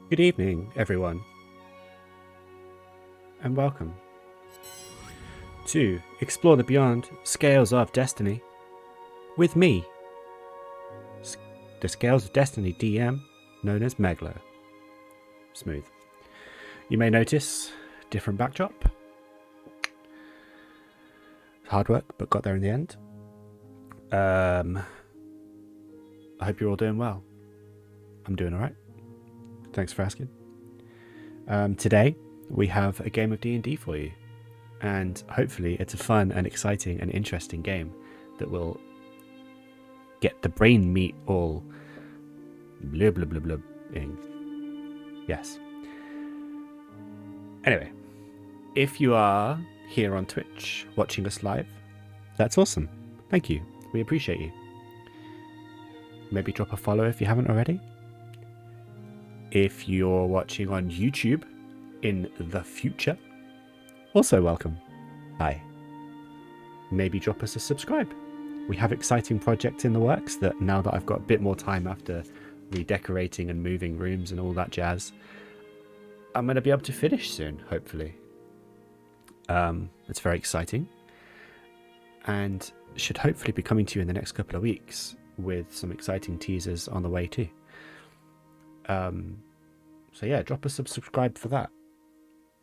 Good evening, everyone, and welcome to Explore the Beyond Scales of Destiny with me, the Scales of Destiny DM, known as Meglo. Smooth. You may notice different backdrop. Hard work, but got there in the end. I hope you're all doing well. I'm doing all right. Thanks for asking. Today, we have a game of D&D for you. And hopefully it's a fun and exciting and interesting game that will get the brain meat all blah blah blah blah ing. Yes. Anyway, if you are here on Twitch watching us live, that's awesome. Thank you. We appreciate you. Maybe drop a follow if you haven't already. If you're watching on YouTube in the future, also welcome. Hi. Maybe drop us a subscribe. We have exciting projects in the works that now that I've got a bit more time after redecorating and moving rooms and all that jazz, I'm going to be able to finish soon, hopefully. It's very exciting and should hopefully be coming to you in the next couple of weeks with some exciting teasers on the way too. So yeah, drop us a subscribe for that.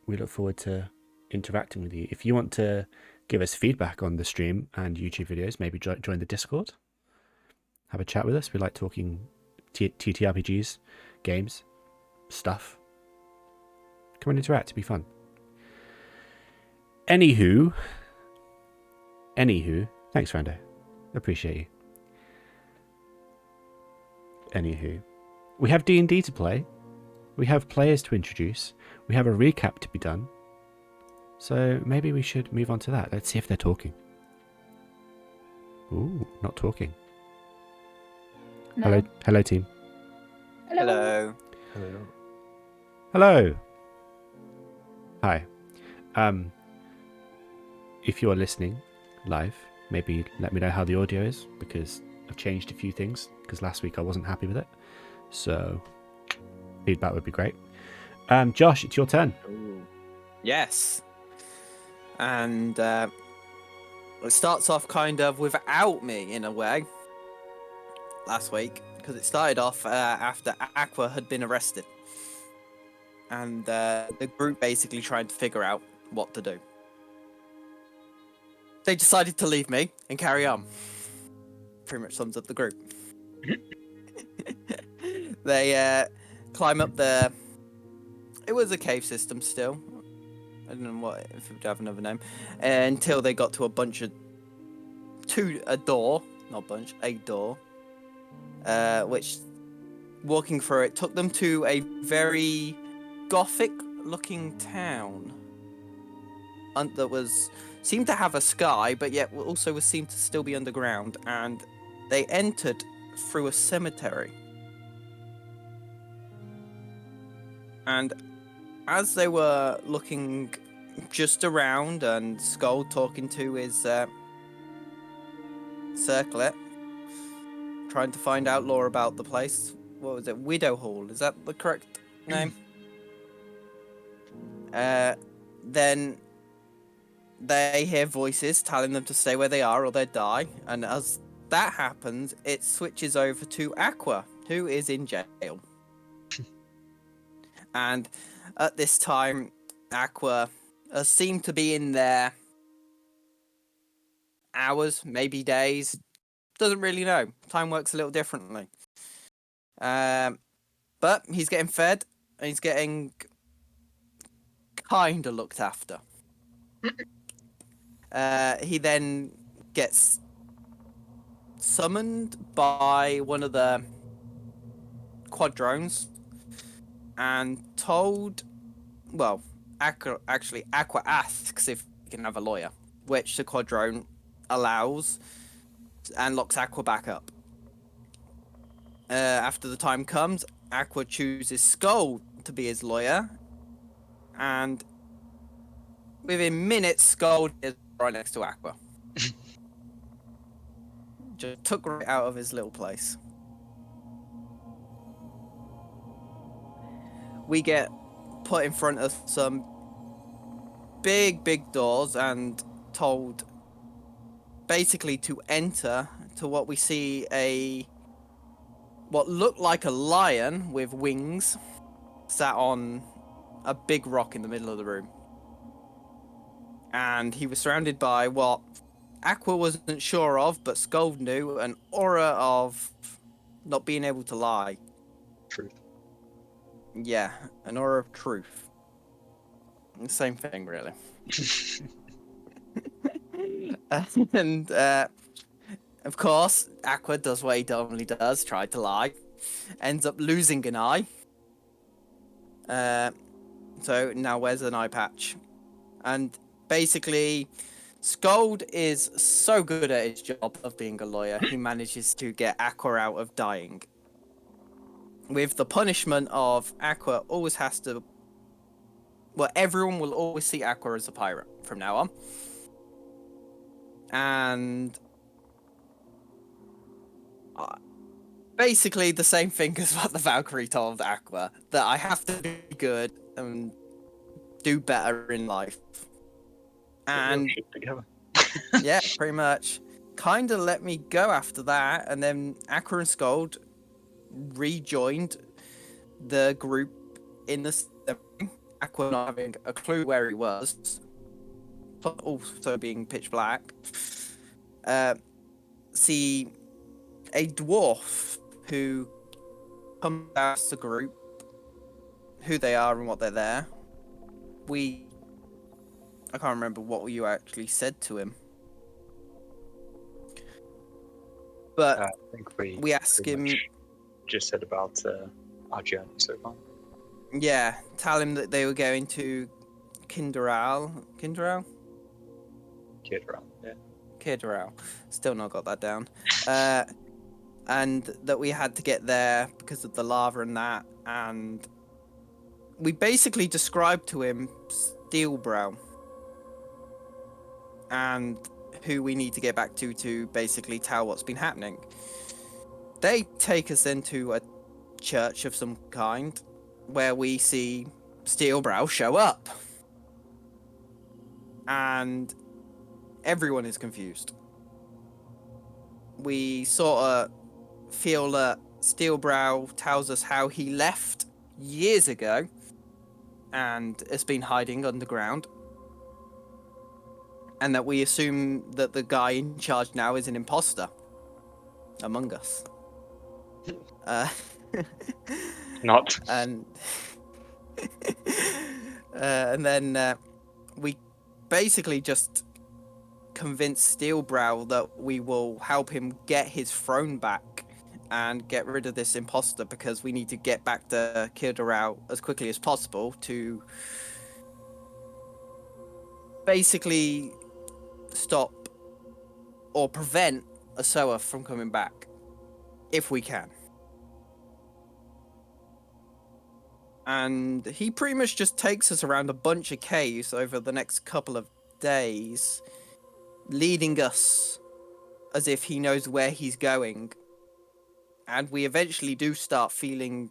We look forward to interacting with you. If you want to give us feedback on the stream and YouTube videos, maybe join the Discord. Have a chat with us. We like talking TTRPGs, games, stuff. Come and interact. It'd be fun. Anywho, thanks, Rando. Appreciate you. Anywho, we have D&D to play. We have players to introduce. We have a recap to be done. So maybe we should move on to that. Let's see if they're talking. Ooh, not talking. No. Hello, team. Hello. Hello. Hi. If you're listening live, maybe let me know how the audio is, because I've changed a few things, because last week I wasn't happy with it. So feedback would be great. Josh, it's your turn. Ooh. Yes. And it starts off kind of without me in a way last week, because it started off after Aqua had been arrested. And the group basically tried to figure out what to do. They decided to leave me and carry on. Pretty much sums up the group. They climb up the... It was a cave system still. I don't know if it would have another name. Until they got to a door, which, walking through it, took them to a very gothic-looking town. That seemed to have a sky, but yet also seemed to still be underground. And they entered through a cemetery. And as they were looking just around and Sköld talking to his circlet, trying to find out lore about the place. What was it? Widow Hall. Is that the correct name? Then they hear voices telling them to stay where they are or they'll die. And as that happens, it switches over to Aqua, who is in jail. And at this time, Aqua seemed to be in there hours, maybe days. Doesn't really know. Time works a little differently. But he's getting fed, and he's getting kind of looked after. He then gets summoned by one of the quadrones and told, well, Aqua asks if he can have a lawyer, which the quadrone allows and locks Aqua back up. After the time comes, Aqua chooses Sköld to be his lawyer, and within minutes, Sköld is right next to Aqua. Just took right out of his little place. we get put in front of some big doors and told basically to enter to what we see what looked like a lion with wings sat on a big rock in the middle of the room. And he was surrounded by what Aqua wasn't sure of, but Sköld knew, an aura of not being able to lie. Truth. Yeah, an aura of truth. Same thing, really. And of course, Aqua does what he normally does, tried to lie. Ends up losing an eye. So now wears an eye patch. And basically, Sköld is so good at his job of being a lawyer, he manages to get Aqua out of dying. With the punishment of Aqua always has to... Well, everyone will always see Aqua as a pirate from now on. And... basically the same thing as what the Valkyrie told Aqua, that I have to be good and do better in life. And together. yeah, pretty much. Kind of let me go after that, and then Aqua and Sköld rejoined the group in the Aqua not having a clue where he was, but also being pitch black. See a dwarf who comes out to the group, who they are and what they're there. I can't remember what you actually said to him. But I think we ask him... just said about our journey so far. Yeah, tell him that they were going to Khir-Doral? Khir-Doral, yeah. Khir-Doral. Still not got that down. And that we had to get there because of the lava and that. And we basically described to him Steelbrow. And who we need to get back to basically tell what's been happening. They take us into a church of some kind where we see Steelbrow show up. And everyone is confused. We sort of feel that Steelbrow tells us how he left years ago and has been hiding underground. And that we assume that the guy in charge now is an imposter among us. Not. And and then we basically just convince Steelbrow that we will help him get his throne back and get rid of this imposter, because we need to get back to Khir-Doral as quickly as possible to basically stop or prevent Asoa from coming back, if we can. And he pretty much just takes us around a bunch of caves over the next couple of days, leading us as if he knows where he's going. And we eventually do start feeling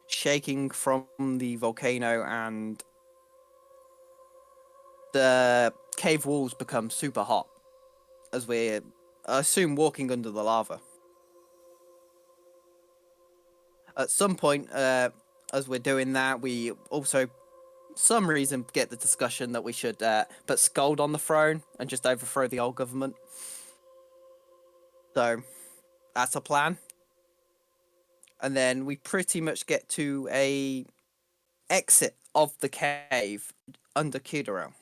shaking from the volcano, and the cave walls become super hot as we're, I assume, walking under the lava. At some point, as we're doing that, we also, some reason, get the discussion that we should put Sköld on the throne and just overthrow the old government. So, that's a plan. And then we pretty much get to a exit of the cave under Khir-Doral.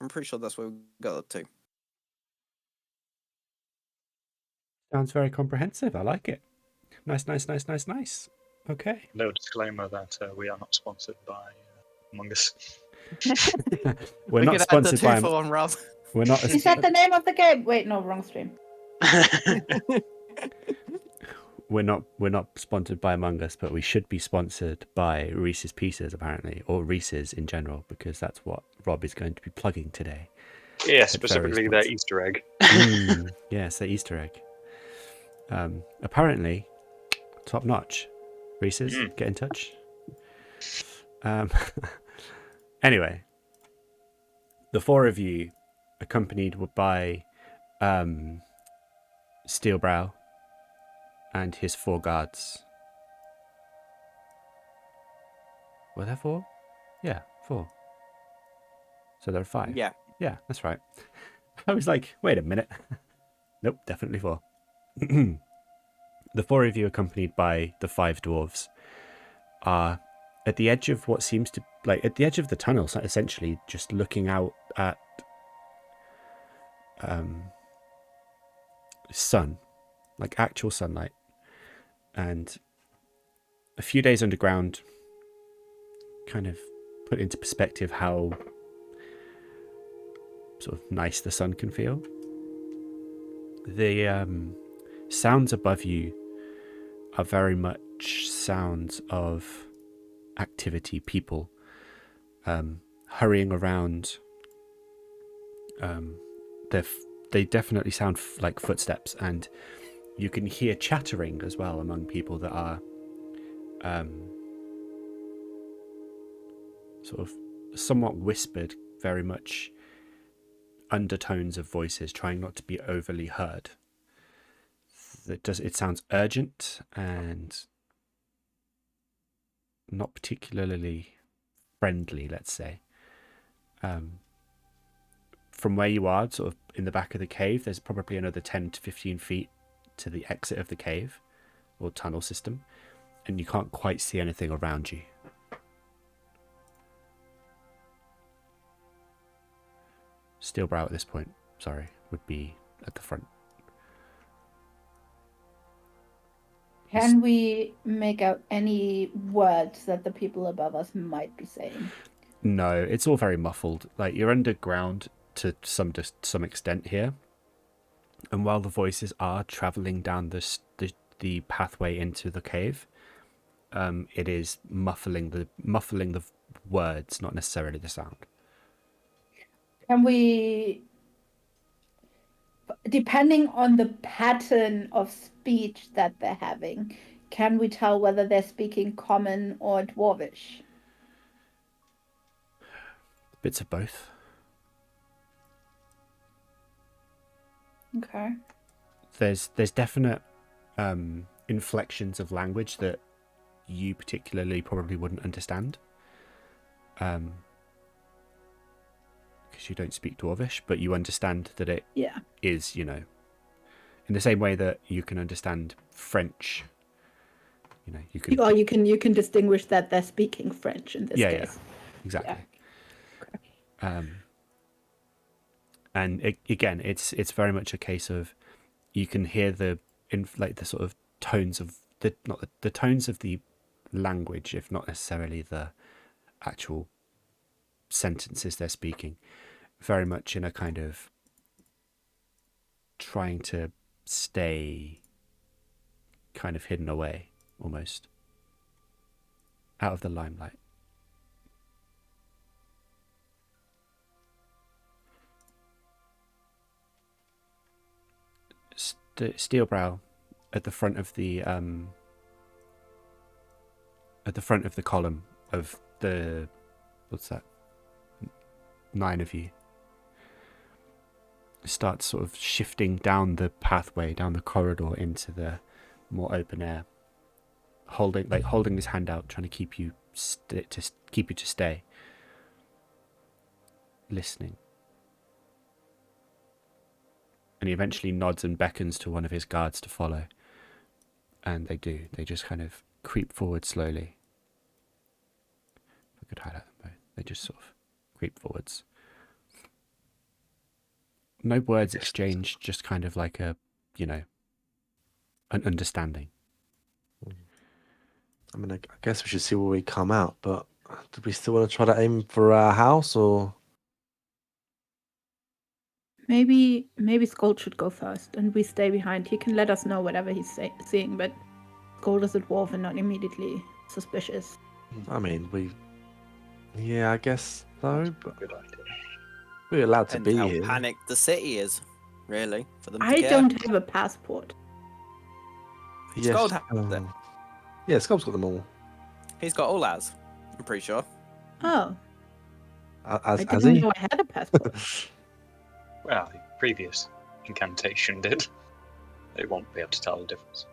I'm pretty sure that's where we got up to. Sounds very comprehensive. I like it. Nice. Okay. No disclaimer that we are not sponsored by Among Us. We're not sponsored by... 2-for-1 Rob. We're not... Is that the name of the game? Wait, no, wrong stream. We're not sponsored by Among Us, but we should be sponsored by Reese's Pieces, apparently, or Reese's in general, because that's what Rob is going to be plugging today. Yeah, specifically their Easter egg. Yes, the Easter egg. Apparently, top notch. Reese's, get in touch. Um, anyway, the four of you, accompanied by Steelbrow and his 4 guards. Were there 4? Yeah, 4. So there are 5. Yeah. Yeah, that's right. I was like, wait a minute. Nope, definitely 4. The 4 of you, accompanied by the 5 dwarves, are at the edge of what seems to at the edge of the tunnel, essentially, just looking out at sun, like actual sunlight. And a few days underground kind of put into perspective how sort of nice the sun can feel. The sounds above you are very much sounds of activity, people hurrying around. They definitely sound like footsteps, and you can hear chattering as well among people that are sort of somewhat whispered, very much undertones of voices, trying not to be overly heard. It sounds urgent and not particularly friendly, let's say. From where you are, sort of in the back of the cave, there's probably another 10 to 15 feet to the exit of the cave or tunnel system, and you can't quite see anything around you. Steelbrow at this point, would be at the front. Can we make out any words that the people above us might be saying? No, it's all very muffled. Like, you're underground to some extent here, and while the voices are traveling down the pathway into the cave, it is muffling the words, not necessarily the sound. Can we, depending on the pattern of speech that they're having, can we tell whether they're speaking common or dwarvish? Bits of both. Okay. There's definite inflections of language that you particularly probably wouldn't understand, because you don't speak Dwarvish, but you understand that it is, in the same way that you can understand French. You can. Or you can distinguish that they're speaking French in this case. Yeah, exactly. Yeah. Okay. And again, it's very much a case of you can hear the sort of tones of the tones of the language, if not necessarily the actual sentences they're speaking, very much in a kind of trying to stay kind of hidden away, almost out of the limelight. Steelbrow at the front of the column of the, what's that, 9 of you, starts sort of shifting down the pathway, down the corridor into the more open air, holding his hand out, trying to keep you to stay, listening. And he eventually nods and beckons to one of his guards to follow. And they do. They just kind of creep forward slowly. If I could highlight them both. They just sort of creep forwards. No words exchanged, just kind of like an understanding. I mean, I guess we should see where we come out, but do we still want to try to aim for our house, or...? Maybe Sköld should go first, and we stay behind. He can let us know whatever he's seeing, but Sköld is a dwarf and not immediately suspicious. I mean, I guess so, but Good idea. we're allowed to be how here. panicked the city is, really, for them to I get. don't have a passport. Yes. Sköld has them. Yeah, Sköld's got them all. He's got all ours. I'm pretty sure. Oh, As I has didn't he? know I had a passport. Well, the previous incantation did. They won't be able to tell the difference.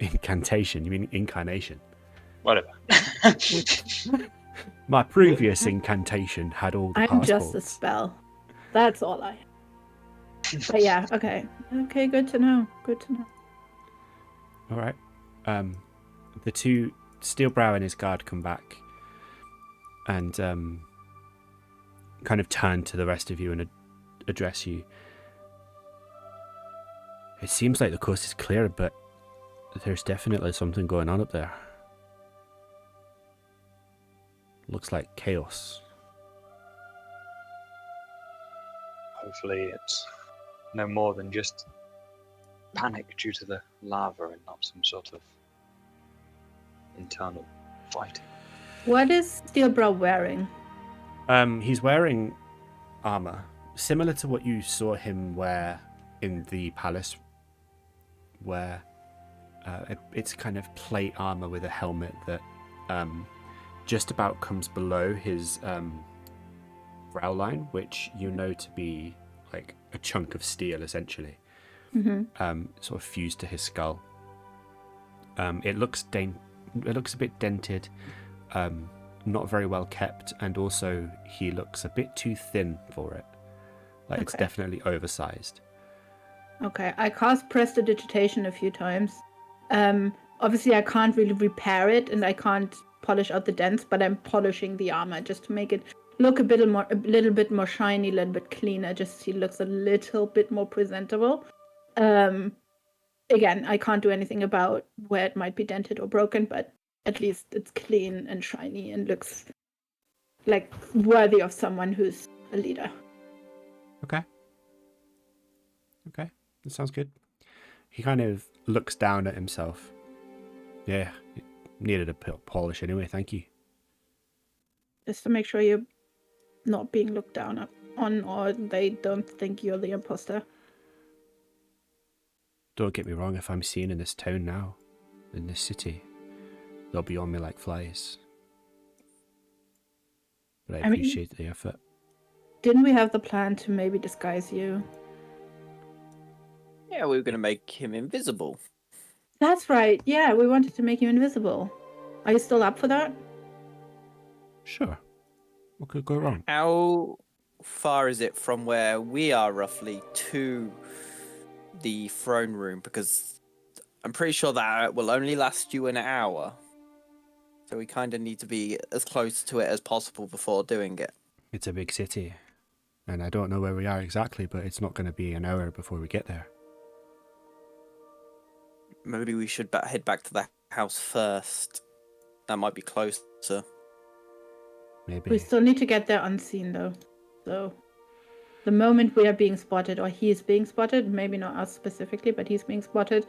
Incantation? You mean incarnation? Whatever. My previous incantation had all the I'm just a passports. spell. That's all I have. But yeah, okay. Okay, good to know. Good to know. All right. The two, Steelbrow and his guard, come back and kind of turn to the rest of you and address you. It seems like the coast is clear, but there's definitely something going on up there. Looks like chaos. Hopefully it's no more than just panic due to the lava and not some sort of internal fighting. What is Steelbrow wearing? He's wearing armor similar to what you saw him wear in the palace, where it's kind of plate armor with a helmet that just about comes below his brow line, which you know to be like a chunk of steel, essentially, sort of fused to his skull. It looks a bit dented, not very well kept, and also he looks a bit too thin for it. Like it's Okay. definitely oversized. Okay, I cast Prestidigitation a few times. Obviously I can't really repair it and I can't polish out the dents, but I'm polishing the armor just to make it look a little bit more shiny, a little bit cleaner, just so he looks a little bit more presentable. Again, I can't do anything about where it might be dented or broken, but at least it's clean and shiny and looks like worthy of someone who's a leader. Okay, that sounds good. He kind of looks down at himself. Yeah, it needed a polish anyway, thank you. Just to make sure you're not being looked down on or they don't think you're the imposter. Don't get me wrong, if I'm seen in this town now, in this city, they'll be on me like flies. But I I mean- appreciate the effort. Didn't we have the plan to maybe disguise you? Yeah, we were going to make him invisible. That's right. Yeah, we wanted to make you invisible. Are you still up for that? Sure. What could go wrong? How far is it from where we are roughly to the throne room? Because I'm pretty sure that will only last you an hour. So we kind of need to be as close to it as possible before doing it. It's a big city, and I don't know where we are exactly, but it's not going to be an hour before we get there. Maybe we should head back to the house first. That might be closer. Maybe. We still need to get there unseen, though. So, the moment we are being spotted, or he is being spotted, maybe not us specifically, but he's being spotted,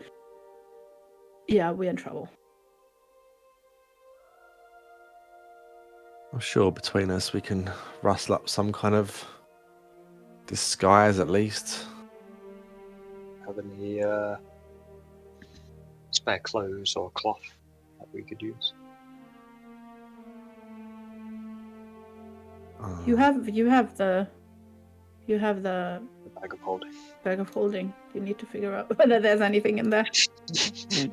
yeah, we're in trouble. I'm sure between us we can rustle up some kind of disguise at least. Have any spare clothes or cloth that we could use? You have the The bag of holding. bag of holding. You need to figure out whether there's anything in there. And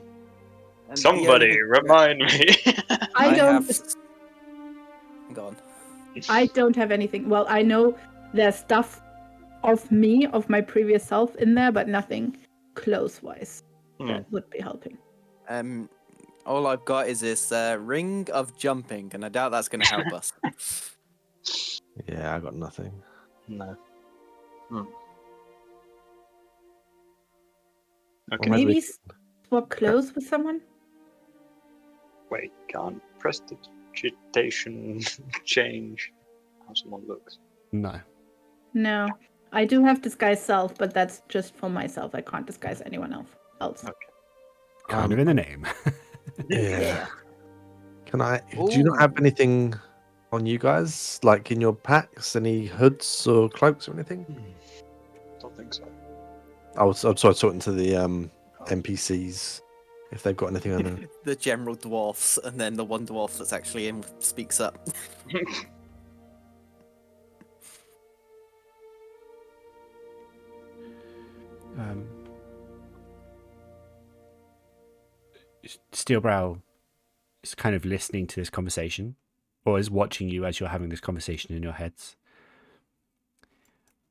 the Somebody only- remind me. I don't. have- Go on. I don't have anything. Well, I know there's stuff of me, of my previous self in there, but nothing close-wise that would be helping. All I've got is this ring of jumping, and I doubt that's going to help us. Yeah, I got nothing. No. Or Okay. maybe Maybe we- swap clothes with someone? Wait, can't prestidigitation change how someone looks? No. No. I do have disguise self, but that's just for myself. I can't disguise anyone else. Kind of in the name. Yeah. Can I? Do you Ooh. not have anything on you guys, like in your packs? Any hoods or cloaks or anything? Don't think so. I'm sorry, talking to the NPCs if they've got anything on them. The general dwarfs, and then the one dwarf that's actually in speaks up. Steelbrow is kind of listening to this conversation, or is watching you as you're having this conversation in your heads.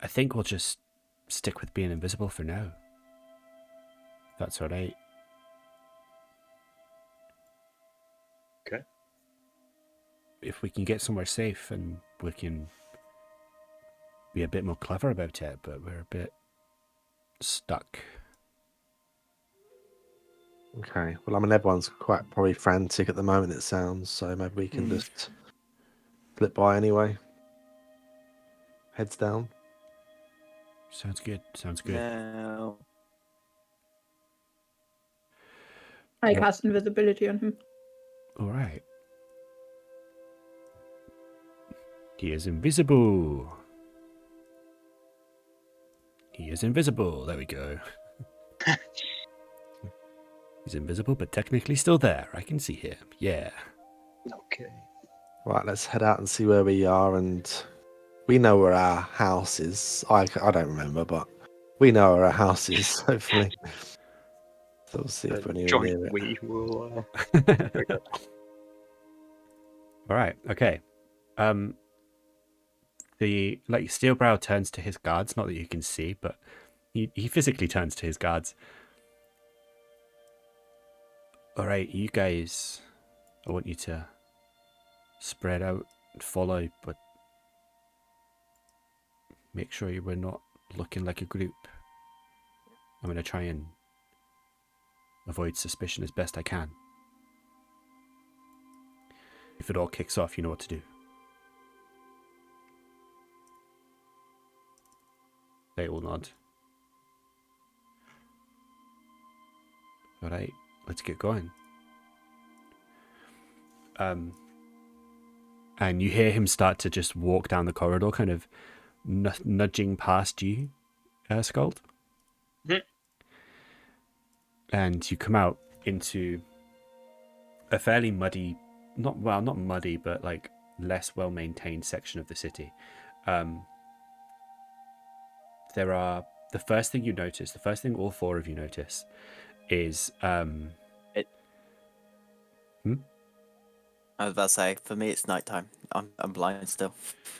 I think we'll just stick with being invisible for now. That's all right. Okay. If we can get somewhere safe and we can be a bit more clever about it, but we're a bit stuck. Okay. Well, I mean, everyone's quite probably frantic at the moment, it sounds, so maybe we can just flip by anyway. Heads down. Sounds good. Sounds good. No. I cast invisibility on him. All right. He is invisible. He is invisible. There we go. He's invisible, but technically still there. I can see him. Yeah. Okay. Right, let's head out and see where we are, and we know where our house is. I don't remember, but we know where our house is, hopefully. So we'll see if we're anywhere Joint near it. we will. All right. Okay. The Steelbrow turns to his guards. Not that you can see, but he physically turns to his guards. All right, you guys. I want you to spread out and follow, but make sure we're not looking like a group. I'm going to try and avoid suspicion as best I can. If it all kicks off, you know what to do. They all nod. All right, let's get going. And you hear him start to just walk down the corridor, kind of nudging past you, Sköld. And you come out into a fairly muddy, not muddy, but like less well-maintained section of the city. There are, the first thing all four of you notice is I was about to say, for me it's nighttime. I'm blind still.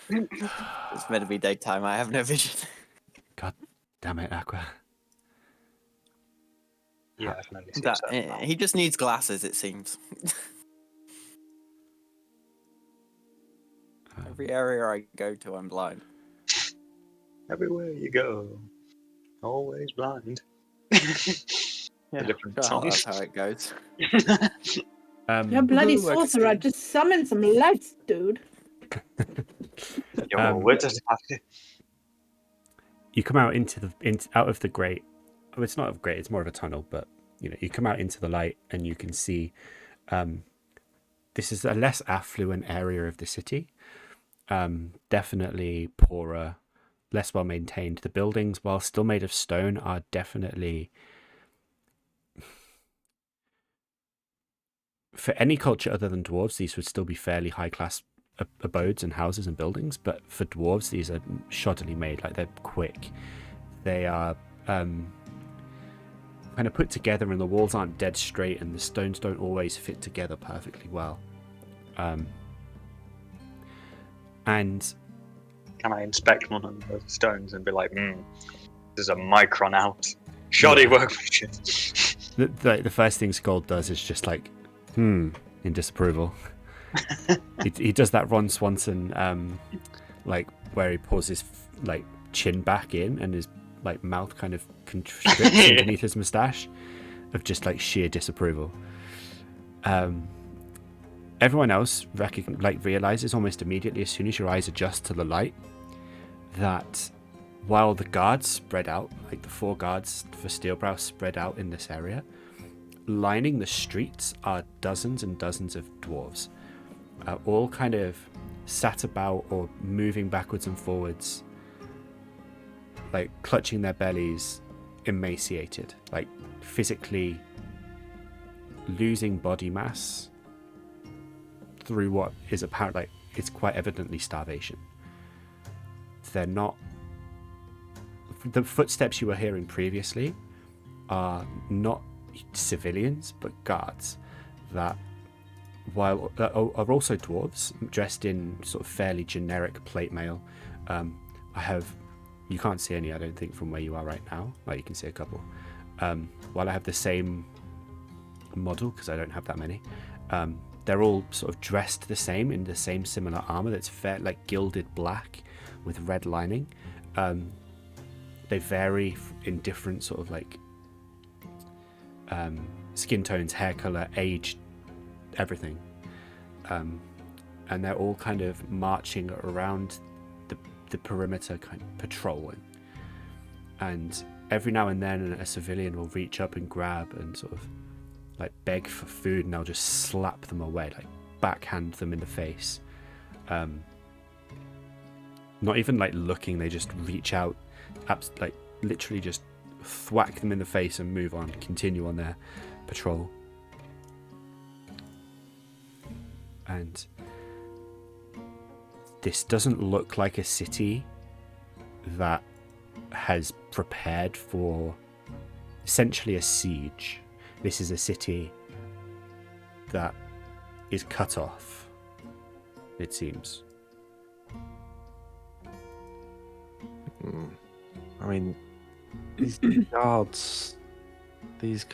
It's meant to be daytime. I have no vision. God damn it, Aqua. Yeah, I can only see a certain amount. He just needs glasses, it seems. Every area I go to, I'm blind. Everywhere you go, always blind. Yeah, A different sure, song. that's how it goes. You're bloody Woohoo, sorcerer. extreme. Just summon some lights, dude. Yo, where does it have to? You come out out of the grate. Oh, it's not a grate, it's more of a tunnel, but you come out into the light and you can see this is a less affluent area of the city. Definitely poorer, less well maintained. The buildings, while still made of stone, are definitely, for any culture other than dwarves, these would still be fairly high class abodes and houses and buildings, but for dwarves these are shoddily made. Like, they're quick, they are kind of put together, and the walls aren't dead straight, and the stones don't always fit together perfectly well. And Can I inspect one of the stones and be like, this is a micron out. Shoddy workmanship. the first thing Sköld does is just like, in disapproval. he does that Ron Swanson, like where he pulls his like chin back in and his like mouth kind of constricts underneath his moustache, of just like sheer disapproval. Everyone else realizes almost immediately, as soon as your eyes adjust to the light, that while the guards spread out, like the 4 guards for Steelbrow spread out in this area, lining the streets are dozens and dozens of dwarves, all kind of sat about or moving backwards and forwards, like clutching their bellies, emaciated, like physically losing body mass through what is apparent, like it's quite evidently starvation. They're not. The footsteps you were hearing previously are not civilians, but guards that, while are also dwarves dressed in sort of fairly generic plate mail. You can't see any, I don't think, from where you are right now. Like, you can see a couple. While I have the same model, because I don't have that many, they're all sort of dressed the same in the same similar armor that's like gilded black with red lining. They vary in different sort of like skin tones, hair color, age, everything. And they're all kind of marching around the perimeter, kind of patrolling. And every now and then a civilian will reach up and grab and sort of like beg for food, and they'll just slap them away, like backhand them in the face. Not even like looking, they just reach out, like literally just thwack them in the face and move on, continue on their patrol. And this doesn't look like a city that has prepared for essentially a siege. This is a city that is cut off, it seems. I mean, these guards, these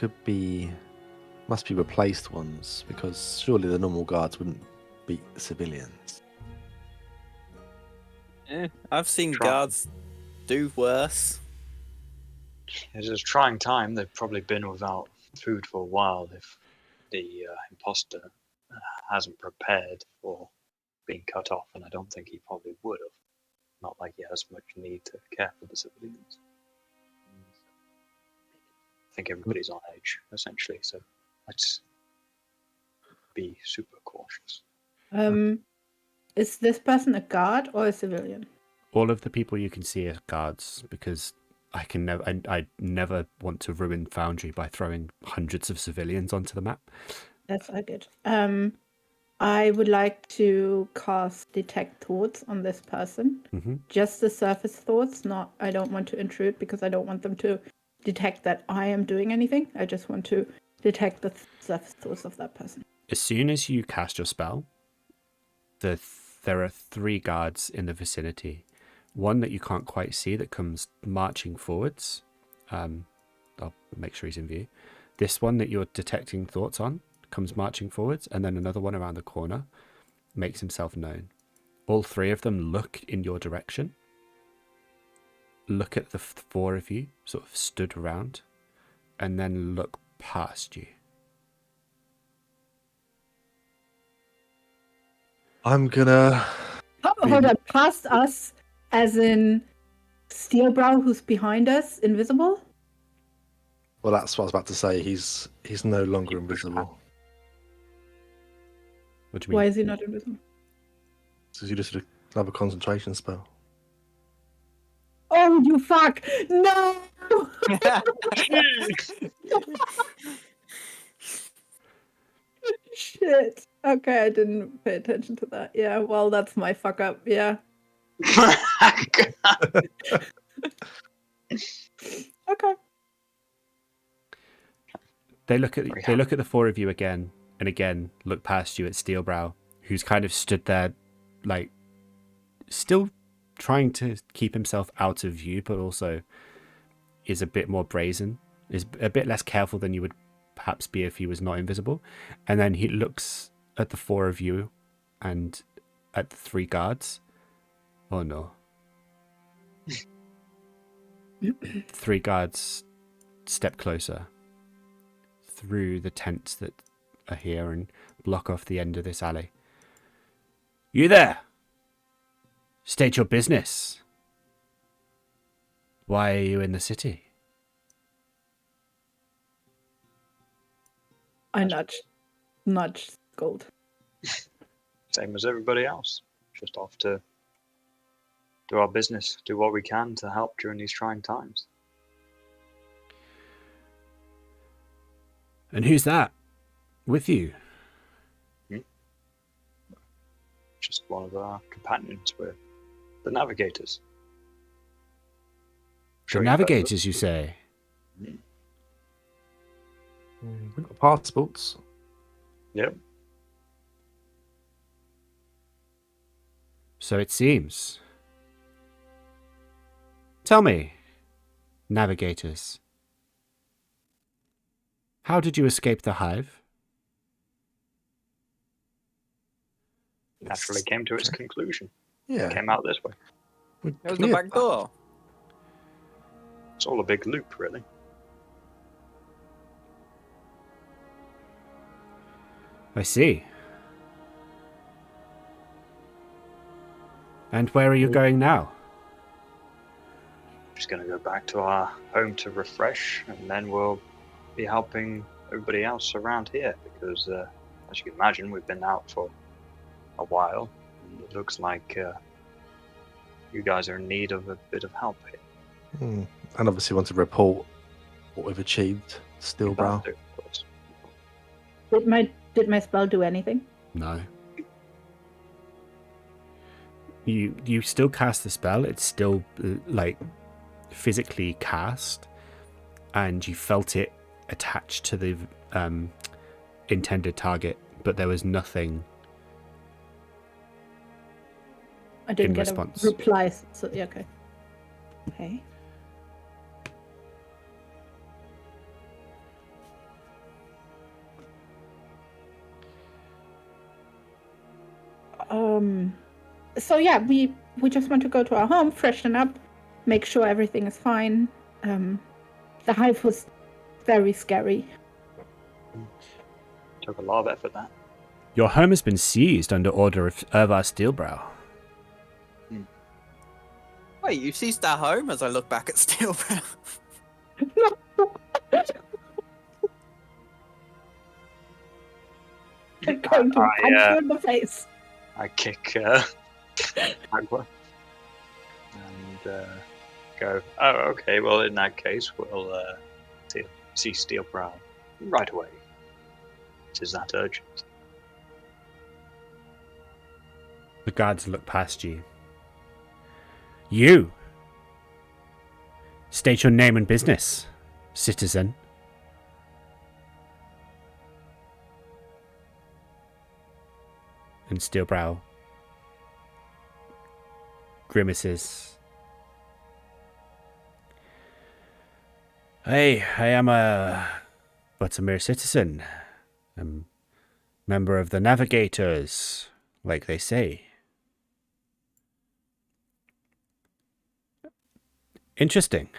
must be replaced ones, because surely the normal guards wouldn't beat the civilians. I've seen Try. guards do worse. It's a trying time. They've probably been without food for a while if the imposter hasn't prepared for being cut off, and I don't think he probably would have. Not like he has much need to care for the civilians. I think everybody's on edge, essentially, so let's be super cautious. Is this person a guard or a civilian? All of the people you can see are guards, because I never want to ruin Foundry by throwing hundreds of civilians onto the map. That's not good. I would like to cast Detect Thoughts on this person. Mm-hmm. Just the surface thoughts, I don't want to intrude, because I don't want them to detect that I am doing anything. I just want to detect the surface thoughts of that person. As soon as you cast your spell, there are 3 guards in the vicinity. One that you can't quite see that comes marching forwards. I'll make sure he's in view. This one that you're detecting thoughts on comes marching forwards, and then another one around the corner makes himself known. All 3 of them look in your direction. Look at the 4 of you, sort of stood around, and then look past you. I'm gonna... Hold on, past us, as in Steelbrow, who's behind us, invisible? Well, that's what I was about to say. He's no longer invisible. What do you mean? Why is he not invisible? Because you just did another concentration spell. Oh, you fuck! No! Shit. Okay, I didn't pay attention to that. Yeah, well, that's my fuck up. Yeah. Okay. They look at the 4 of you again, and again look past you at Steelbrow, who's kind of stood there, like, still trying to keep himself out of view, but also is a bit more brazen, is a bit less careful than you would perhaps be if he was not invisible. And then he looks at the 4 of you and at the 3 guards. Oh no. 3 guards step closer through the tents that are here and block off the end of this alley. You there! State your business. Why are you in the city? I nudged Sköld. Same as everybody else. Just off to do our business, do what we can to help during these trying times. And who's that? with you? Just one of our companions. We're the Navigators. The Navigators, you say? We've got passports. Yep. So it seems. Tell me, Navigators, how did you escape the hive? Naturally came to its conclusion. Yeah. Came out this way. We It was the cleared back door. It's all a big loop, really. I see. And where are you going now? Just going to go back to our home to refresh, and then we'll be helping everybody else around here, because as you can imagine, we've been out for a while, and it looks like you guys are in need of a bit of help here. Hmm. And obviously want to report what we've achieved. Steel brow. That'll do, of course. Did my spell do anything? No. You still cast the spell. It's still like physically cast, and you felt it attached to the intended target, but there was nothing. I didn't In get response. a reply. So yeah, okay. Okay. So yeah, we just want to go to our home, freshen up, make sure everything is fine. The hive was very scary. Took a lot of effort, that. Your home has been seized under order of Irvar Steelbrow. Wait, you seized our home? As I look back at Steelbrow. I'm going to punch you in the face. I kick Aqua and go, oh, okay, well, in that case, we'll see Steelbrow right away. It is that urgent. The guards look past you. You! State your name and business, citizen. And Steelbrow grimaces. I am but a mere citizen. I'm member of the Navigators, like they say. Interesting.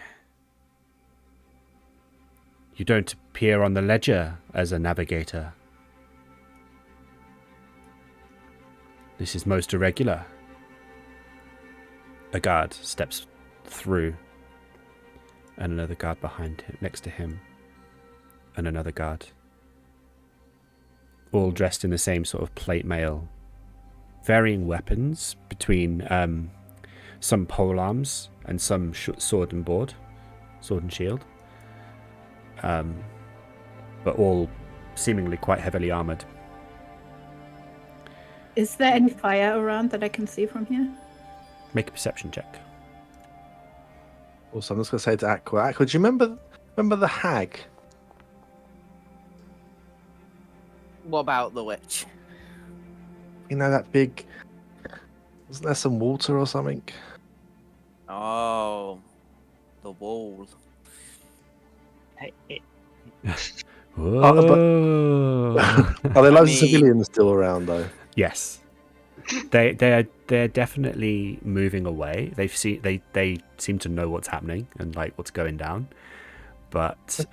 You don't appear on the ledger as a navigator. This is most irregular. A guard steps through, and another guard behind him, next to him, and another guard. All dressed in the same sort of plate mail. Varying weapons between some polearms and some sword and shield. But all seemingly quite heavily armored. Is there any fire around that I can see from here? Make a perception check. Also, I'm just going to say to Aqua, Aqua, do you remember the hag? What about the witch? You know, that big... Wasn't there some water or something? Oh, the wall. Whoa. Are there loads of mean- civilians still around, though? Yes. They're definitely moving away. They seem to know what's happening and like what's going down. But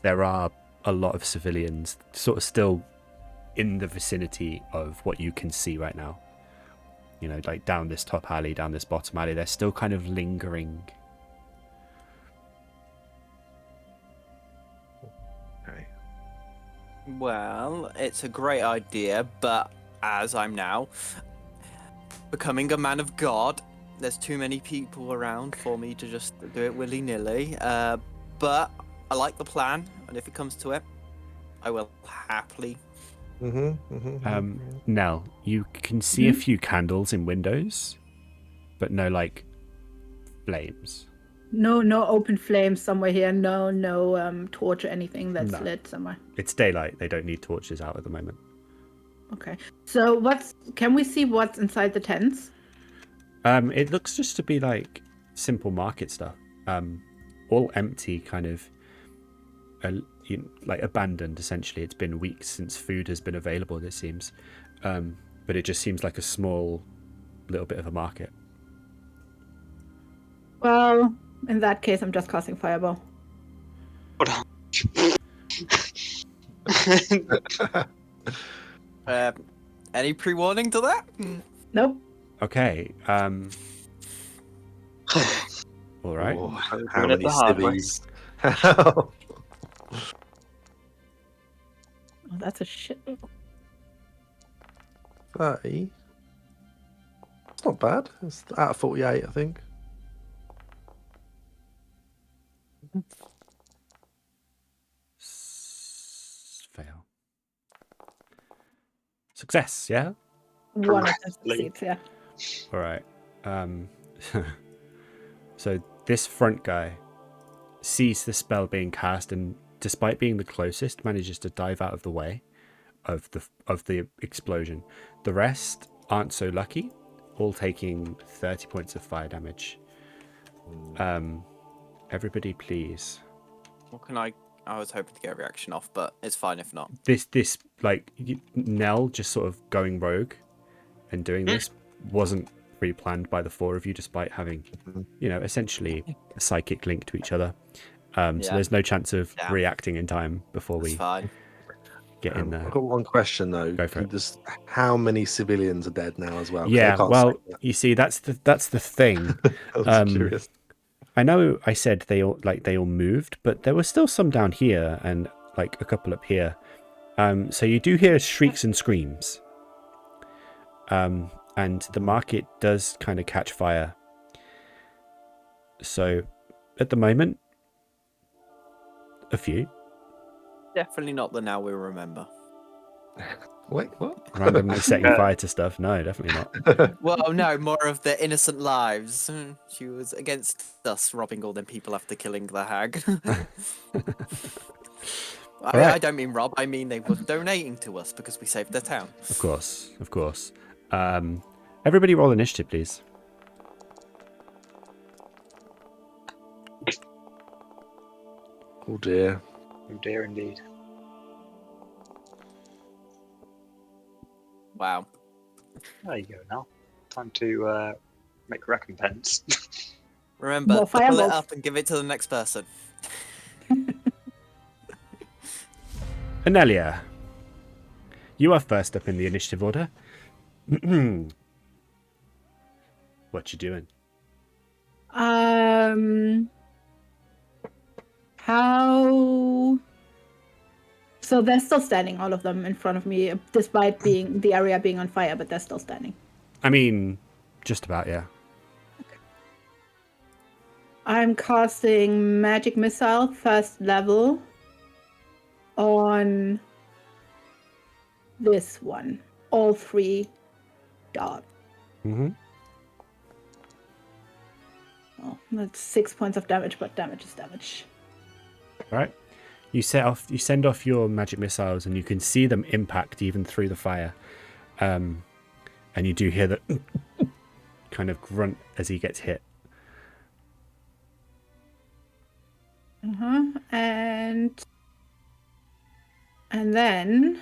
there are a lot of civilians sort of still in the vicinity of what you can see right now. You know, like down this top alley, down this bottom alley, they're still kind of lingering. Okay. Well, it's a great idea, but as I'm now becoming a man of God, there's too many people around for me to just do it willy-nilly. But I like the plan, and if it comes to it, I will happily. Nell, you can see a few candles in windows, but no like flames. No open flames somewhere here. No torch or anything that's No. lit somewhere. It's daylight. They don't need torches out at the moment. Okay. So can we see what's inside the tents? It looks just to be like simple market stuff. All empty, kind of like abandoned. Essentially, it's been weeks since food has been available. It seems, but it just seems like a small little bit of a market. Well, in that case, I'm just casting fireball. Any pre-warning to that? Nope. Okay. All right. Oh, Do how it many the hard way. civvies? Oh, that's a shit. 30. It's not bad. It's out of 48, I think. Fail. Success. Yeah. One of the Correctly. seats, yeah. All right. So this front guy sees the spell being cast, and despite being the closest, manages to dive out of the way of the explosion. The rest aren't so lucky, all taking 30 points of fire damage. Everybody, please. What can I was hoping to get a reaction off, but it's fine if not. This like Nell just sort of going rogue and doing this wasn't pre-planned by the four of you, despite having, essentially a psychic link to each other. So there's no chance of reacting in time before It's we fine. get in there. I've got one question though. Go for it. Just how many civilians are dead now as well? 'Cause Yeah, they can't well, say that. you see, that's the thing. I was curious. I know I said they all moved, but there were still some down here and like a couple up here. So you do hear shrieks and screams. And the market does kind of catch fire. So at the moment, a few. Definitely not the now we remember. Wait, what? Randomly setting fire to stuff. No, definitely not. Well, no, more of the innocent lives. She was against us robbing all them people after killing the hag. I don't mean rob, I mean they were donating to us because we saved their town. Of course. Everybody roll initiative, please. Oh dear. Oh dear, indeed. Wow. There you go now. Time to make recompense. Remember, More double it fireballs. up and give it to the next person. Anelia, you are first up in the initiative order. What you doing? How? So they're still standing, all of them in front of me, despite the area being on fire, but they're still standing. I mean, just about, yeah. I'm casting Magic Missile, first level, on this one. All three darts. Mm-hmm. Oh, that's 6 points of damage, but damage is damage. All right. You send off your magic missiles, and you can see them impact even through the fire. And you do hear that kind of grunt as he gets hit. And then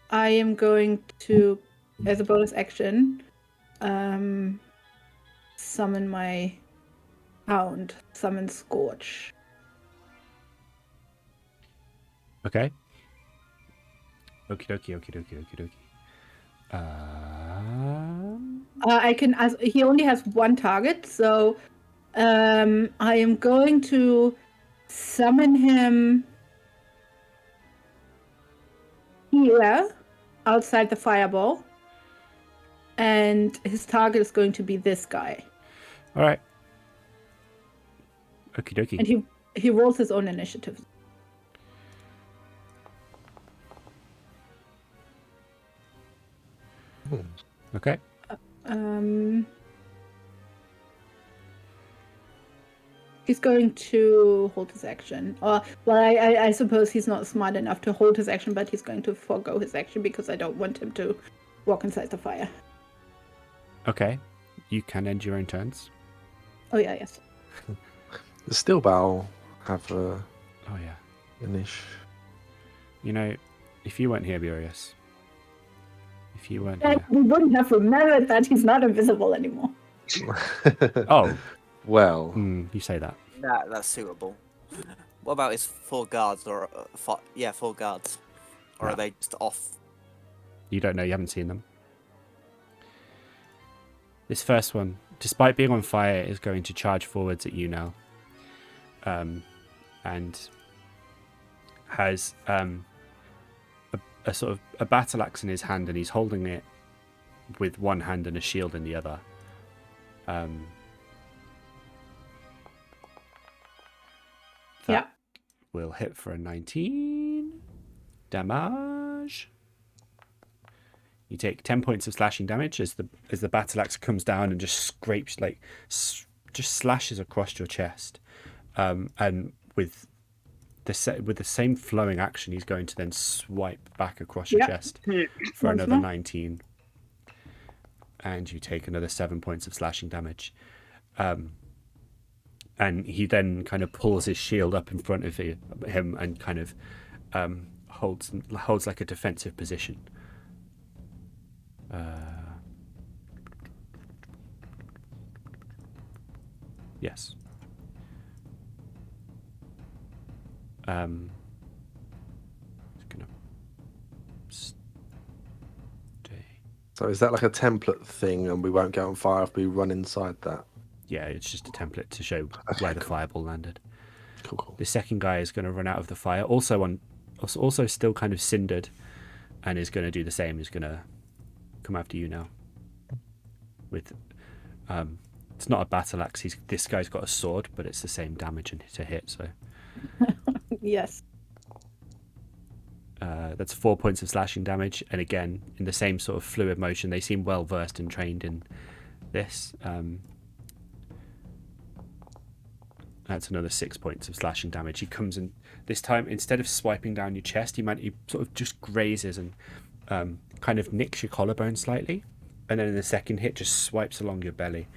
I am going to, as a bonus action, summon my hound, summon Scorch. Okay. Okie dokie. I can, as he only has one target, so I am going to summon him here outside the fireball, and his target is going to be this guy. All right. Okie dokie. And he rolls his own initiative. Okay. He's going to hold his action. Or, well, I suppose he's not smart enough to hold his action, but he's going to forego his action because I don't want him to walk inside the fire. Okay. You can end your own turns. Oh, yeah, yes. The steel bow have a Oh, yeah. Inish. You know, if you weren't here, Burius. If you weren't here. We wouldn't have remembered that he's not invisible anymore. Oh, Well, you say that. That's suitable. What about his 4 guards or 4 guards, or No. are they just off? You don't know, you haven't seen them. This first one, despite being on fire, is going to charge forwards at you now. And has a sort of a battle axe in his hand, and he's holding it with one hand and a shield in the other. Yeah. Will hit for a 19 damage. You take 10 points of slashing damage as the battle axe comes down and just scrapes, like just slashes across your chest. And with the same flowing action, he's going to then swipe back across your chest for Once another more. 19. And you take another 7 points of slashing damage. And he then kind of pulls his shield up in front of him and kind of holds like a defensive position. Yes. Just gonna stay. so is that like a template thing, and we won't get on fire if we run inside that? Yeah, it's just a template to show Okay, where the cool. fireball landed. Cool. The second guy is going to run out of the fire, also still kind of cindered, and is going to do the same. He's going to come after you now. With, it's not a battle axe. This guy's got a sword, but it's the same damage to hit. So Yes. that's 4 points of slashing damage, and again in the same sort of fluid motion. They seem well versed and trained in this. That's another 6 points of slashing damage. He comes in this time, instead of swiping down your chest, he sort of just grazes and kind of nicks your collarbone slightly, and then in the second hit just swipes along your belly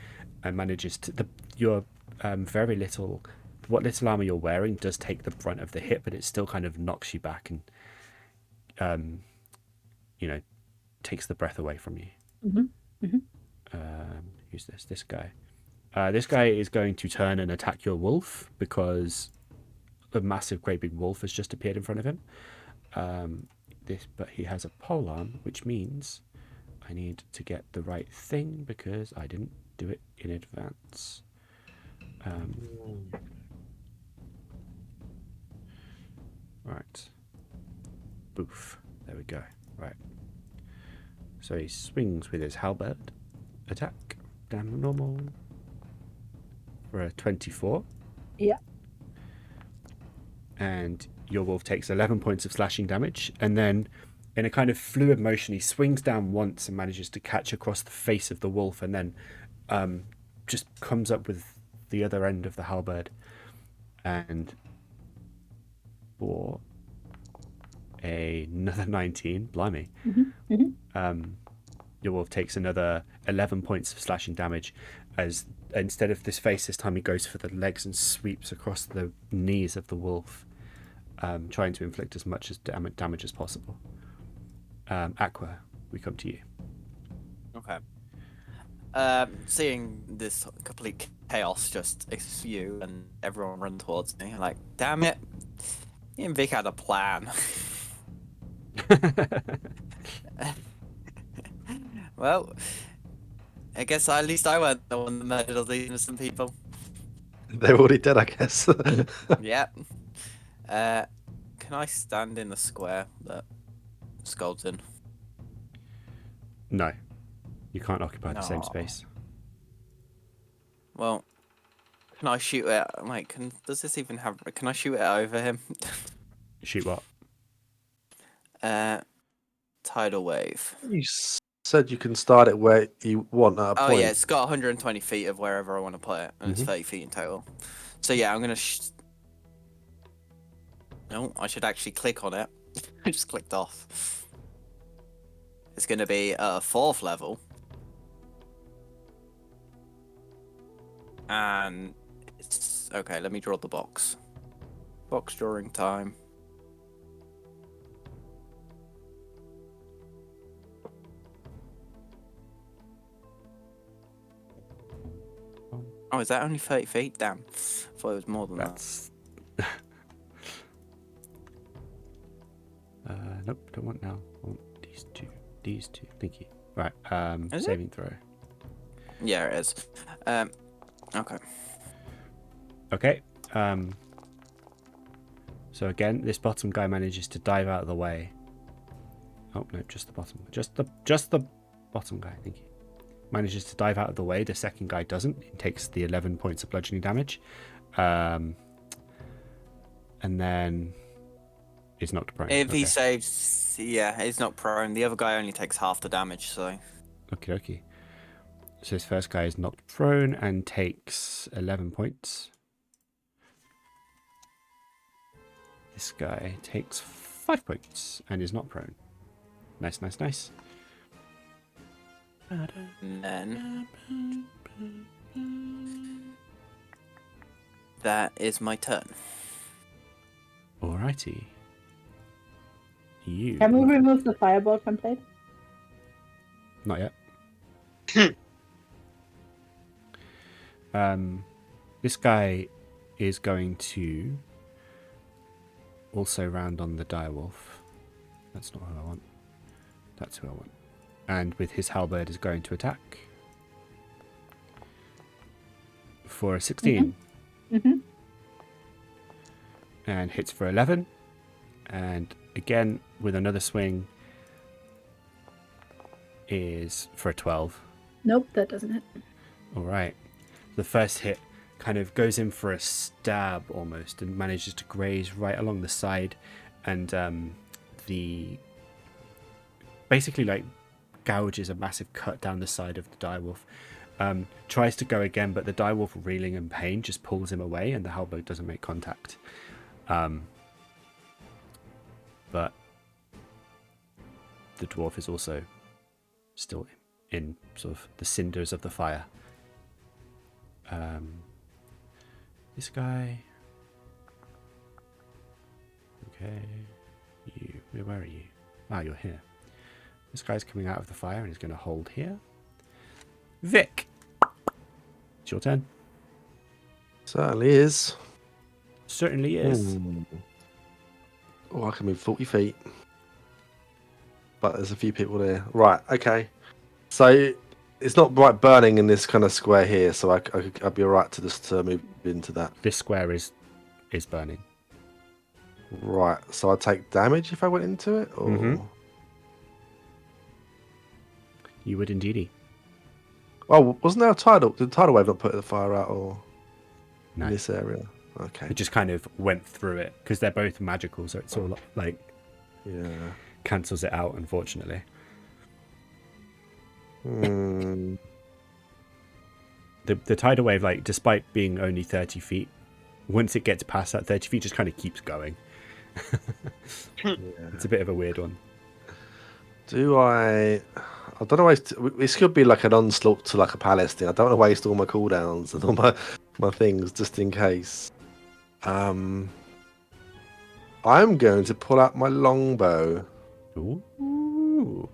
and manages to your very little, what little armor you're wearing does take the brunt of the hit, but it still kind of knocks you back and takes the breath away from you. Who's this guy? This guy is going to turn and attack your wolf because a massive, great big wolf has just appeared in front of him. But he has a polearm, which means I need to get the right thing because I didn't do it in advance. Right. Boof. There we go. Right. So he swings with his halberd attack. Damn normal. For a 24. Yeah. And your wolf takes 11 points of slashing damage, and then in a kind of fluid motion he swings down once and manages to catch across the face of the wolf, and then just comes up with the other end of the halberd, and for another 19, blimey. Your wolf takes another 11 points of slashing damage, as instead of this face, this time he goes for the legs and sweeps across the knees of the wolf, trying to inflict as much damage as possible. Aqua, we come to you. Okay. Seeing this complete chaos just ensue and everyone run towards me, like, damn it, me and Vic had a plan. Well, I guess at least I weren't the one that murdered all these innocent people. They're already dead, I guess. Yeah. Can I stand in the square that Sköld's in? No, you can't occupy the same No. space. Well, Can I shoot it? Like, does this even have? Can I shoot it over him? Shoot what? Tidal wave. You said you can start it where you want at a Oh point. yeah, it's got 120 feet of wherever I want to put it, and it's Mhm. 30 feet in total. So yeah, I'm gonna. No, I should actually click on it. I just clicked off. It's gonna be 4th level, and it's okay. Let me draw the box. Box drawing time. Oh, is that only 30 feet? Damn. I thought it was more than That's. Nope, don't want now. I want these two. These two. Thank you. Right. Is it? Saving throw. that. Yeah, it is. Okay. Okay. So again, this bottom guy manages to dive out of the way. Oh no, just the bottom. Just the bottom guy. Thank you. Manages to dive out of the way. The second guy doesn't. He takes the 11 points of bludgeoning damage. And then is knocked prone. If he Okay. saves, yeah, he's not prone. The other guy only takes half the damage, so. Okie dokie. So this first guy is knocked prone and takes 11 points. This guy takes 5 points and is not prone. Nice, nice, nice. And then. That is my turn. Alrighty. You. Can we remove the fireball template? Not yet. This guy is going to also round on the direwolf. That's not who I want. That's who I want. And with his halberd is going to attack for a 16. Mm-hmm. And hits for 11. And again, with another swing, is for a 12. Nope, that doesn't hit. All right. The first hit kind of goes in for a stab almost and manages to graze right along the side. And the basically like gouges a massive cut down the side of the direwolf. Tries to go again, but the direwolf, reeling in pain, just pulls him away and the halberd doesn't make contact. But the dwarf is also still in sort of the cinders of the fire. This guy. Okay. You. Where are you? Ah, you're here. This guy's coming out of the fire and he's going to hold here. Vic! It's your turn. Certainly is. Certainly is. Oh, I can move 40 feet. But there's a few people there. Right, okay. So it's not right burning in this kind of square here, so I'd be alright to just move into that. This square is burning. Right, so I take damage if I went into it? Or... Mhm. You would indeedy. Oh, wasn't there a tidal? Did the tidal wave not put the fire out or No. in this area? Okay. It just kind of went through it because they're both magical, so it's all like Yeah. cancels it out, unfortunately. Hmm. The tidal wave, like, despite being only 30 feet, once it gets past that 30 feet, just kind of keeps going. Yeah. It's a bit of a weird one. I don't know. This could be like an onslaught to like a palace thing. I don't want to waste all my cooldowns and all my things just in case. I'm going to pull out my longbow. Ooh.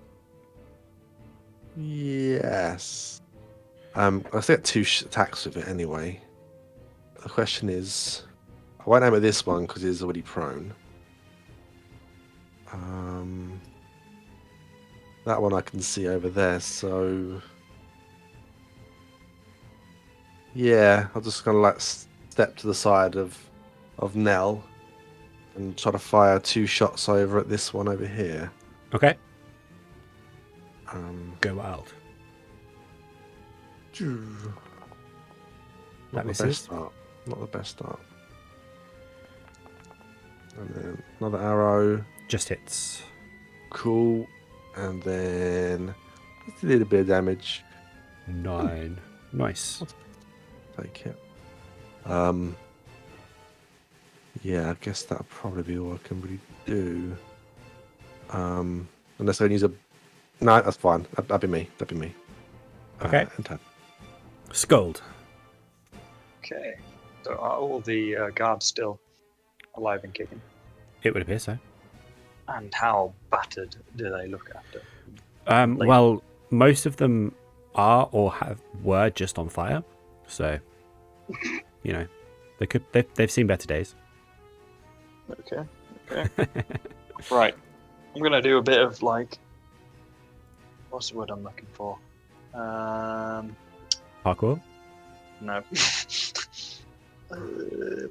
Yes. I still get 2 attacks with it anyway. The question is, I won't aim at this one because he's already prone. That one I can see over there, so yeah, I'll just kind of like step to the side of Nell and try to fire 2 shots over at this one over here. Okay. Go wild. That the misses. best start. Not the best start. And then another arrow. Just hits. Cool. And then just a little bit of damage. 9. Nice. Take it. Yeah, I guess that'll probably be all I can really do. Unless I use a. No, that's fine. That'd be me. That'd be me. Okay. And Sköld. Okay. So are all the guards still alive and kicking? It would appear so. And how battered do they look after? Well, most of them are or were just on fire, so they've seen better days. Okay. Right. I'm gonna do a bit of like, what's the word I'm looking for? Parkour. No.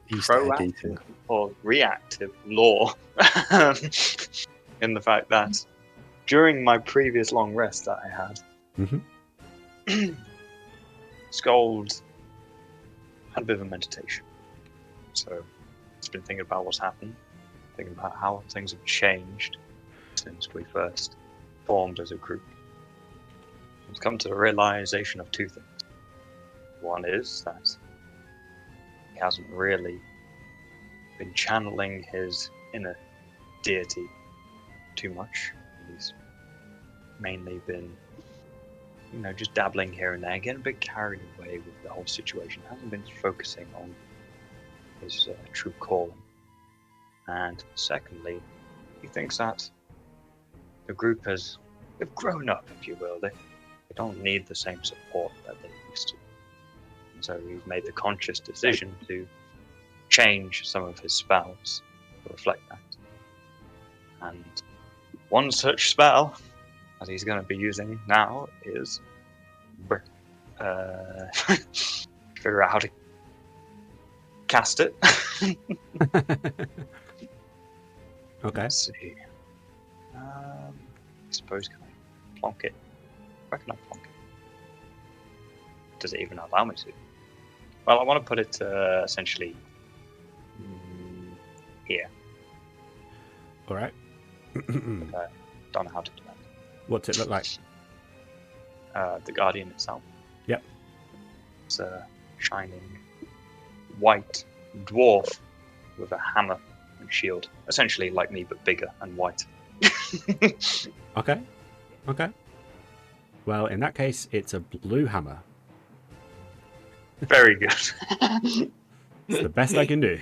Easter egg Proactive eating. or reactive lore in the fact that during my previous long rest that I had, Mm-hmm. Sköld had a bit of a meditation. So he's been thinking about what's happened, thinking about how things have changed since we first formed as a group. He's come to the realization of two things. One is that he hasn't really been channeling his inner deity too much. He's mainly been, just dabbling here and there, getting a bit carried away with the whole situation. Hasn't been focusing on his true calling. And secondly, he thinks that the group they've grown up, if you will. They don't need the same support that they used to. And so he's made the conscious decision to change some of his spells to reflect that. And one such spell that he's going to be using now is figure out how to cast it. Okay. Let's see. I suppose can I plonk it? Where can I plonk it? Does it even allow me to? Well, I want to put it essentially here. All right. But I don't know how to do that. What's it look like? The Guardian itself. Yep. It's a shining white dwarf with a hammer and shield. Essentially like me, but bigger and white. Okay. Well, in that case, it's a blue hammer. Very good. It's the best I can do.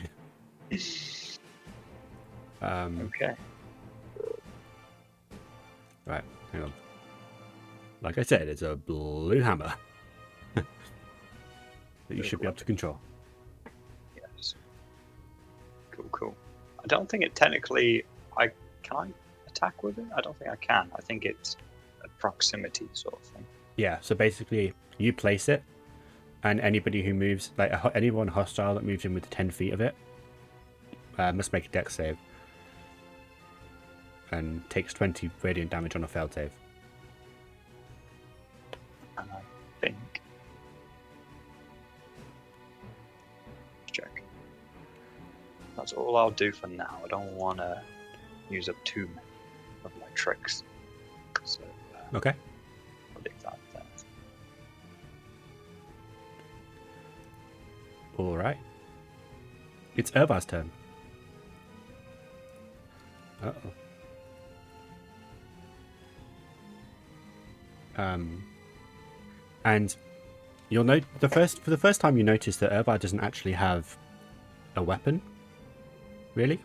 Okay. Right, hang on. Like I said, it's a blue hammer that you should be able to control. Yes. Cool. I don't think it technically. Can I attack with it? I don't think I can. I think it's a proximity sort of thing. Yeah, so basically, you place it, and anybody who moves, like anyone hostile that moves in within 10 feet of it, must make a dex save. And takes 20 radiant damage on a failed save. And I think. Check. That's all I'll do for now. I don't want to use up too many of my tricks. So Okay. I'll leave that there. All right. It's Urvar's turn. Uh-oh. And you'll note for the first time you notice that Urvar doesn't actually have a weapon, really.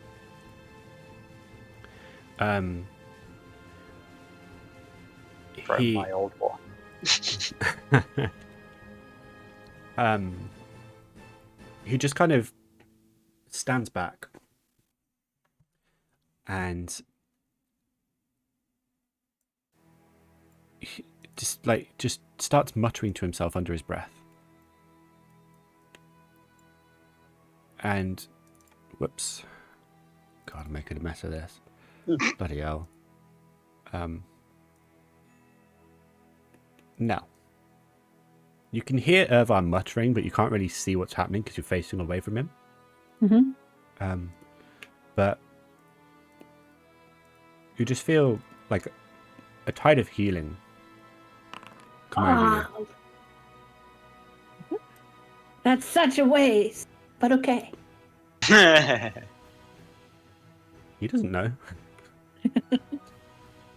From my old one. He just kind of stands back and just starts muttering to himself under his breath. And whoops. God, I'm making a mess of this. Bloody hell. No. You can hear Irvan muttering, but you can't really see what's happening because you're facing away from him. Mm-hmm. But you just feel like a tide of healing come over you. That's such a waste, but okay. He doesn't know.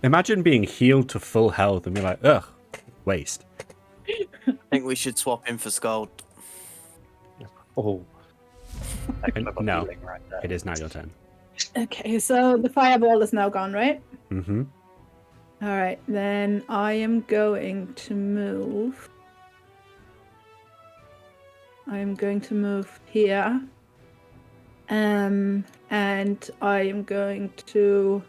Imagine being healed to full health and be like, ugh, waste. I think we should swap him for Sköld. Oh. Heck of a No, feeling right there. it is now your turn. Okay, so the fireball is now gone, right? Mm-hmm. All right, then I am going to move. I am going to move here. And I am going to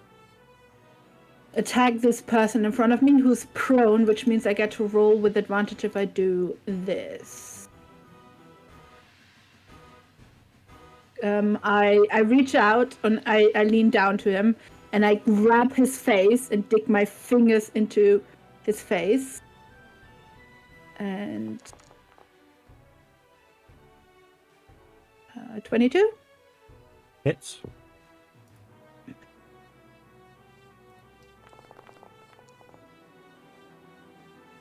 attack this person in front of me who's prone, which means I get to roll with advantage if I do this. I reach out and I lean down to him and I grab his face and dig my fingers into his face. And 22? Hits.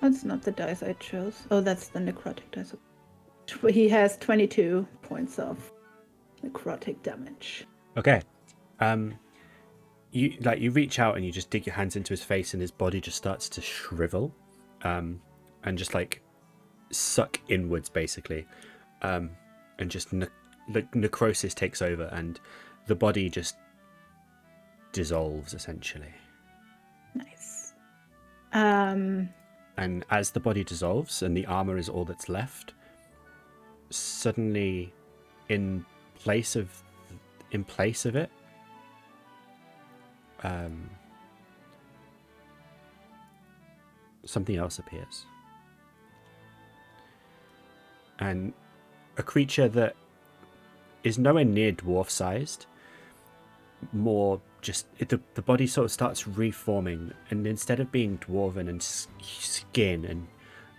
That's not the dice I chose. Oh, that's the necrotic dice. He has 22 points of necrotic damage. Okay. You reach out and you just dig your hands into his face and his body just starts to shrivel, and just like suck inwards basically, and just necrosis takes over and the body just dissolves essentially. Nice. And as the body dissolves and the armor is all that's left, suddenly in place of it, something else appears. And a creature that is nowhere near dwarf sized, more just the body sort of starts reforming, and instead of being dwarven and skin and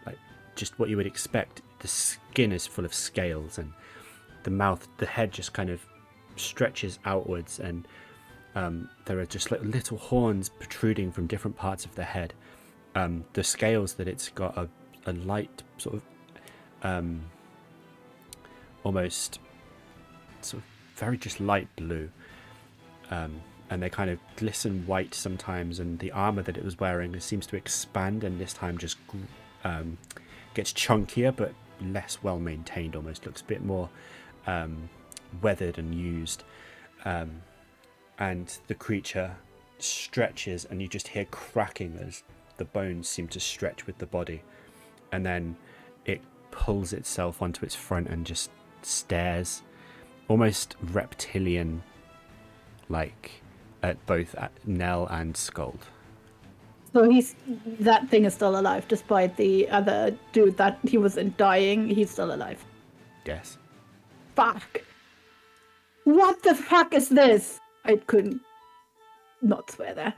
like just what you would expect, the skin is full of scales, and the head just kind of stretches outwards, and there are just like little horns protruding from different parts of the head. The scales that it's got a light sort of almost sort of very just light blue, and they kind of glisten white sometimes, and the armor that it was wearing seems to expand and this time just gets chunkier but less well maintained, almost looks a bit more weathered and used, and the creature stretches and you just hear cracking as the bones seem to stretch with the body, and then it pulls itself onto its front and just stares almost reptilian like at both Nell and Sköld. So that thing is still alive despite the other dude that he wasn't dying. He's still alive. Yes. Fuck. What the fuck is this? I couldn't not swear there.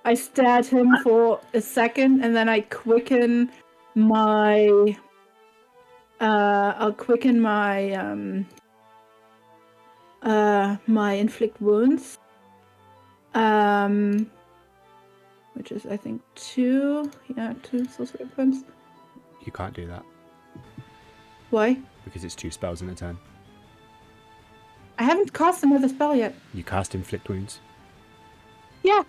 I stared him for a second and then I quicken my I'll quicken my my inflict wounds, which is I think 2 sorcery points. You can't do that Why? because it's 2 spells in a turn. I haven't cast another spell yet. You cast inflict wounds. Yeah,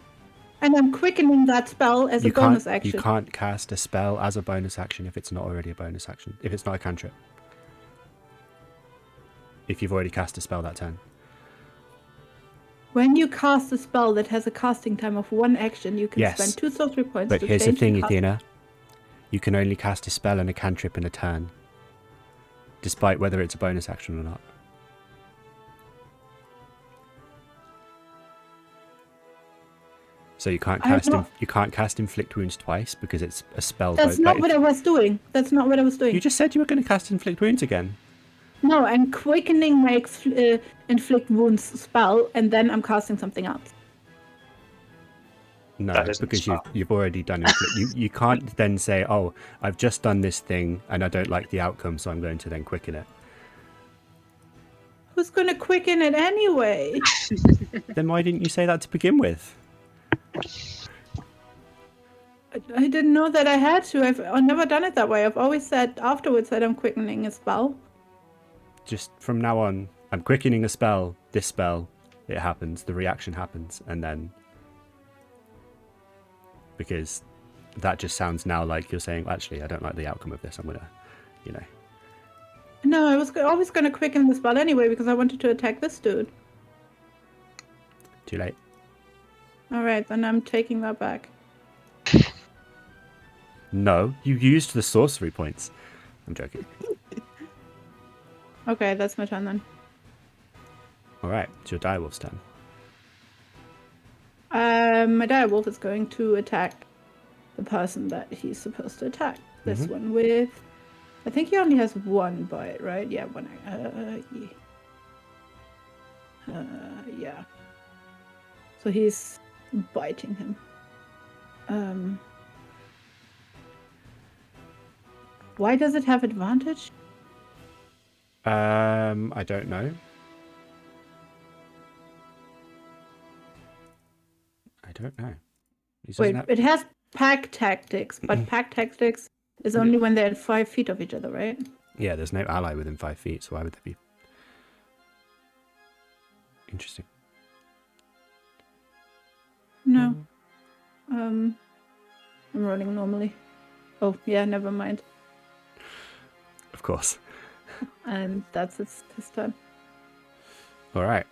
and I'm quickening that spell as a bonus action. You can't cast a spell as a bonus action if it's not already a bonus action. If it's not a cantrip. If you've already cast a spell that turn. When you cast a spell that has a casting time of 1 action, you can Yes. spend 2 sorcery points But to here's the change thing, cast- Yathina. You can only cast a spell and a cantrip in a turn, despite whether it's a bonus action or not. So you can't cast inflict wounds twice because it's a spell. That's not what I was doing. That's not what I was doing. You just said you were going to cast inflict wounds again. No, I'm quickening my inflict wounds spell, and then I'm casting something else. No, That isn't because spell. you've already done it. You can't then say, oh, I've just done this thing and I don't like the outcome, so I'm going to then quicken it. Who's gonna quicken it anyway? Then why didn't you say that to begin with? I didn't know that I had to. I've never done it that way. I've always said afterwards that I'm quickening a spell. Just from now on, I'm quickening a spell, this spell, it happens, the reaction happens, and then... Because that just sounds now like you're saying, actually, I don't like the outcome of this, I'm gonna, you know... No, I was always gonna quicken the spell anyway because I wanted to attack this dude. Too late. Alright, then I'm taking that back. No, you used the sorcery points. I'm joking. Okay, that's my turn then. Alright, it's your direwolf's turn. My direwolf is going to attack the person that he's supposed to attack. This one with... I think he only has one bite, right? Yeah, one. Yeah. So he's biting him. Why does it have advantage? I don't know. I don't know. Wait, it has pack tactics, but pack tactics is only when they're at 5 feet of each other, right? Yeah, there's no ally within 5 feet, so why would there be? Interesting. No. I'm rolling normally. Oh, yeah, never mind. Of course. And that's his turn. All right.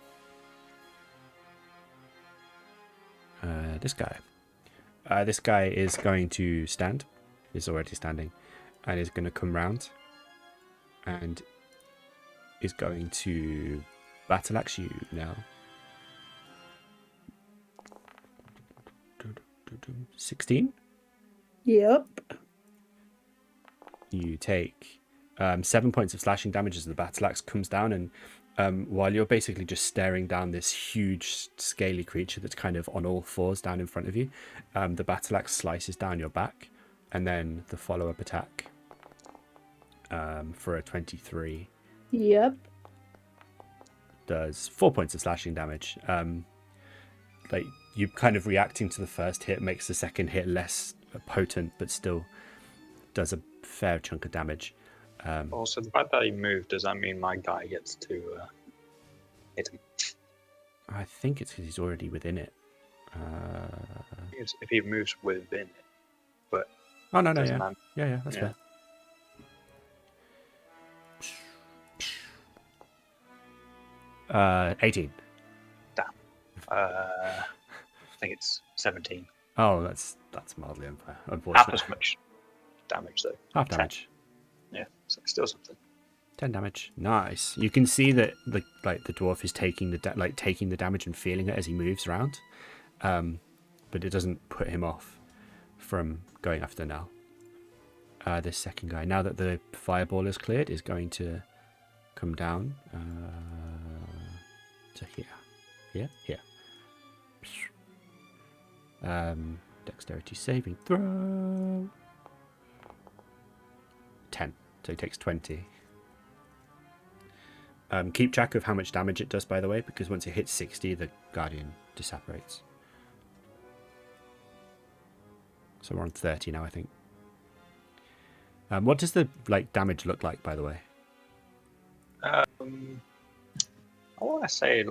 This guy. This guy is going to stand. He's already standing. And is going to come round. And is going to battle axe you now. 16? Yep. You take 7 points of slashing damage as the battle axe comes down, and while you're basically just staring down this huge scaly creature that's kind of on all fours down in front of you, the battle axe slices down your back, and then the follow-up attack for a 23 Yep. does 4 points of slashing damage. Like, you kind of reacting to the first hit makes the second hit less potent, but still does a fair chunk of damage. Also, the fact that he moved, does that mean my guy gets to hit him? I think it's because he's already within it. If he moves within it, but Oh, no, doesn't yeah. matter. Yeah, that's Yeah. fair. 18. Damn. I think it's 17. Oh, that's mildly unfair, Half unfortunately. as much damage though. Half 10. damage. Yeah, so still something. 10 damage. Nice. You can see that the dwarf is taking the damage and feeling it as he moves around, but it doesn't put him off from going after Nell. This second guy, now that the fireball is cleared, is going to come down to here. Dexterity saving throw. 10. So he takes 20. Keep track of how much damage it does, by the way, because once it hits 60, the Guardian disapparates. So we're on 30 now, I think. What does the damage look like, by the way? I want to say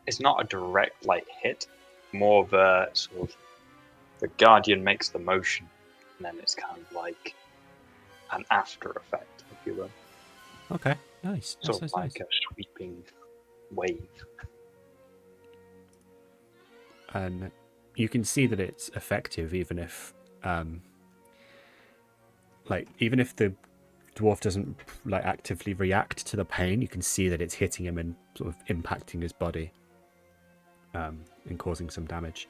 it's not a direct hit, more of a sort of the Guardian makes the motion, and then it's kind of like an after effect, if you will. Okay, nice. Sort Nice, of nice, like a sweeping wave. And you can see that it's effective, even if even if the dwarf doesn't actively react to the pain, you can see that it's hitting him and sort of impacting his body, and causing some damage.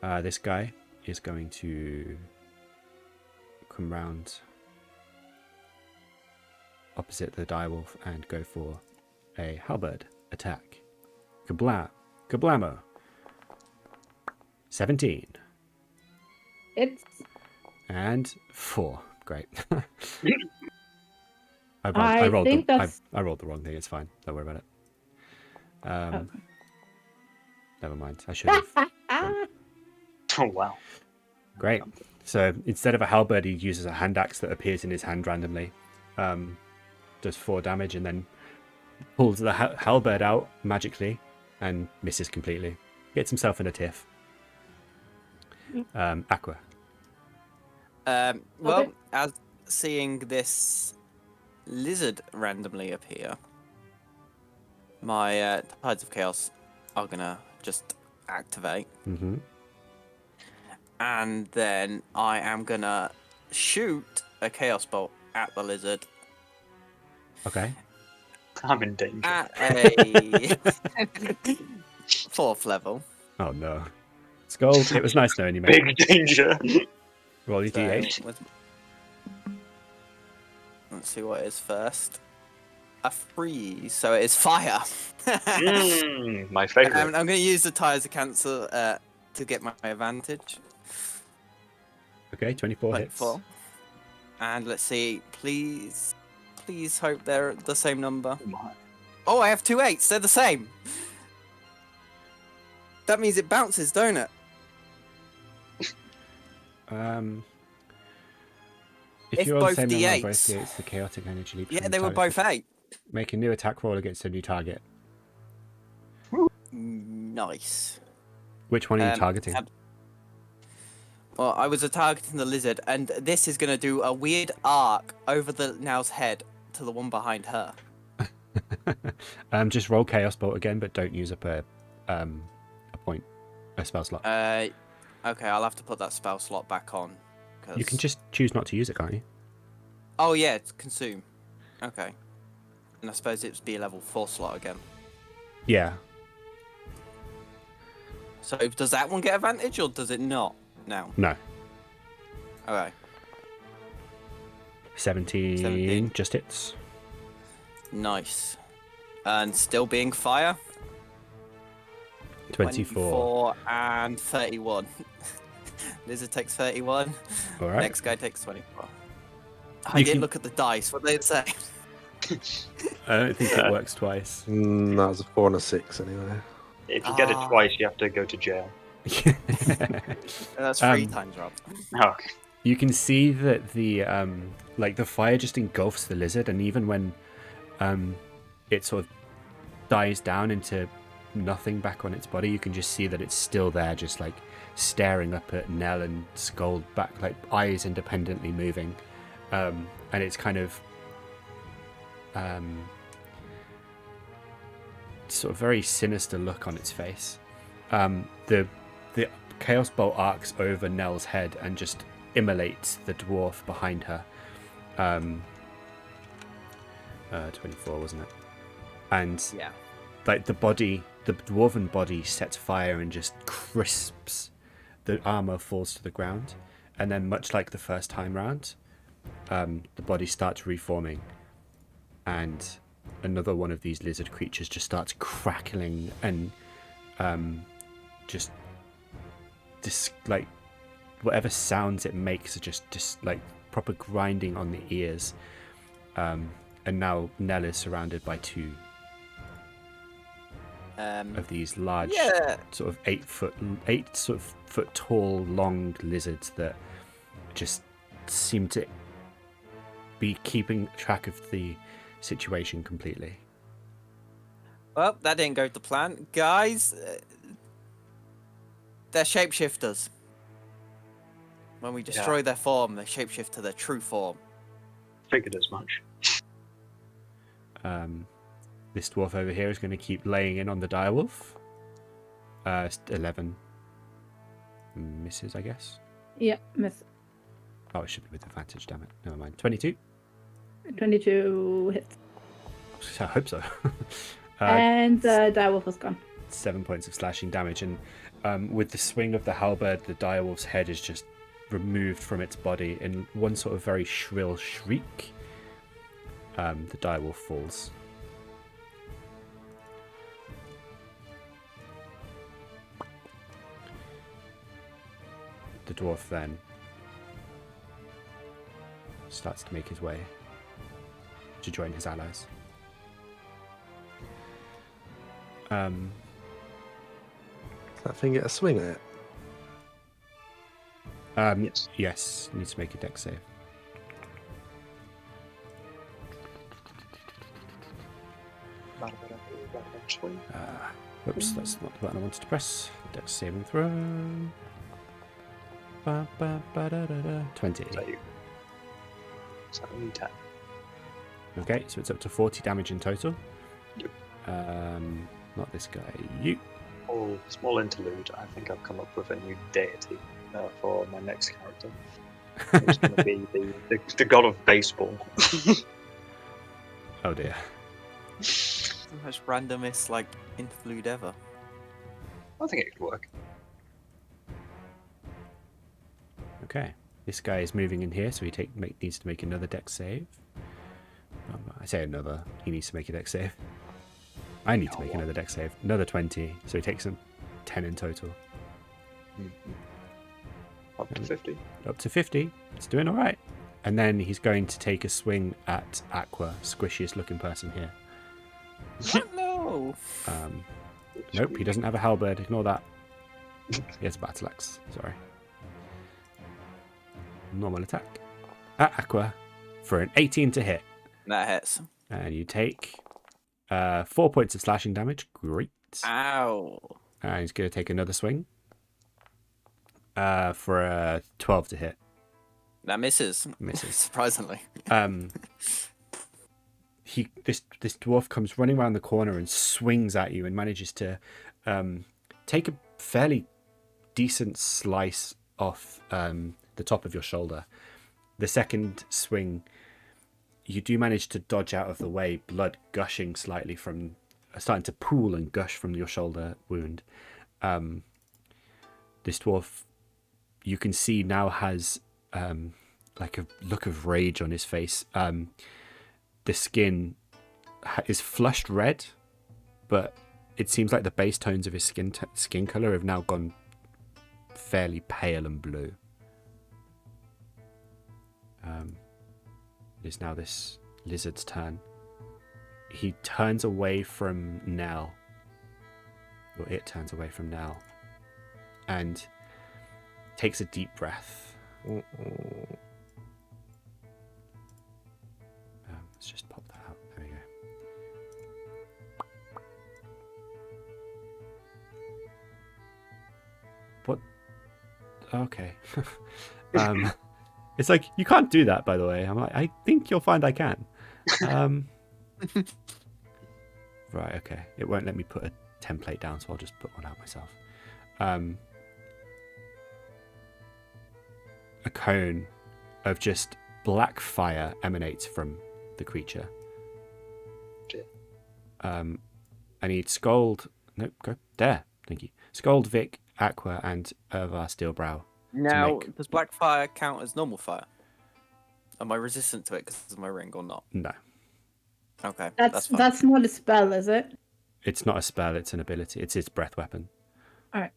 This guy is going to come round opposite the direwolf and go for a halberd attack. Kablam! Kablamo! 17. It's And 4. Great. I I rolled think that's I rolled the wrong thing. It's fine. Don't worry about it. okay. Never mind. I should have. Oh wow. Great. So instead of a halberd, he uses a hand axe that appears in his hand randomly. Does 4 damage and then pulls the halberd out magically and misses completely. Gets himself in a tiff. Aqua. Well, Okay. as seeing this lizard randomly appear, my Tides of Chaos are gonna just activate. Mm-hmm. And then I am gonna shoot a Chaos Bolt at the lizard Okay. I'm in danger. at a 4th level. Oh no. Sköld, it was nice knowing you, mate. Big danger. Roll your So, d8. let's see what it is first. A 3, so it is fire. My favorite. I'm going to use the tires to cancel to get my advantage. Okay, 24 hits. 24. And let's see, please hope they're the same number. Oh my. Oh, I have 2 8s. They're the same. That means it bounces, don't it? If If you're on the both same number on both D8s. d8s, the chaotic energy leaps. Yeah, from they were target's both 8. Make a new attack roll against a new target. Nice. Which one are you targeting? Well, I was targeting the lizard, and this is going to do a weird arc over the Now's head to the one behind her. Just roll Chaos Bolt again, but don't use up a spell slot. Okay, I'll have to put that spell slot back on. You can just choose not to use it, can't you? Oh yeah, it's consume. Okay. And I suppose it's be a level 4 slot again. Yeah. So does that one get advantage or does it not now? No. Okay. 17 just hits. Nice. And still being fire. 24. And 31. Lizard takes 31. All right. Next guy takes 24. I didn't look at the dice. What did they say? I don't think it works twice. That was a 4 and a 6 anyway. If you get it twice, you have to go to jail. That's 3 times, Rob. Oh, okay. You can see that the the fire just engulfs the lizard, and even when it sort of dies down into nothing back on its body, you can just see that it's still there, just like staring up at Nell and Sköld, back, like eyes independently moving, and it's kind of sort of very sinister look on its face. The Chaos Bolt arcs over Nell's head and just immolates the dwarf behind her. 24, wasn't it? And Yeah. like the dwarven body sets fire and just crisps. The armor falls to the ground, and then much like the first time round, the body starts reforming, and another one of these lizard creatures just starts crackling and just like whatever sounds it makes are just like proper grinding on the ears. And now Nell is surrounded by 2 of these large, sort of 8 foot tall, long lizards that just seem to be keeping track of the situation completely. Well, that didn't go to plan. Guys, they're shapeshifters. When we destroy their form, they shapeshift to their true form. Figured as much. This dwarf over here is going to keep laying in on the direwolf. 11 misses, I guess. Yeah, miss. Oh, it should be with advantage, damn it. Never mind. 22. 22 hits. I hope so. And the direwolf is gone. 7 points of slashing damage, and with the swing of the halberd, the direwolf's head is just removed from its body in one sort of very shrill shriek. The direwolf falls. the dwarf then starts to make his way to join his allies. Does that thing get a swing at it? Yes. Yes, needs to make a dex save. Whoops, that's not the button I wanted to press. Dex saving throw. 20. Is that only 10? Okay, so it's up to 40 damage in total. Yep. Not this guy. You. Oh, small interlude. I think I've come up with a new deity for my next character. It's going to be the god of baseball. Oh dear. The most randomest like interlude ever. I think it could work. Okay, this guy is moving in here, so he needs to make another dex save. I say another. He needs to make a dex save. I need to make another dex save. Another 20, so he takes 10 in total. Up to 50. Up to 50. It's doing all right. And then he's going to take a swing at Aqua, squishiest looking person here. No. Nope, he doesn't have a halberd. Ignore that. He has a battle axe. Sorry. Normal attack at Aqua for an 18 to hit. That hits. And you take 4 points of slashing damage. Great. Ow. And he's going to take another swing for a 12 to hit. That misses. Misses. Surprisingly. This dwarf comes running around the corner and swings at you and manages to take a fairly decent slice off the top of your shoulder. The second swing, you do manage to dodge out of the way, blood gushing slightly from, starting to pool and gush from your shoulder wound. This dwarf, you can see now has like a look of rage on his face. The skin is flushed red, but it seems like the base tones of his skin color have now gone fairly pale and blue. It is now this lizard's turn. He turns away from Nell, or it turns away from Nell, and takes a deep breath. Let's just pop that out. There we go. What? Okay. It's like, you can't do that, by the way. I'm like, I think you'll find I can. Right, okay. It won't let me put a template down, so I'll just put one out myself. A cone of just black fire emanates from the creature. I need Sköld. Nope, go there. Thank you. Sköld, Vic, Aqua, and Irvar Steelbrow. Now, does black fire count as normal fire? Am I resistant to it because of my ring or not? No. Okay, That's fine. that's not a spell, is it? It's not a spell, it's an ability. It's his breath weapon. Alright.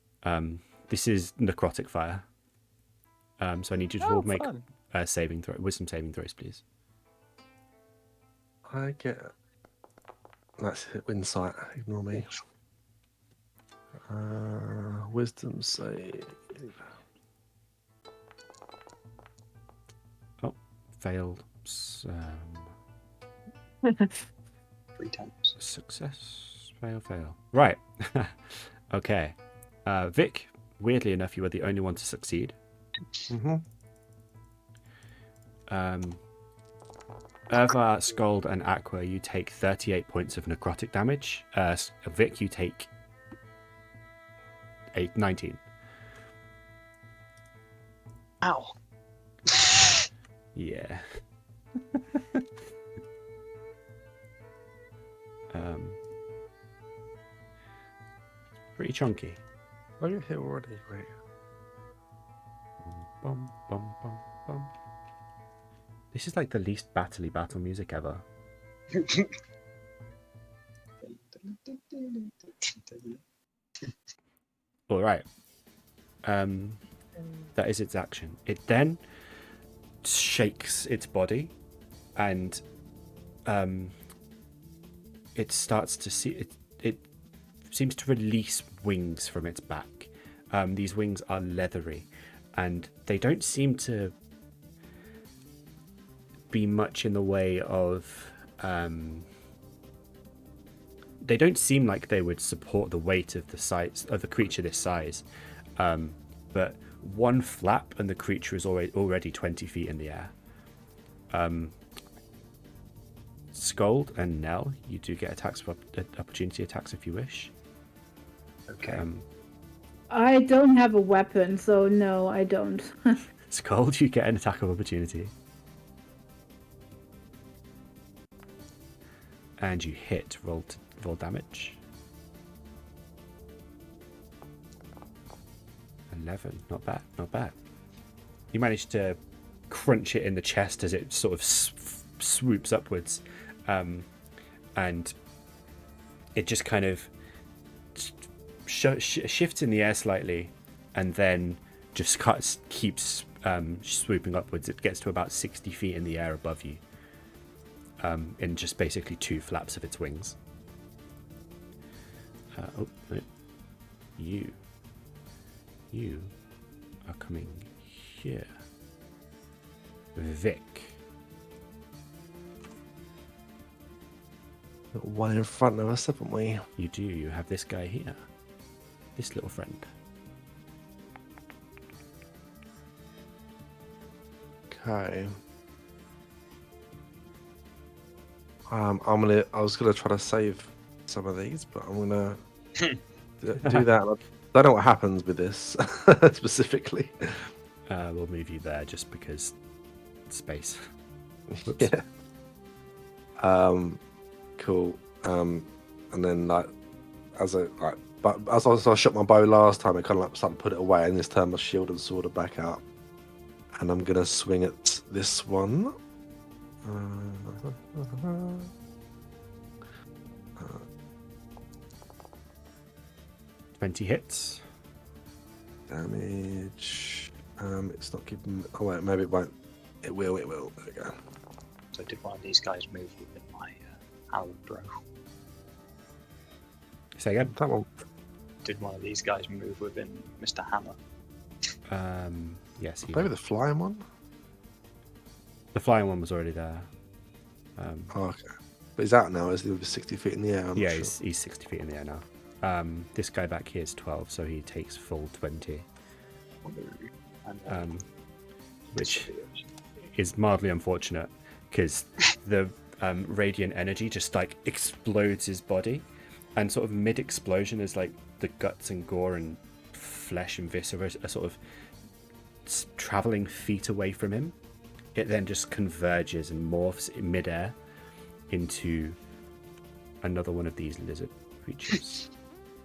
This is necrotic fire. So I need you to all make fun. wisdom saving throws, please. I get. That's insight. Ignore me. Wisdom save. Oh, failed. 3 times. Success. Fail. Right. Okay. Vic, weirdly enough, you were the only one to succeed. Irvar, Sköld, and Aqua, you take 38 points of necrotic damage. Vic, you take 19. Ow. Yeah. Pretty chunky. Oh, you're here already. Wait. Bum, bum, bum, bum. This is like the least battle music ever. All right. That is its action. It then shakes its body, and it starts to see it seems to release wings from its back. These wings are leathery, and they don't seem to be much in the way of they don't seem like they would support the weight of the size of a creature this size, but one flap and the creature is already 20 feet in the air. Sköld and Nell, you do get attacks of opportunity attacks if you wish. Okay. I don't have a weapon, so no, I don't. Sköld, you get an attack of opportunity. And you hit. Roll damage. 11. Not bad. Not bad. You manage to crunch it in the chest as it sort of swoops upwards, and it just kind of shifts in the air slightly, and then just keeps swooping upwards. It gets to about 60 feet in the air above you, in just basically 2 flaps of its wings. Oh, no. You are coming here. Vic. Got one in front of us, haven't we? You do. You have this guy here. This little friend. Okay. I was gonna try to save some of these, but I'm gonna do that. I don't know what happens with this specifically. We'll move you there just because space. Yeah. Cool. And then as I shot my bow last time, I kind of started to put it away, and this time my shield and sword are back out. And I'm gonna swing at this one. 20 hits. Damage. It's not giving. Oh wait, maybe it won't. It will. There we go. So did one of these guys move within my Howard bro? Say again. That one. Did one of these guys move within Mr. Hammer? Yes. Maybe the flying one. The flying one was already there. Oh, okay. But he's out now. Is he 60 feet in the air? I'm yeah, not sure. he's 60 feet in the air now. This guy back here is 12, so he takes full 20. And, Which is mildly unfortunate because the radiant energy just like explodes his body, and sort of mid-explosion is like the guts and gore and flesh and viscera are sort of traveling feet away from him. It then just converges and morphs in mid-air into another one of these lizard creatures.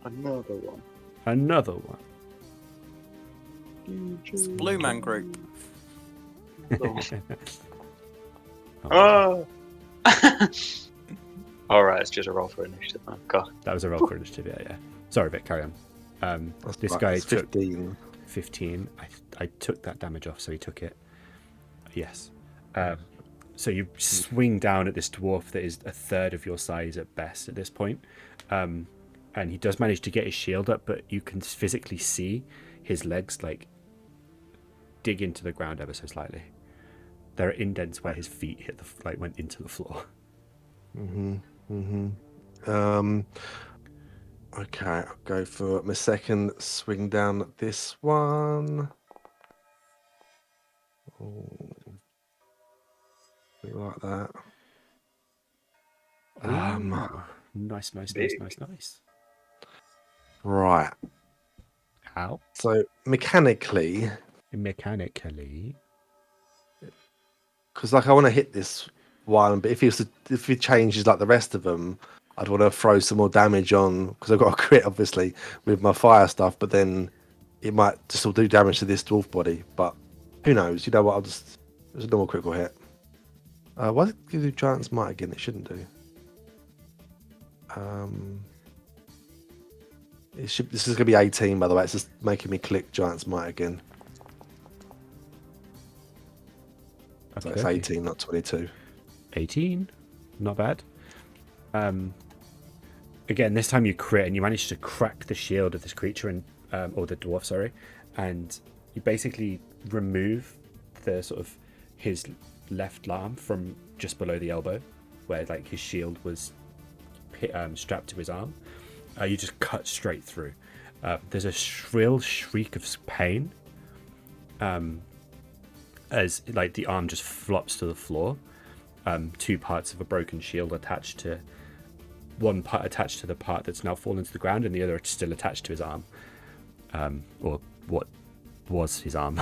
Another one. Another one. It's Blue Man Group. Oh. Alright, it's just a roll for initiative. Oh, God. That was a roll for initiative, yeah. Sorry, Vic, carry on. This Right, guy it's took 15. 15. I took that damage off, so he took it. Yes. So you swing down at this dwarf that is a third of your size at best at this point. And he does manage to get his shield up, but you can physically see his legs like dig into the ground ever so slightly. There are indents where his feet hit went into the floor. Okay, I'll go for my second swing down at this one. Oh, like that. Nice. Right. How? So mechanically, because like I want to hit this one, but if he changes like the rest of them, I'd want to throw some more damage on because I've got a crit obviously with my fire stuff, but then it might just still do damage to this dwarf body. But who knows? You know what? There's a normal critical hit. Why did it do Giant's Might again? It shouldn't do. This is going to be 18, by the way. It's just making me click Giant's Might again. So Okay, it's okay. 18, not 22. 18, not bad. Again, this time you crit and you manage to crack the shield of this creature and or the dwarf, sorry, and you basically remove the sort of his left arm from just below the elbow, where like his shield was strapped to his arm. You just cut straight through. There's a shrill shriek of pain as like the arm just flops to the floor. Two parts of a broken shield attached to one part attached to the part that's now fallen to the ground, and the other still attached to his arm, or what was his arm.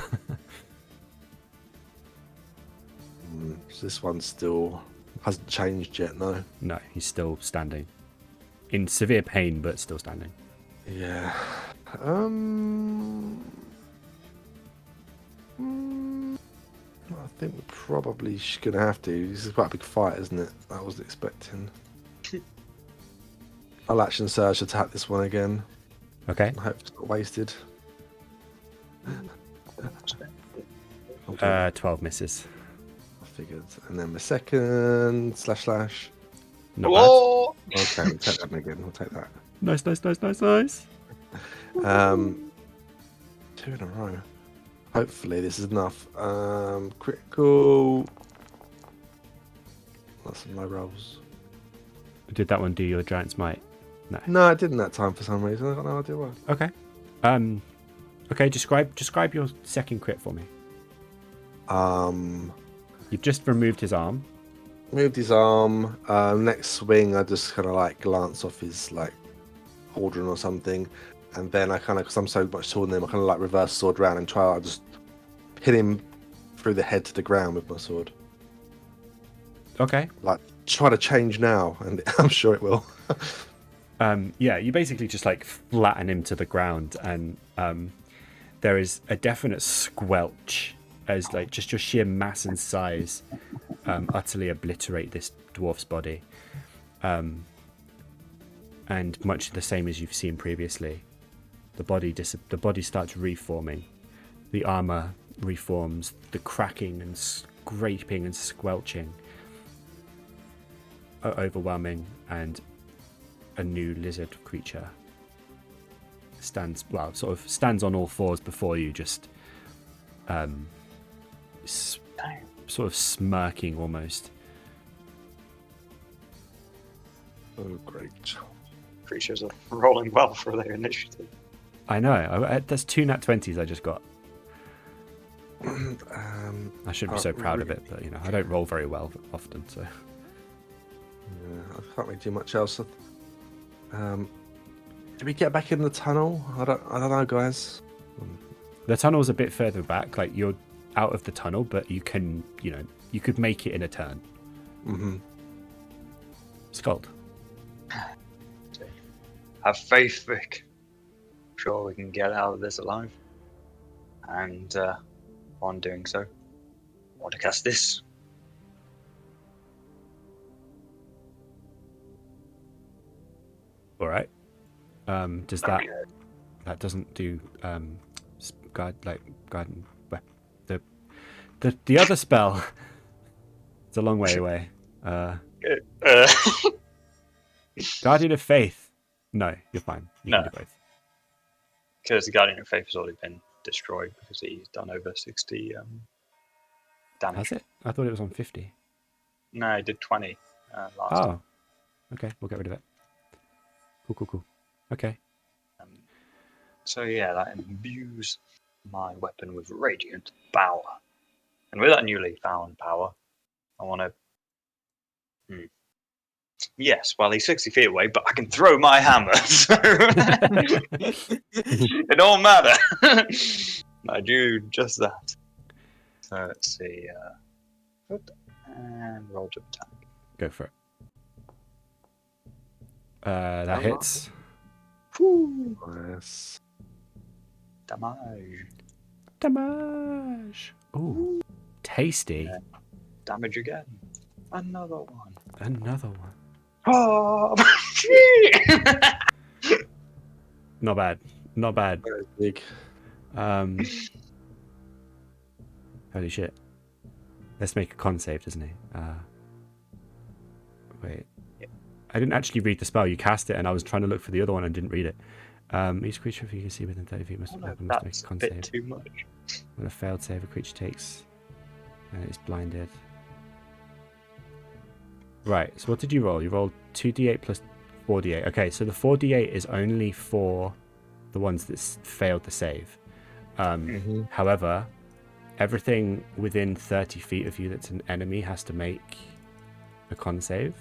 So this one still hasn't changed yet, no? No, he's still standing in severe pain, but still standing. Yeah. I think we're probably going to have to. This is quite a big fight, isn't it? I wasn't expecting. I'll action surge attack this one again. Okay. I hope it's not wasted. 12 misses. I figured. And then my second / Not Whoa! Okay, we'll take that again. We'll take that. bad. Nice. 2 in a row. Hopefully this is enough. Critical. That's some low rolls. Did that one do your giant's might? No. No, I didn't that time for some reason. I got no idea why. Okay. Okay. Describe your second crit for me. You've just removed his arm. Moved his arm. Next swing, I just kind of like glance off his like pauldron or something, and then I kind of, because I'm so much taller than him, I kind of like reverse sword around and try. I just hit him through the head to the ground with my sword. Okay. Like try to change now, and I'm sure it will. Yeah, you basically just like flatten him to the ground, and there is a definite squelch as like just your sheer mass and size utterly obliterate this dwarf's body, and much the same as you've seen previously, the body starts reforming, the armor reforms, the cracking and scraping and squelching are overwhelming, and a new lizard creature stands on all fours before you, just sort of smirking almost. Oh, great. Creatures are rolling well for their initiative. I know. That's 2 nat 20s I just got. I shouldn't be so proud of it, but you know, I don't roll very well often, so. Yeah, I can't really do much else. Did we get back in the tunnel? I don't know, guys. The tunnel's a bit further back, like you're out of the tunnel, but you can, you could make it in a turn. Mm-hmm. Sköld. Have faith, Vic. Sure we can get out of this alive. And on doing so, I want to cast this. All right. Does that doesn't do guide the other spell? It's a long way away. Guardian of Faith. No, you're fine. You can do both. Because the Guardian of Faith has already been destroyed because he's done over 60 damage. Has it? I thought it was on 50. No, he did 20 last time. Okay, we'll get rid of it. Cool. Okay. So yeah, that imbues my weapon with radiant power. And with that newly found power, I want to... Yes, well, he's 60 feet away, but I can throw my hammer, so it don't matter. I do just that. So let's see. And roll to attack. Go for it. That hits. Yes. Damage. Ooh, tasty. Damage again. Another one. Oh, Not bad. Very big. Holy shit. Let's make a con save, doesn't he? Wait. Yeah. I didn't actually read the spell. You cast it, and I was trying to look for the other one and didn't read it. Each creature you can see within 30 feet must make a That's a con bit save. too much. When a failed save, a creature takes and it's blinded. Right, so what did you roll? You rolled 2d8 plus 4d8. Okay, so the 4d8 is only for the ones that failed the save. However, everything within 30 feet of you that's an enemy has to make a con save.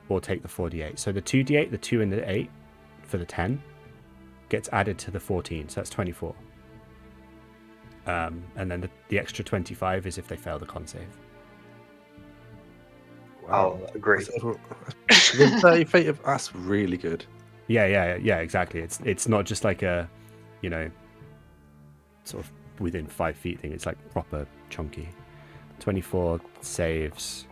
Or take the 4d8. So the 2d8, the 2 and the 8 for the 10 gets added to the 14, so that's 24. And then the extra 25 is if they fail the con save. I'll agree. Within 30 feet of that's really good. Yeah, exactly. It's not just like a, sort of within 5 feet thing. It's like proper chunky. 24 saves,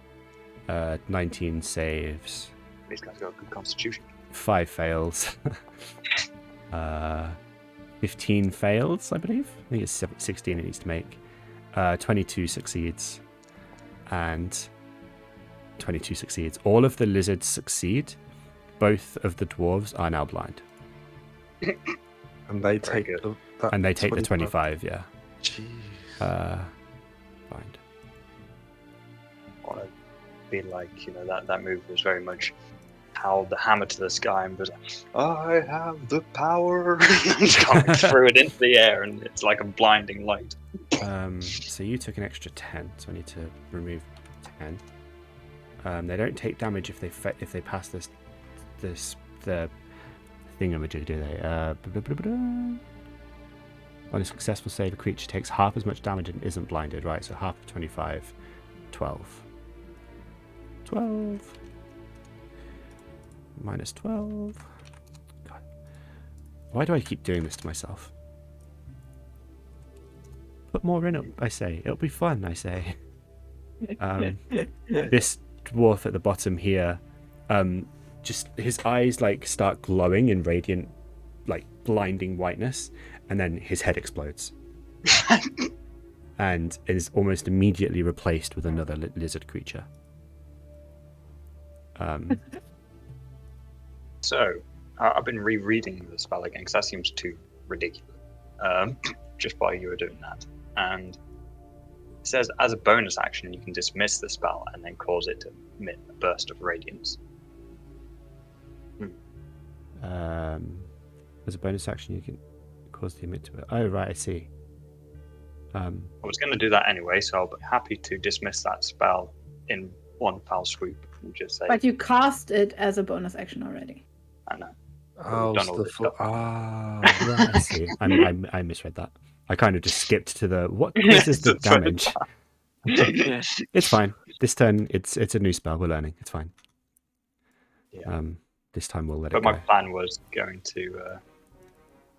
19 saves. These guys got a good constitution. 5 fails. 15 fails, I believe. I think it's 16 it needs to make. 22 succeeds. And 22 succeeds. All of the lizards succeed. Both of the dwarves are now blind. And they take the 25, yeah. Jeez. Blind. I want to be like, that move was very much held the hammer to the sky and was like, I have the power. Just kind of threw it into the air and it's like a blinding light. So you took an extra 10, so I need to remove 10. They don't take damage if they pass the thingamajig, do they? On a successful save, a creature takes half as much damage and isn't blinded, right? So half of 25, 12. 12. Minus 12. God. Why do I keep doing this to myself? Put more in it, I say. It'll be fun, I say. This dwarf at the bottom here, just his eyes like start glowing in radiant, like blinding whiteness, and then his head explodes. And is almost immediately replaced with another lizard creature. So, I've been rereading the spell again because that seems too ridiculous. Just while you were doing that. And it says, as a bonus action, you can dismiss the spell and then cause it to emit a burst of radiance. As a bonus action, you can cause the emit to... Oh, right, I see. I was going to do that anyway, so I'll be happy to dismiss that spell in one foul swoop. And just say, But you cast it as a bonus action already. I know. Oh, Done all this stuff. Right, I see. I misread that. I kind of just skipped to the what causes the damage. It's fine. This turn, it's a new spell. We're learning. It's fine. Yeah. This time we'll let But it go. my plan was going to,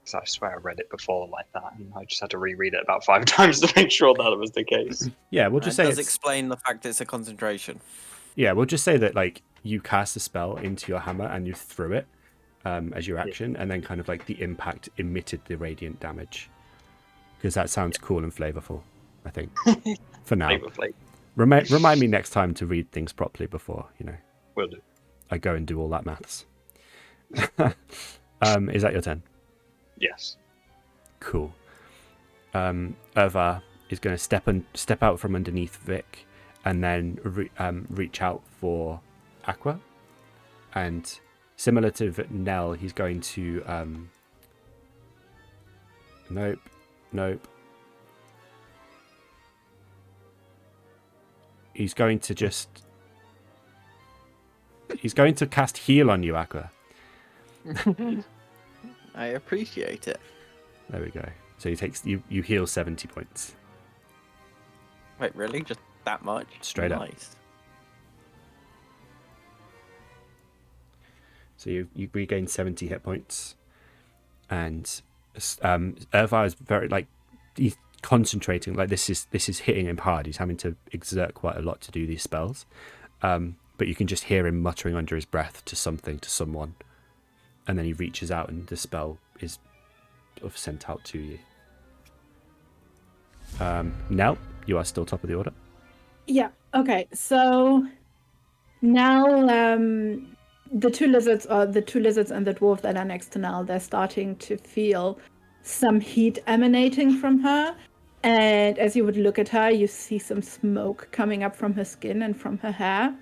because I swear I read it before like that, and I just had to reread it about 5 times to make sure that was the case. Yeah, we'll just It say does it's... explain the fact it's a concentration. Yeah, we'll just say that like you cast a spell into your hammer and you threw it as your action, and then kind of like the impact emitted the radiant damage, because that sounds cool and flavorful, I think. For now, Flavor. remind me next time to read things properly before Will do. I go and do all that maths. Is that your turn? Yes. Cool. Irvar is going to step out from underneath Vic, and then reach out for Aqua, and similar to Nell, he's going to nope. He's going to cast heal on you, Aqua. I appreciate it. There we go. So you heal 70 points. Wait, really? Just that much? Straight up. Nice. So you regain 70 hit points, and Irvar is very he's concentrating. Like this is hitting him hard. He's having to exert quite a lot to do these spells, but you can just hear him muttering under his breath to someone, and then he reaches out and the spell is sort of sent out to you. Nell, you are still top of the order. Yeah. Okay. So now the two lizards and the dwarf that are next to Nell, they're starting to feel some heat emanating from her. And as you would look at her, you see some smoke coming up from her skin and from her hair.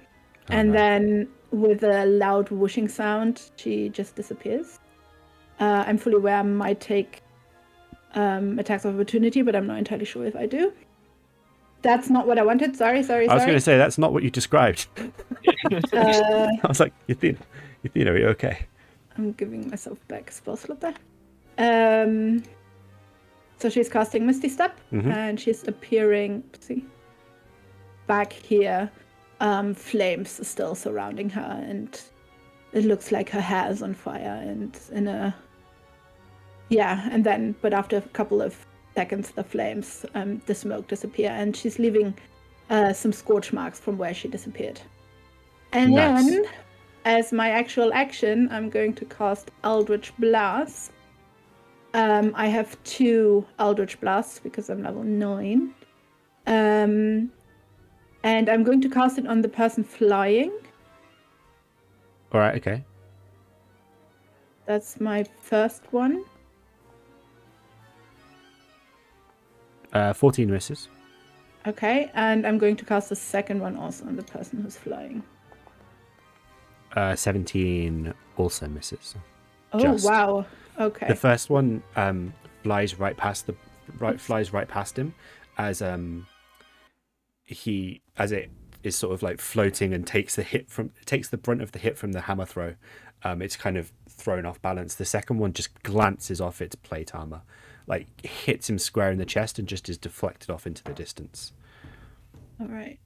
And then with a loud whooshing sound, she just disappears. I'm fully aware I might take attacks of opportunity, but I'm not entirely sure if I do. That's not what I wanted. Sorry. I was going to say that's not what you described. Uh, I was like, Yathina, are you okay? I'm giving myself back a spell slot there. So she's casting Misty Step, and she's appearing. Back here. Flames are still surrounding her, and it looks like her hair is on fire. And but after a couple of seconds, the flames, the smoke disappear, and she's leaving some scorch marks from where she disappeared. And then, as my actual action, I'm going to cast Eldritch Blast. I have 2 Eldritch Blasts because I'm level 9. And I'm going to cast it on the person flying. All right, okay. That's my first one. 14 misses. Okay, and I'm going to cast the second one also on the person who's flying. 17 also misses. Oh, wow. Okay. The first one flies right past him as it is sort of like floating and takes the brunt of the hit from the hammer throw. It's kind of thrown off balance. The second one just glances off its plate armor, like hits him square in the chest and just is deflected off into the distance. All right.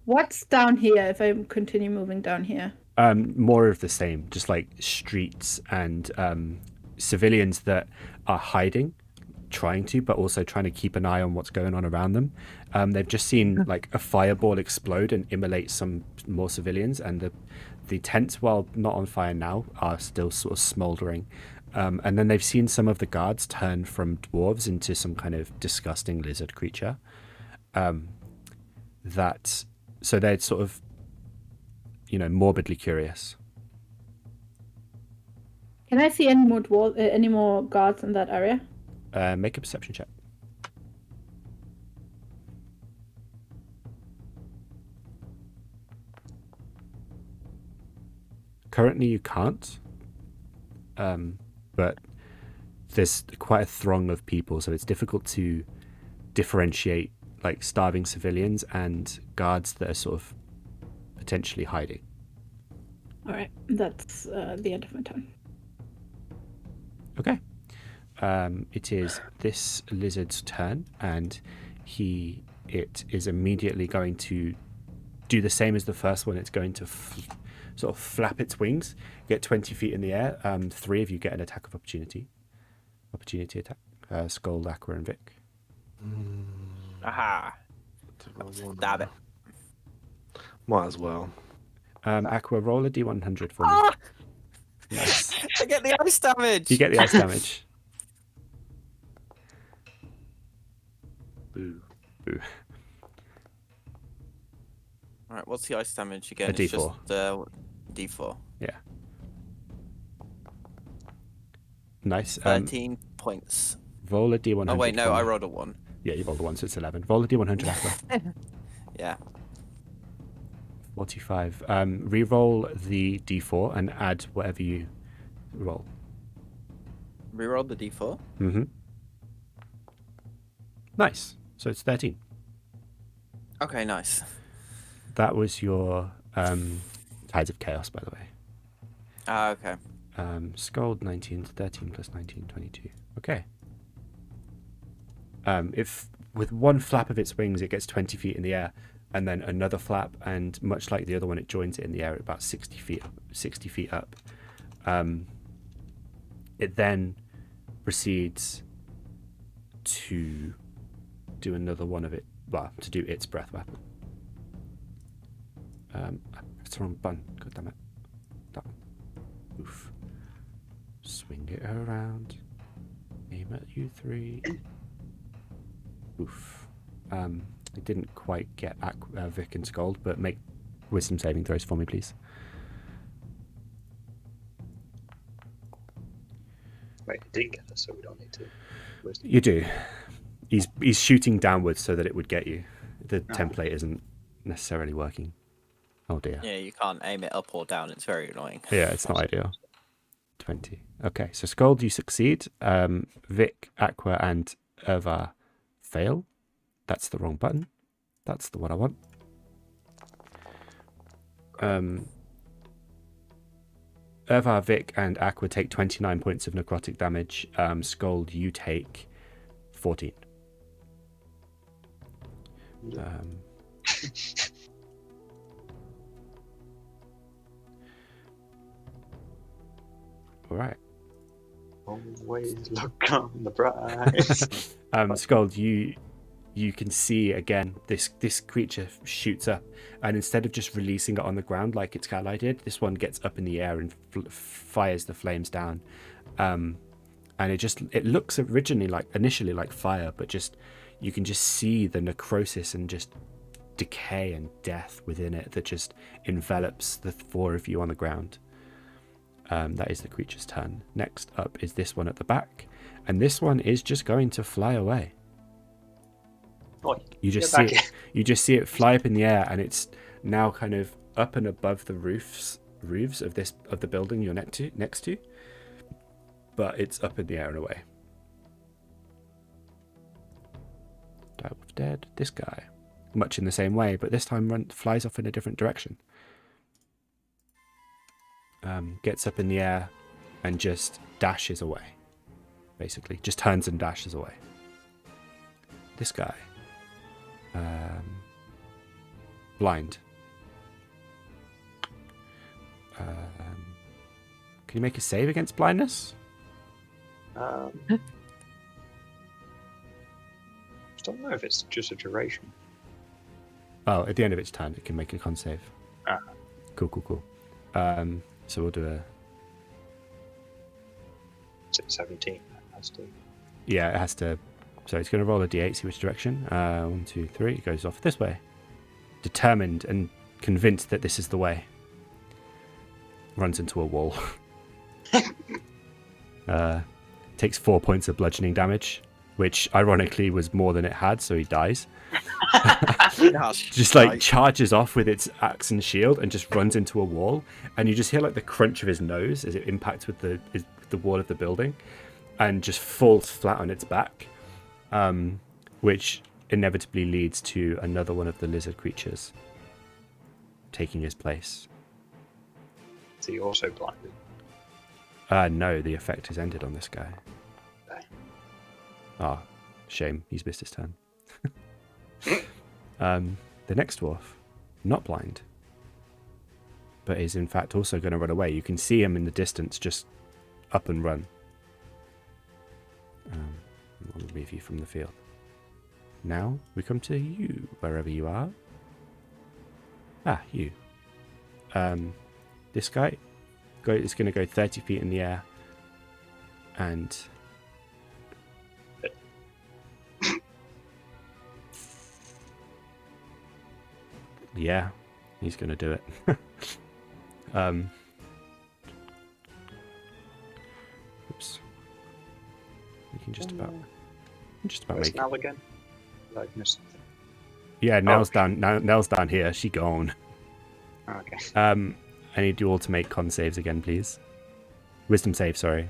What's down here if I continue moving down here? More of the same, just like streets and civilians that are hiding, but also trying to keep an eye on what's going on around them. They've just seen like a fireball explode and immolate some more civilians, and the tents, while not on fire now, are still sort of smouldering. And then they've seen some of the guards turn from dwarves into some kind of disgusting lizard creature. So they're sort of, morbidly curious. Can I see any more guards in that area? Make a perception check. Currently you can't, but there's quite a throng of people, so it's difficult to differentiate like starving civilians and guards that are sort of potentially hiding. All right, that's the end of my turn. Okay. It is this lizard's turn, and it is immediately going to do the same as the first one. It's going to sort of flap its wings, get 20 feet in the air. 3 of you get an attack of opportunity. Opportunity attack. Sköld, Aqua, and Vic. Aha. Stab it. Might as well. Aqua, roll a d100 for me. Nice. I get the ice damage. You get the ice damage. Boo. Boo. Alright, what's the ice damage again? A D4. It's just D4. Yeah. Nice. 13 points. Roll a d100. Oh wait, no, for I me. rolled a 1. Yeah, you rolled a 1, so it's 11. Roll a d100, Aqua. Yeah. 45. Re-roll the d4 and add whatever you roll. Reroll the D4. Mm-hmm. Nice. So it's 13. Okay, nice. That was your Tides of Chaos, by the way. Ah, okay. Sköld 19, 13 plus 19, 22. Okay. If with one flap of its wings it gets 20 feet in the air, and then another flap, and much like the other one, it joins it in the air at about 60 feet up. It then proceeds to do another one of it, to do its breath weapon. It's the wrong button. God damn it. That one. Swing it around. Aim at you three. Oof. It didn't quite get Vic and Sköld, but make wisdom saving throws for me, please. Wait, it did get us, so we don't need to. Wisdom. You do. He's shooting downwards so that it would get you. The Oh. template isn't necessarily working. Oh dear. Yeah, you can't aim it up or down. It's very annoying. Yeah, it's not ideal. 20. Okay, so Sköld, you succeed. Vic, Aqua, and Irva fail. That's the wrong button. That's the one I want. Irva, Vic, and Aqua take 29 points of necrotic damage. Sköld, you take 14. All right. Always look on the prize. Sköld, you can see again this creature shoots up, and instead of just releasing it on the ground like its ally did, this one gets up in the air and fires the flames down. And it looks initially like fire, but you can just see the necrosis and just decay and death within it that just envelops the four of you on the ground. That is the creature's turn. Next up is this one at the back, and this one is just going to fly away. Oi, You just get see back it. You just see it fly up in the air, and it's now kind of up and above the roofs of the building you're next to, but it's up in the air and away. Direwolf dead. This guy, much in the same way, but this time flies off in a different direction. Gets up in the air and just dashes away. Basically, just turns and dashes away. This guy, blind. Can you make a save against blindness? I don't know if it's just a duration. Oh, at the end of its turn, it can make a con save. Ah. Cool. So we'll do a... Is it 17? That has to. Yeah, it has to... So it's going to roll a d8, see which direction. 1, 2, 3. It goes off this way. Determined and convinced that this is the way. Runs into a wall. Takes 4 points of bludgeoning damage, which ironically was more than it had, so he dies. Just charges off with its axe and shield and just runs into a wall, and you just hear like the crunch of his nose as it impacts with the wall of the building, and just falls flat on its back, which inevitably leads to another one of the lizard creatures taking his place. Is he also blinded? No, the effect has ended on this guy. Ah, shame. He's missed his turn. The next dwarf, not blind, but is in fact also going to run away. You can see him in the distance, just up and run. I'll remove you from the field. Now we come to you, wherever you are. Ah, you. This guy is going to go 30 feet in the air, and yeah, he's going to do it. Oops. You can just about Where's make it. Nell again? Did I miss something? Yeah, Nell's down. Nell's down here. She gone. Oh, okay. I need you all to make con saves again, please. Wisdom save, sorry.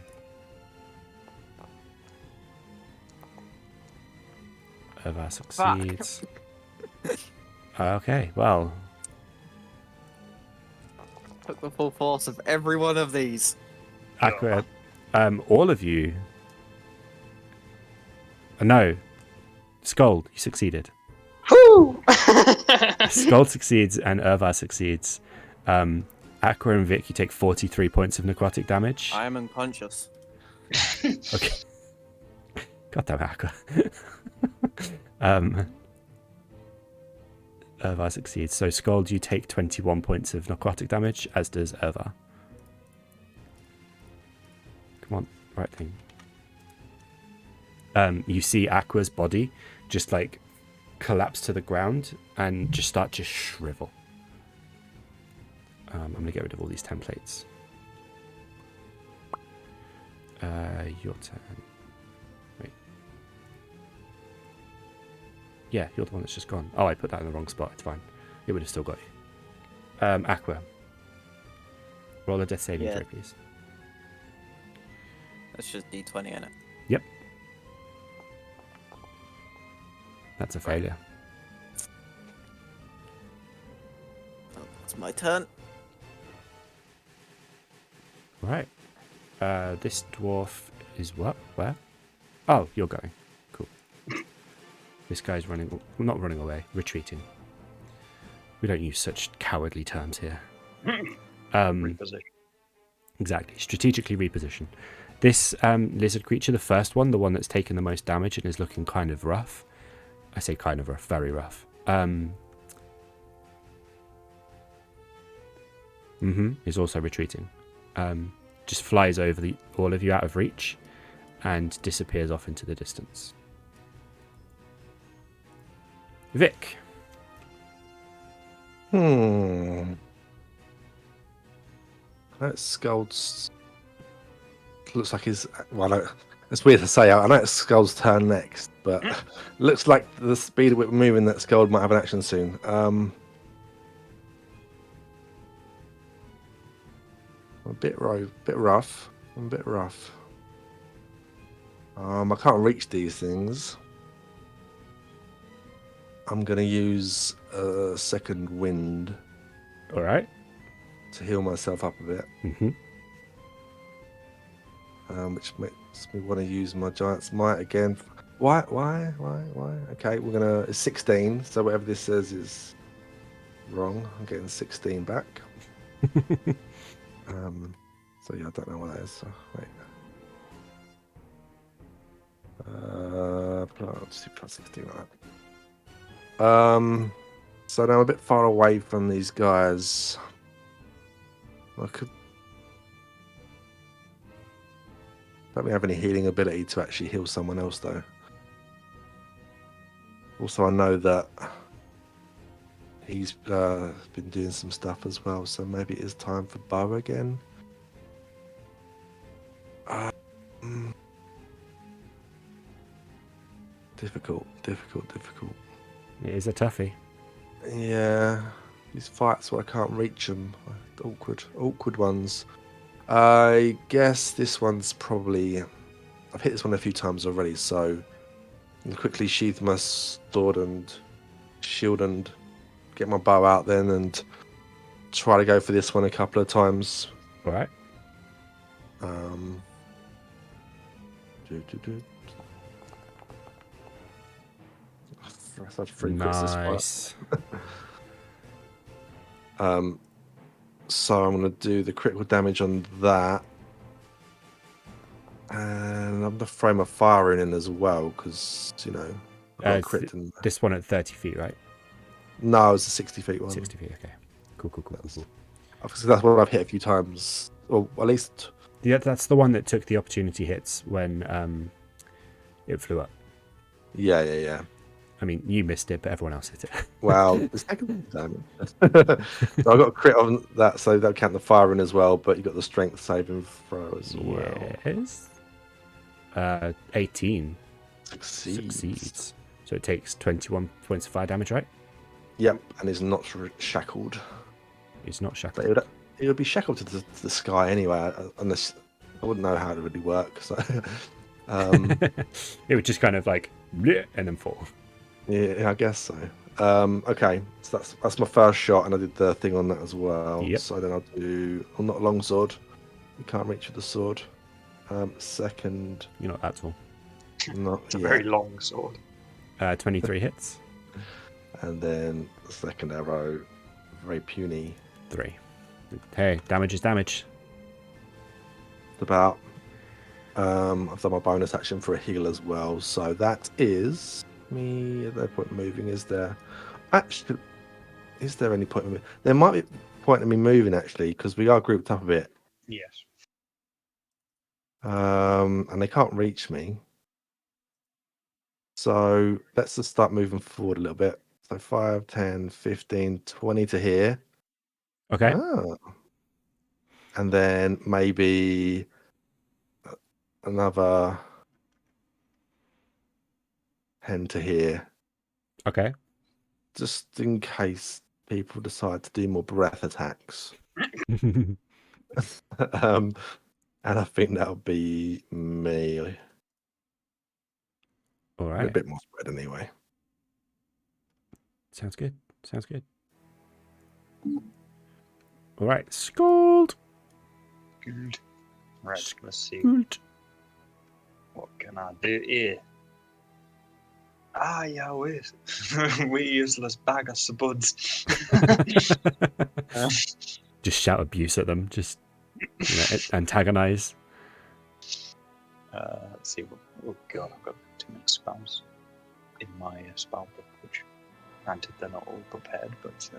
Irva succeeds. Okay, well. Took the full force of every one of these. Aqua, all of you. No. Sköld, you succeeded. Woo! Sköld succeeds and Irva succeeds. Aqua and Vic, you take 43 points of necrotic damage. I am unconscious. Okay. Goddamn Aqua. Irva succeeds. So Sköld, you take 21 points of necrotic damage, as does Irva. Come on, right thing. You see Aqua's body just like collapse to the ground and just start to shrivel. I'm going to get rid of all these templates. Your turn. Wait. Yeah, you're the one that's just gone. Oh, I put that in the wrong spot. It's fine. It would have still got you. Aqua. Roll a death saving throw, please. That's just D20 in it. Yep. That's a failure. Oh, it's my turn. Right. This dwarf is what? Where? Oh, you're going. Cool. This guy's running. Well, not running away. Retreating. We don't use such cowardly terms here. Reposition. Exactly. Strategically reposition. This lizard creature, the first one, the one that's taken the most damage and is looking kind of rough. I say kind of rough, very rough. Is also retreating. Just flies over all of you out of reach and disappears off into the distance. Vic. That Sköld's looks like his. Well, it's weird to say. I know it's Sköld's turn next, but looks like the speed of it moving that Sköld might have an action soon. A bit rough. I can't reach these things. I'm gonna use a second wind. All right. To heal myself up a bit. Which makes me want to use my Giant's Might again. Why? Okay, we're gonna. It's 16, so whatever this says is wrong. I'm getting 16 back. So yeah, I don't know what that is. So wait. Plus 16 like that. So now I'm a bit far away from these guys. I could. Don't really have any healing ability to actually heal someone else though. Also, I know that he's been doing some stuff as well, so maybe it is time for Bo again. Difficult. It is a toughie. Yeah, these fights where I can't reach them, awkward ones. I guess this one's probably. I've hit this one a few times already, so I'll quickly sheath my sword and shield and get my bow out then and try to go for this one a couple of times. All right. I've 3 crits this fight. So I'm going to do the critical damage on that. And I'm going to throw my fire in as well, because, I've got crit in there. This one at 30 feet, right? No, it's a 60 feet one. 60 feet, okay. Cool. Obviously, that's what I've hit a few times. Or at least... Yeah, that's the one that took the opportunity hits when it flew up. Yeah. I mean, you missed it, but everyone else hit it. Wow, the second time. So I got a crit on that, so they'll count the firing as well, but you got the strength saving throw as well. Yes. 18. Succeeds. So it takes 21 points of fire damage, right? Yep, and is not shackled. It's not shackled. It would be shackled to the sky anyway, unless I wouldn't know how it really work. So, it would just kind of like bleh, and then fall. Yeah, I guess so. Okay, so that's my first shot, and I did the thing on that as well. Yep. So then I'll not a long sword. You can't reach with the sword. Second. You're not that tall. Not It's a very long sword. 23 hits. And then the second arrow, very puny. 3. Hey, damage is damage. About. I've done my bonus action for a heal as well, so that is me. At no point moving, is there? Actually, is there any point in me? There might be a point in me moving actually, because we are grouped up a bit. Yes. And they can't reach me. So let's just start moving forward a little bit. So 5, 10, 15, 20 to here. Okay. Oh. And then maybe another 10 to here. Okay. Just in case people decide to do more breath attacks. And I think that'll be me. All A right. bit more spread anyway. Sounds good. Sounds good. All right. Sköld. Good. Right, let's see. Sköld. What can I do here? Ah, yeah, we useless bag of spuds. Just shout abuse at them. Just antagonize. Let's see. Oh god, I've got too many spells in my spell book, which granted they're not all prepared, but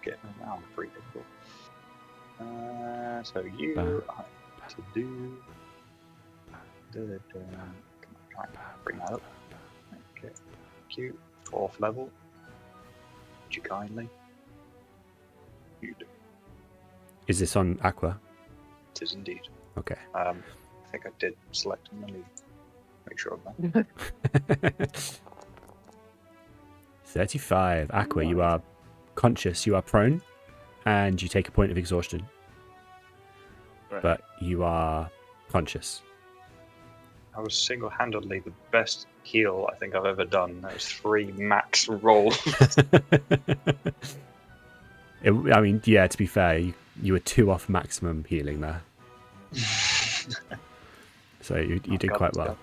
getting around pretty difficult. So you have to do. Come on, try and bring that up. Okay, cute. 4th level. Would you kindly? You do. Is this on Aqua? It is indeed. Okay. I think I did select them. Let me make sure of that. 35. Aqua, you are conscious. You are prone, and you take a point of exhaustion. Right. But you are conscious. I was single-handedly the best heal I think I've ever done. That was 3 max rolls. I mean, yeah, to be fair, you were 2 off maximum healing there. So you did quite well.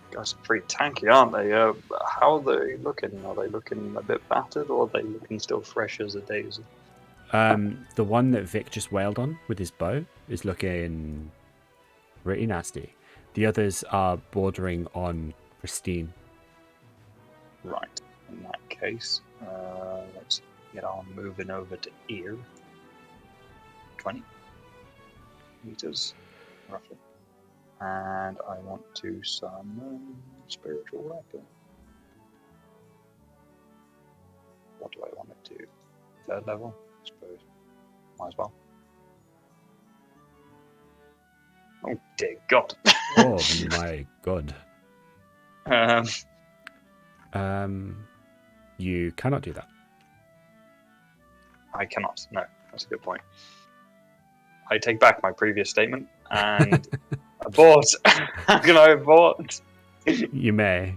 Guys are pretty tanky, aren't they? How are they looking? Are they looking a bit battered, or are they looking still fresh as a daisy? The one that Vic just wailed on with his bow is looking pretty nasty. The others are bordering on pristine. Right. In that case, let's get on moving over to here. 20 meters, roughly. And I want to summon spiritual weapon. What do I want to do? 3rd level? I suppose. Might as well. Oh dear God. Oh my god. You cannot do that. I cannot. No, that's a good point. I take back my previous statement and abort. How can I abort? You may.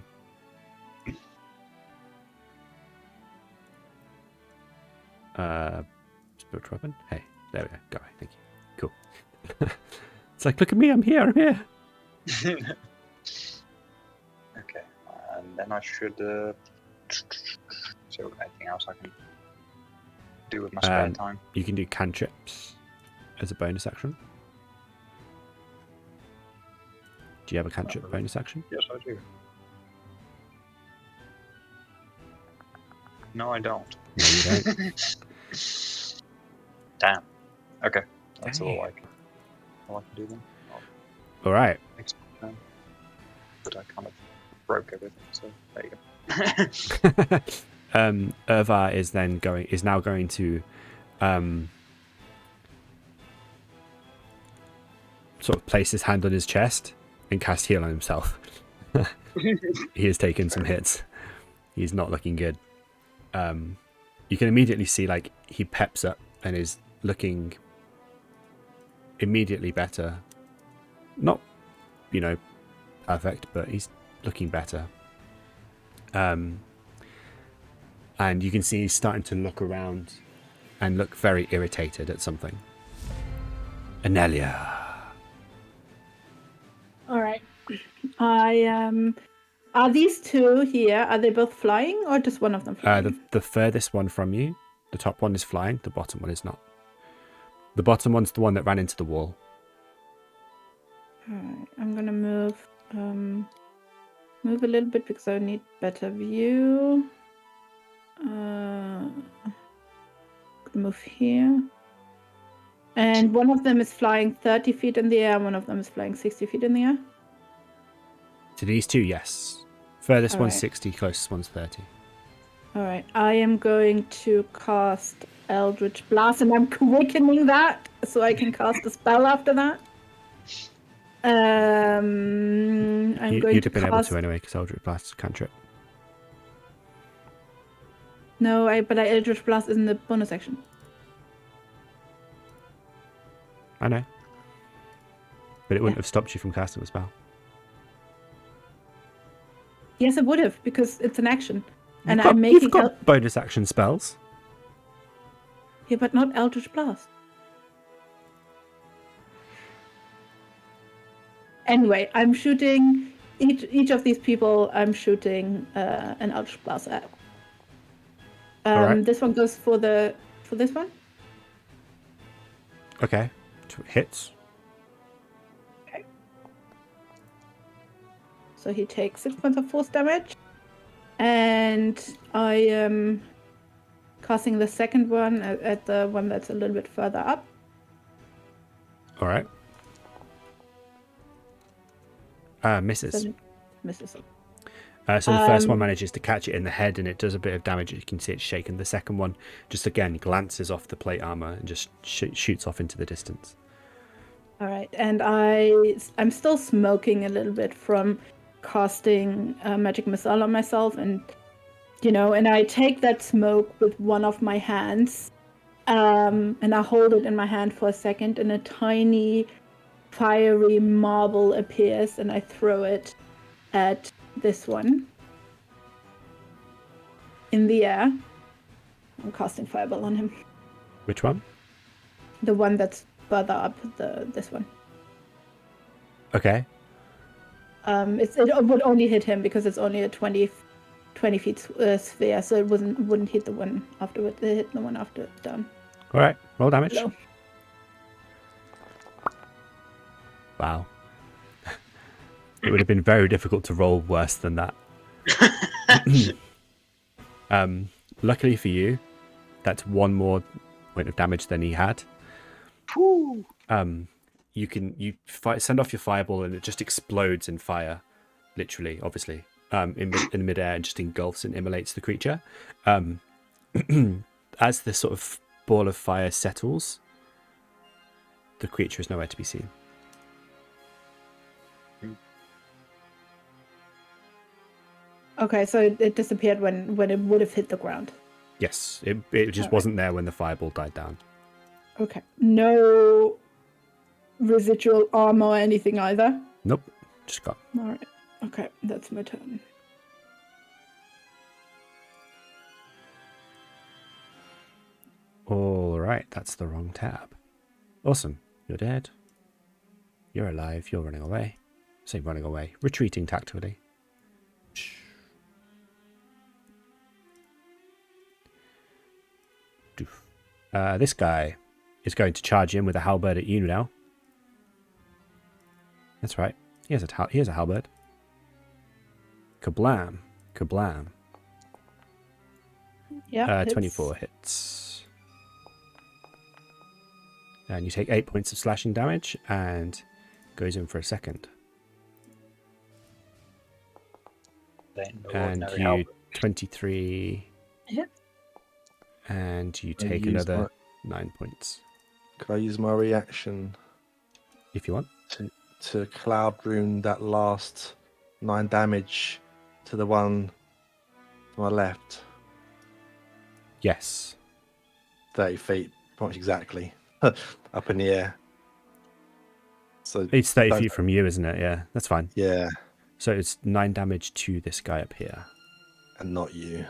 Spiritual weapon. Hey, there we go. Go away. Thank you. Cool. It's like, look at me. I'm here. I'm here. Okay, and then I should. So anything else I can do with my spare time? You can do cantrips as a bonus action. Do you have a cantrip bonus action? Yes, I do. No, I don't. No, you don't. Damn. Okay, that's Damn. all I can do then. All right. But I kind of broke everything, so there you go. Irvar is now going to sort of place his hand on his chest and cast heal on himself. He has taken some hits. He's not looking good. You can immediately see like he peps up and is looking immediately better. Not, perfect, but he's looking better. And you can see he's starting to look around and look very irritated at something. Anelia. All right. Are these 2 here? Are they both flying, or just one of them flying? The furthest one from you, the top one is flying. The bottom one is not. The bottom one's the one that ran into the wall. All right. I'm gonna move a little bit because I need better view. Move here. And one of them is flying 30 feet in the air, one of them is flying 60 feet in the air. To these two, yes. Furthest All one's right. 60, closest one's 30. Alright, I am going to cast Eldritch Blast, and I'm quickening that so I can cast a spell after that. I'm going You'd to have been able cast. to anyway, because Eldritch Blast is a cantrip. No, but Eldritch Blast is in the bonus action. I know. But it wouldn't have stopped you from casting the spell. Yes, it would have, because it's an action. And You've I'm making. got bonus action spells. Yeah, but not Eldritch Blast. Anyway, I'm shooting. Each of these people, I'm shooting an Eldritch Blast at. Alright. This one goes for this one. Okay. Hits. So he takes 6 points of force damage. And I am casting the second one at the one that's a little bit further up. Alright. Misses. So misses. So the first one manages to catch it in the head and it does a bit of damage. You can see it's shaken. The second one just again glances off the plate armor and just shoots off into the distance. All right, and I'm still smoking a little bit from casting magic missile on myself, and and I take that smoke with one of my hands, and I hold it in my hand for a second, and a tiny fiery marble appears, and I throw it at this one in the air. I'm casting fireball on him. Which one? The one that's further up, this one. Okay. It would only hit him because it's only a 20 feet sphere, so it wouldn't hit the one afterward. It hit the one after down. All right. Roll damage. Below. Wow. It would have been very difficult to roll worse than that. Luckily for you, that's one more point of damage than he had. Whew. You send off your fireball and it just explodes in fire, literally, obviously, in midair and just engulfs and immolates the creature. As the sort of ball of fire settles, the creature is nowhere to be seen. Okay, so it disappeared when it would have hit the ground. Yes, it just wasn't there when the fireball died down. Okay. No residual armor or anything either? Nope, just gone. All right. Okay, that's my turn. All right, that's the wrong tab. Awesome, you're dead. You're alive, you're running away. Say running away, retreating tactically. This guy is going to charge in with a halberd at you now. That's right. He has a halberd. Kablam. Kablam. Yeah. 24 hits. And you take 8 points of slashing damage and goes in for a second. And you 23. Yep. And you take another 9 points. Could I use my reaction If you want. to cloud rune that last 9 damage to the one to my left? Yes. 30 feet, pretty much exactly. Up in the air. So It's 30 feet from you, isn't it? Yeah, that's fine. Yeah, So it's 9 damage to this guy up here. and not you.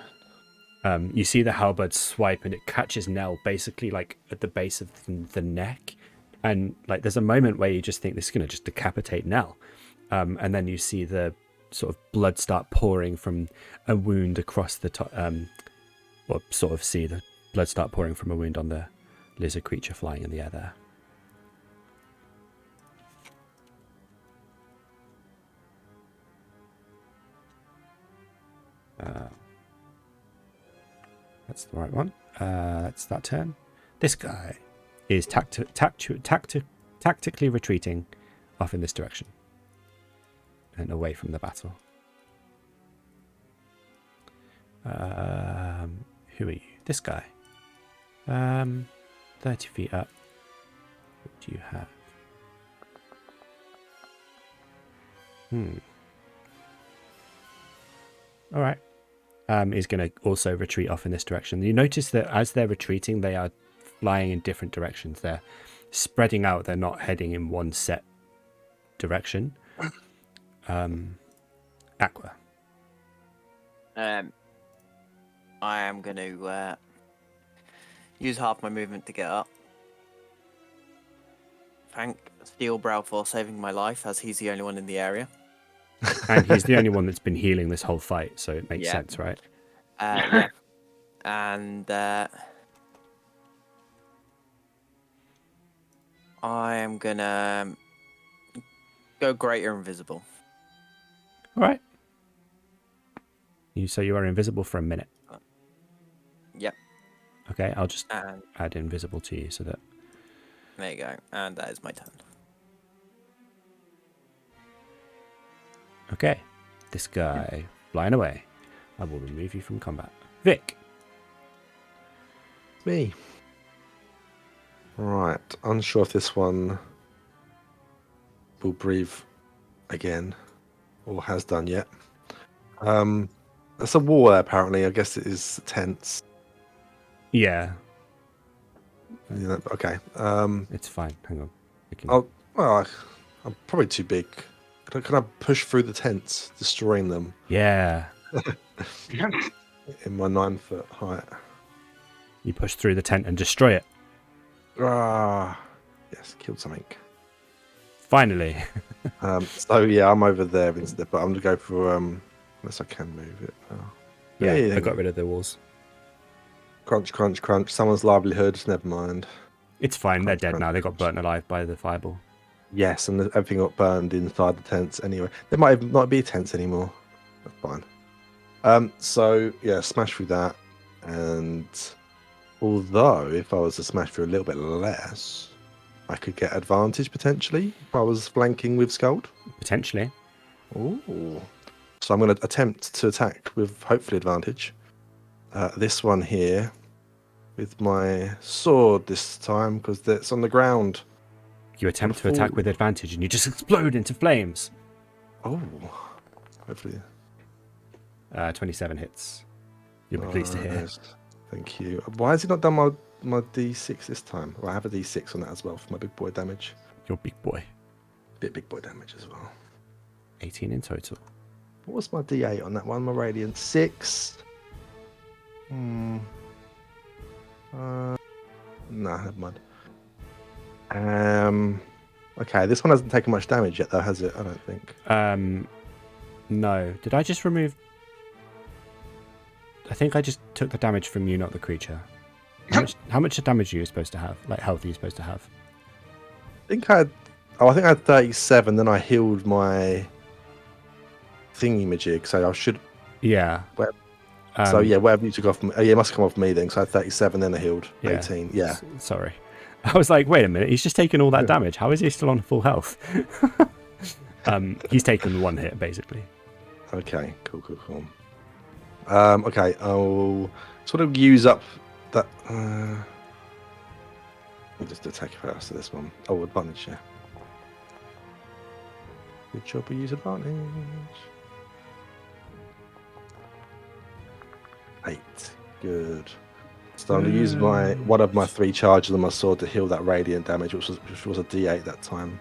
You see the halberd swipe and it catches Nell basically like at the base of the neck. And like there's a moment where you just think this is going to just decapitate Nell. And then you see the sort of blood start pouring from a wound across the top. Or sort of see the blood start pouring from a wound on the lizard creature flying in the air there. That's the right one. That's that turn. This guy is tactically retreating off in this direction and away from the battle. Who are you? This guy. 30 feet up. What do you have? All right. Is going to also retreat off in this direction. You notice that as they're retreating, they are flying in different directions. They're spreading out. They're not heading in one set direction. Aqua. I am going to use half my movement to get up. Thank Steelbrow for saving my life, as he's the only one in the area. And he's the only one that's been healing this whole fight, so it makes sense, right? Yeah. And I am gonna go greater invisible. All right. So you are invisible for a minute. Yep. Okay, I'll just And add invisible to you so that... there you go. And that is my turn. Okay, this guy flying away. I will remove you from combat. Vic. Me. Right. Unsure if this one will breathe again or has done yet. There's a wall there, apparently. I guess it is tense. Yeah, Yeah, okay. it's fine. Hang on. I'm probably too big. Can I push through the tents, destroying them Yeah. in my 9-foot height? You push through the tent and destroy it. Ah, yes, killed something. Finally. So yeah, I'm over there instead, but I'm gonna go for unless I can move it. Yeah, I got rid of the walls. Crunch, crunch, crunch. Someone's livelihood. Never mind. It's fine. They're Crunch, dead crunch, now. They got crunch. burnt alive by the fireball. Yes, and everything got burned inside the tents anyway. There might even not be tents anymore. That's fine. So yeah, smash through that, and although if I was to smash through a little bit less, I could get advantage potentially if I was flanking with Sköld. Potentially. Ooh. So I'm going to attempt to attack with hopefully advantage. This one here with my sword this time because it's on the ground. You attempt to attack with advantage and you just explode into flames. Oh, hopefully. 27 hits. You'll be pleased to hear. Nice. Thank you. Why has he not done my D6 this time? Well, I have a D6 on that as well for my big boy damage. Your big boy. Big boy damage as well. 18 in total. What was my D8 on that one? My radiant 6. Nah, never mind. Okay, this one hasn't taken much damage yet, though, has it? I don't think. No. Did I just remove? I think I just took the damage from you, not the creature. How much damage are you supposed to have? Like health are you supposed to have? I think I had 37. Then I healed my thingy-majig, so I should. Yeah. So yeah, whatever you took off. Yeah, it must come off me then. So I had 37, then I healed 18. Yeah. Sorry. I was like, wait a minute. He's just taken all that damage. How is he still on full health? He's taken one hit basically. Okay. Cool. Okay, I'll sort of use up that. I'll just attack first to this one. Oh, advantage, yeah. Good job, we use advantage. 8. Good. So I'm going to use one of my 3 charges on my sword to heal that radiant damage, which was a D8 that time.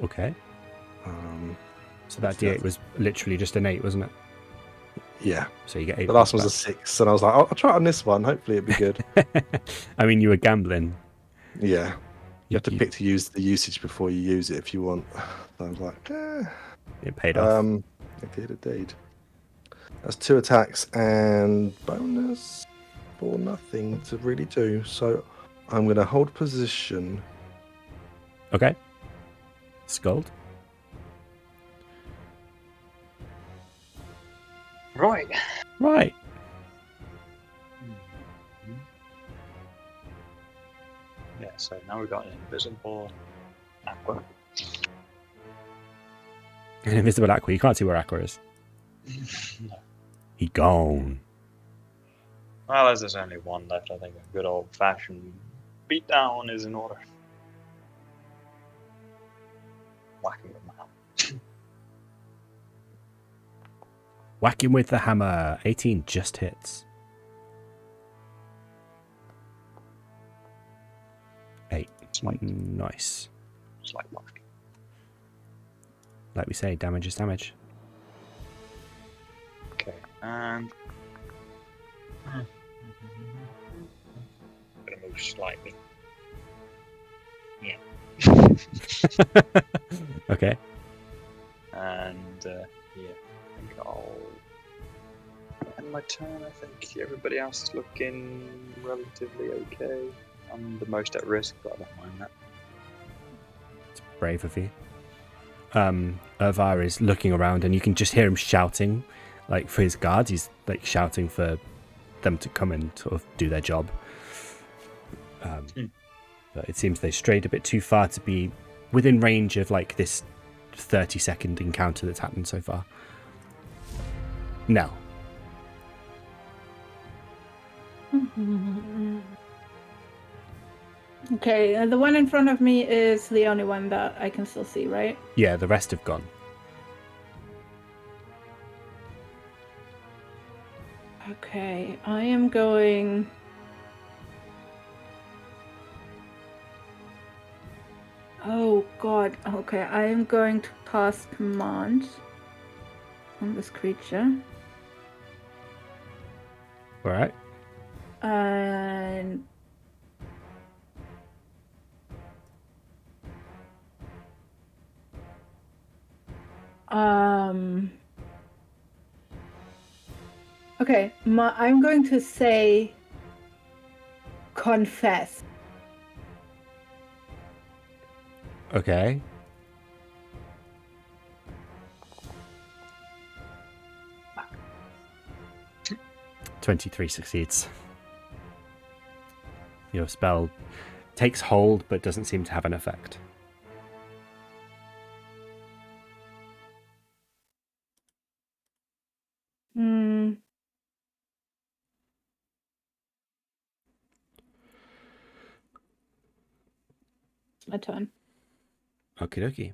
Okay. So that D8 was literally just an 8, wasn't it? Yeah. So you get 8. The last one was a 6, and I was like, I'll try it on this one. Hopefully it'll be good. I mean, you were gambling. Yeah. You have to pick to use the usage before you use it if you want. So I was like, It paid off. It did indeed. That's 2 attacks and bonus for nothing to really do. So I'm going to hold position. Okay. Sköld. Right. Yeah, so now we've got an invisible Aqua. An invisible Aqua. You can't see where Aqua is. No. He gone. Well, as there's only one left, I think a good old-fashioned beatdown is in order. Whack him with my hammer. Whack him with the hammer. 18 just hits. 8. Slight. Nice. Slight whack. Like we say, damage is damage. Okay, and... Gonna move slightly. Yeah. Okay. And, yeah, I think I'll end my turn, I think. Everybody else is looking relatively okay. I'm the most at risk, but I don't mind that. It's brave of you. Irvar is looking around and you can just hear him shouting, like, for his guards. He's, like, shouting for them to come and sort of do their job. But it seems they strayed a bit too far to be within range of, like, this 30-second encounter that's happened so far. Now. Okay, the one in front of me is the only one that I can still see, right? Yeah, the rest have gone. Okay, I am going... Oh god, okay, I am going to cast command on this creature. Alright. And... Okay, I'm going to say confess. Okay. "23 succeeds. Your spell takes hold but doesn't seem to have an effect. It's my turn. Okie dokie.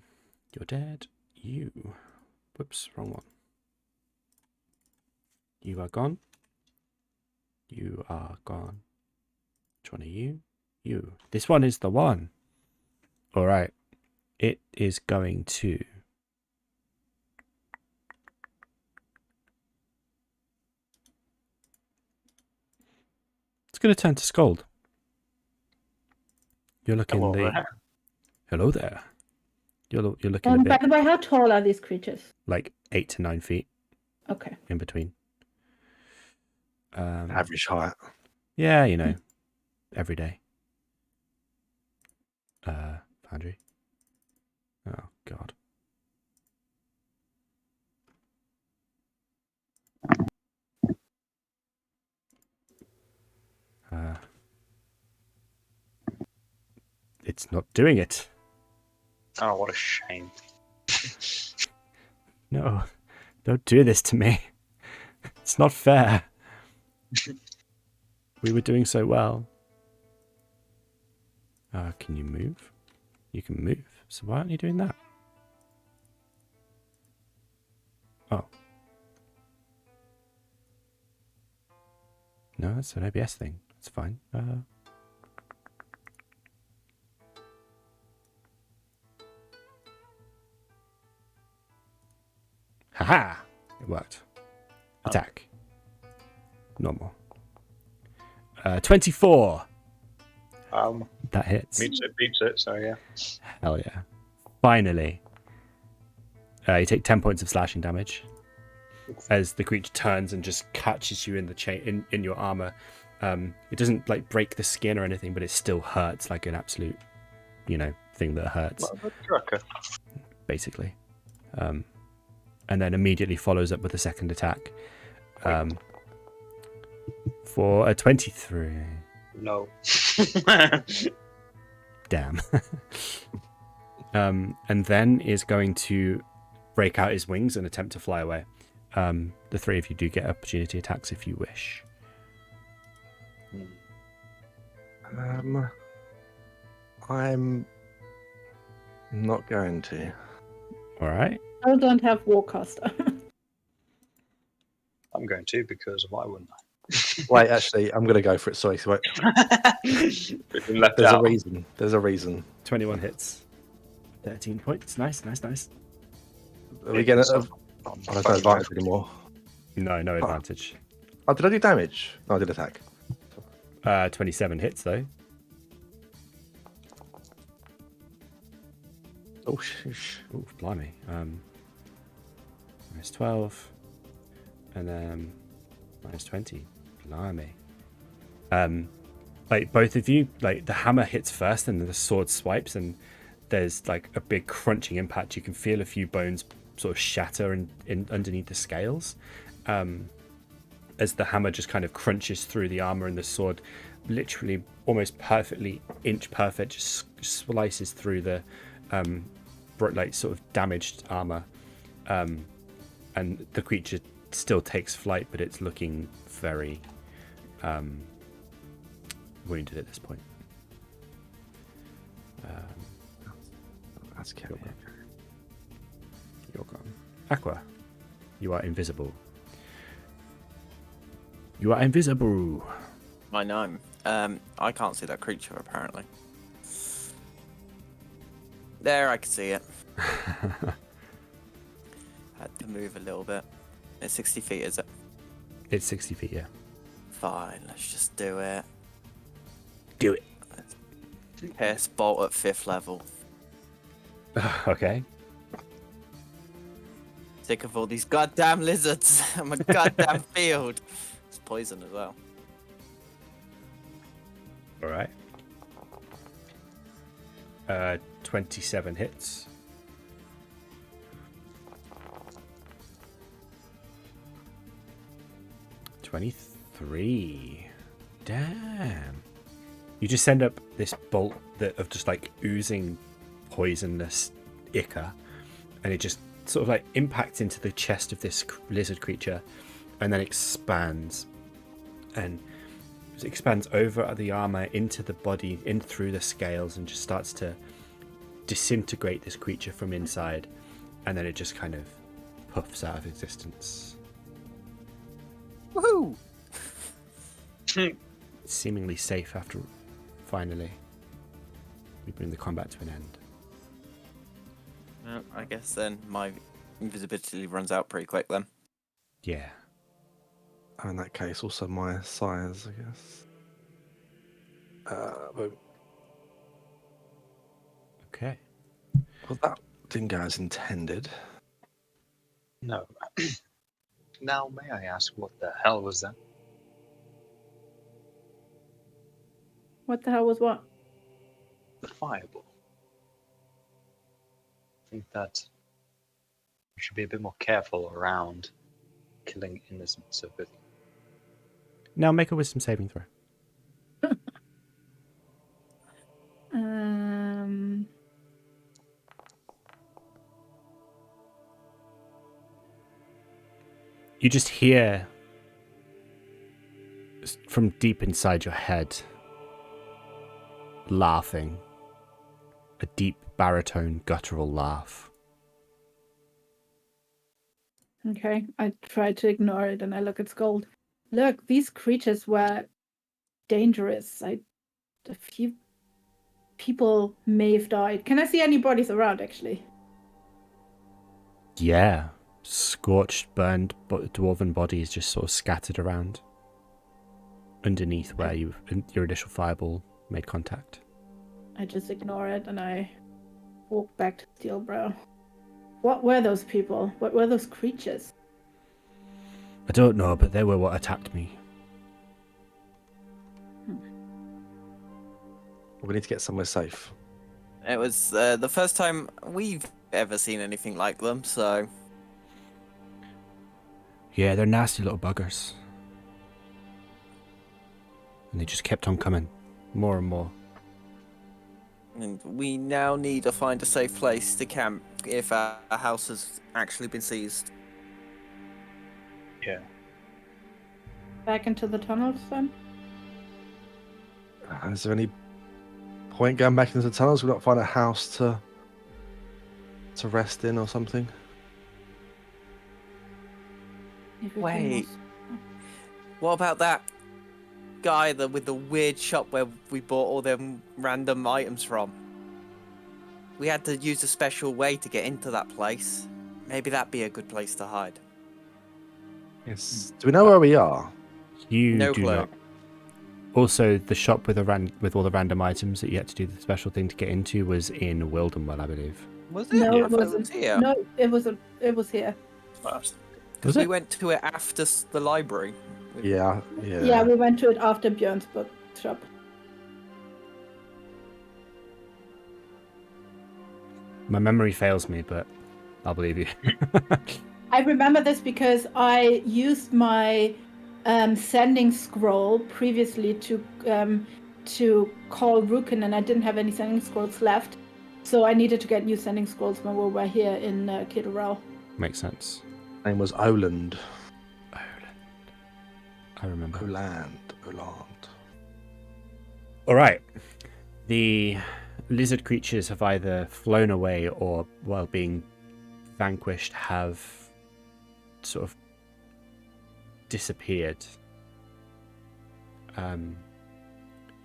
You're dead. You. Whoops, wrong one. You are gone. You are gone. Which one are you? You. This one is the one. Alright. It is going to... It's going to turn to Sköld. You're looking Hello the... there. Hello there. You're looking a By bit the way, how tall are these creatures? like 8 to 9 feet Okay. in between. Average height. Yeah, you know, every day. Foundry. Oh, God. It's not doing it. Oh, what a shame. No, don't do this to me. It's not fair. We were doing so well. Can you move? You can move. So why aren't you doing that? Oh. No, that's an OBS thing. It's fine. Haha! It worked. Attack. Normal. 24. That hits. Beats it, so yeah. Hell yeah. Finally. You take 10 points of slashing damage as the creature turns and just catches you in the chain in your armor. It doesn't like break the skin or anything, but it still hurts like an absolute, thing that hurts. Well, trucker. Basically. And then immediately follows up with a second attack. For a 23. No. Damn. And then is going to break out his wings and attempt to fly away. The three of you do get opportunity attacks if you wish. I'm not going to. All right. I don't have Warcaster. I'm going to, because why wouldn't I? Wait, actually, I'm going to go for it. Sorry. Wait. We've been left There's out. a reason. There's a reason. 21 hits. 13 points. Nice. Are we getting? I don't Phone have advantage anymore. No advantage. Oh, did I do damage? No, I did attack. 27 hits though. Oh, sheesh. Oh, blimey. Minus 12. And then minus 20. Blimey. Like both of you, like the hammer hits first and then the sword swipes and there's like a big crunching impact. You can feel a few bones sort of shatter in underneath the scales. As the hammer just kind of crunches through the armor and the sword literally almost perfectly inch perfect just slices through the like sort of damaged armor, and the creature still takes flight, but it's looking very wounded at this point. That's scary. You're gone. Aqua, you are invisible. You are invisible. I know. I can't see that creature apparently. There, I can see it. Had to move a little bit. It's 60 feet, is it? It's 60 feet, yeah. Fine, let's just do it. Do it. Pierce bolt at 5th level. Okay. Sick of all these goddamn lizards on my goddamn field. It's poison as well. All right. 27 hits. $23. Damn. You just send up this bolt of just like oozing poisonous ichor, and it just sort of like impacts into the chest of this lizard creature and then expands. And it expands over the armor into the body, in through the scales, and just starts to disintegrate this creature from inside, and then it just kind of puffs out of existence. Woohoo! Seemingly safe after finally we bring the combat to an end. Well, I guess then my invisibility runs out pretty quick then. Yeah. Oh, in that case, also my size, I guess. But Okay. well, that didn't go as intended. No. Now, may I ask what the hell was that? What the hell was what? The fireball. I think that we should be a bit more careful around killing innocent civilians. Now make a wisdom saving throw. You just hear from deep inside your head laughing, a deep baritone guttural laugh. Okay, I try to ignore it and I look at Sköld. Look, these creatures were dangerous. A few people may have died. Can I see any bodies around, actually? Yeah, scorched, burned dwarven bodies just sort of scattered around underneath where your initial fireball made contact. I just ignore it and I walk back to Steelbrow. What were those people? What were those creatures? I don't know, but they were what attacked me. We need to get somewhere safe. It was the first time we've ever seen anything like them, so... Yeah, they're nasty little buggers. And they just kept on coming. More and more. And we now need to find a safe place to camp if our house has actually been seized. Yeah. Back into the tunnels then? Is there any point going back into the tunnels? We've got to find a house to rest in or something. Wait. What about that guy with the weird shop where we bought all them random items from? We had to use a special way to get into that place. Maybe that'd be a good place to hide. Yes. Do we know where we are? You No do clue. not. Also, the shop with with all the random items that you had to do the special thing to get into was in Wildenwell, I believe. Was it? No, I it thought wasn't. here. No, it wasn't. It was here. Because Was we it? went to it after the library. Yeah. Yeah, we went to it after Björn's book shop. My memory fails me, but I'll believe you. I remember this because I used my sending scroll previously to call Rukin, and I didn't have any sending scrolls left, so I needed to get new sending scrolls when we were here in Khir-Doral. Makes sense. Name was Oland. I remember. Oland. All right. The lizard creatures have either flown away or, while being vanquished, have sort of disappeared.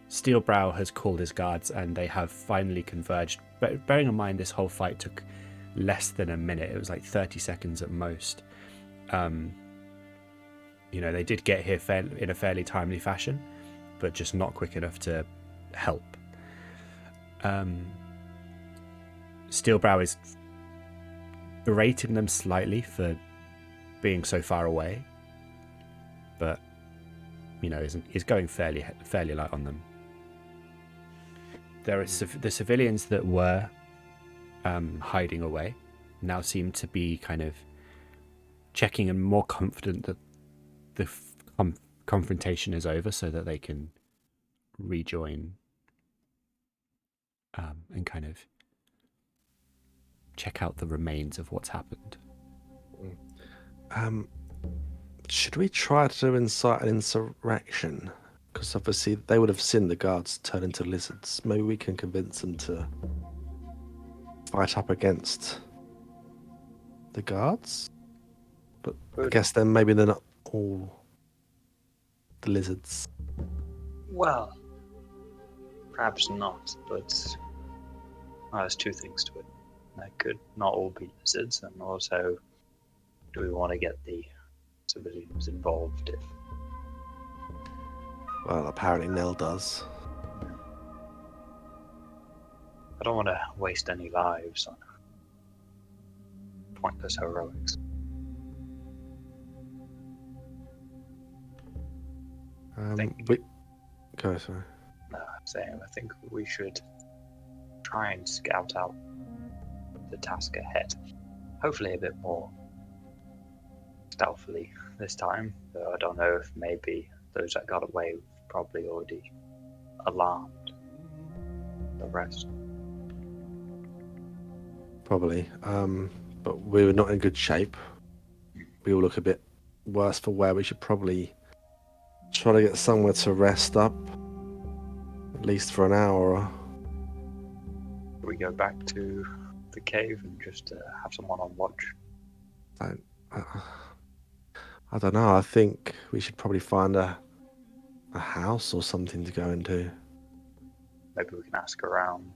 Steelbrow has called his guards and they have finally converged. But bearing in mind this whole fight took less than a minute, it was like 30 seconds at most. They did get here in a fairly timely fashion, but just not quick enough to help. Steelbrow is berating them slightly for being so far away, but is going fairly light on them. There are the civilians that were hiding away now seem to be kind of checking and more confident that the confrontation is over, so that they can rejoin and kind of check out the remains of what's happened. Should we try to incite an insurrection? Because obviously they would have seen the guards turn into lizards. Maybe we can convince them to fight up against the guards? But I guess then maybe they're not all the lizards. Well, perhaps not, but there's two things to it. They could not all be lizards, and also, do we want to get the civilians involved if... Well, apparently Nell does. I don't want to waste any lives on pointless heroics. Go, sorry. No, I'm saying I think we should try and scout out the task ahead. Hopefully a bit more stealthily this time, though I don't know if maybe those that got away probably already alarmed the rest. Probably. But we were not in good shape. We all look a bit worse for wear. We should probably try to get somewhere to rest up, at least for an hour. We go back to the cave and just have someone on watch. I don't know. I think we should probably find a house or something to go into. Maybe we can ask around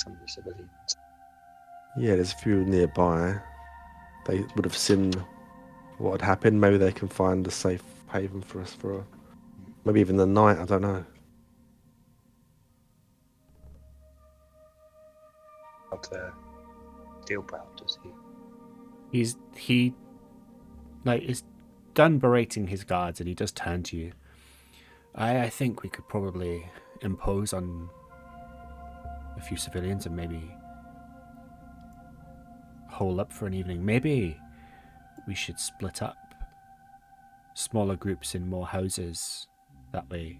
some of the civilians. Yeah, there's a few nearby. They would have seen what had happened. Maybe they can find a safe haven for us for maybe even the night. I don't know. What Steelbrow does he? He's done berating his guards, and he does turn to you. I think we could probably impose on a few civilians and maybe hole up for an evening. Maybe we should split up smaller groups in more houses. That way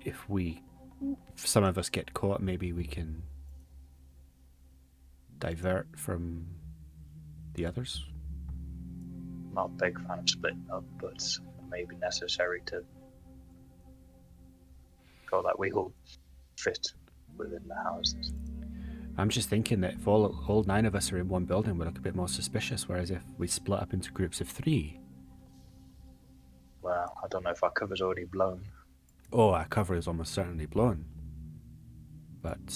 if some of us get caught, maybe we can divert from the others. Not a big fan of splitting up, but it may be necessary to so that we all fit within the houses. I'm just thinking that if all 9 of us are in one building, we look a bit more suspicious, whereas if we split up into groups of 3... Well, I don't know if our cover's already blown. Oh, our cover is almost certainly blown. But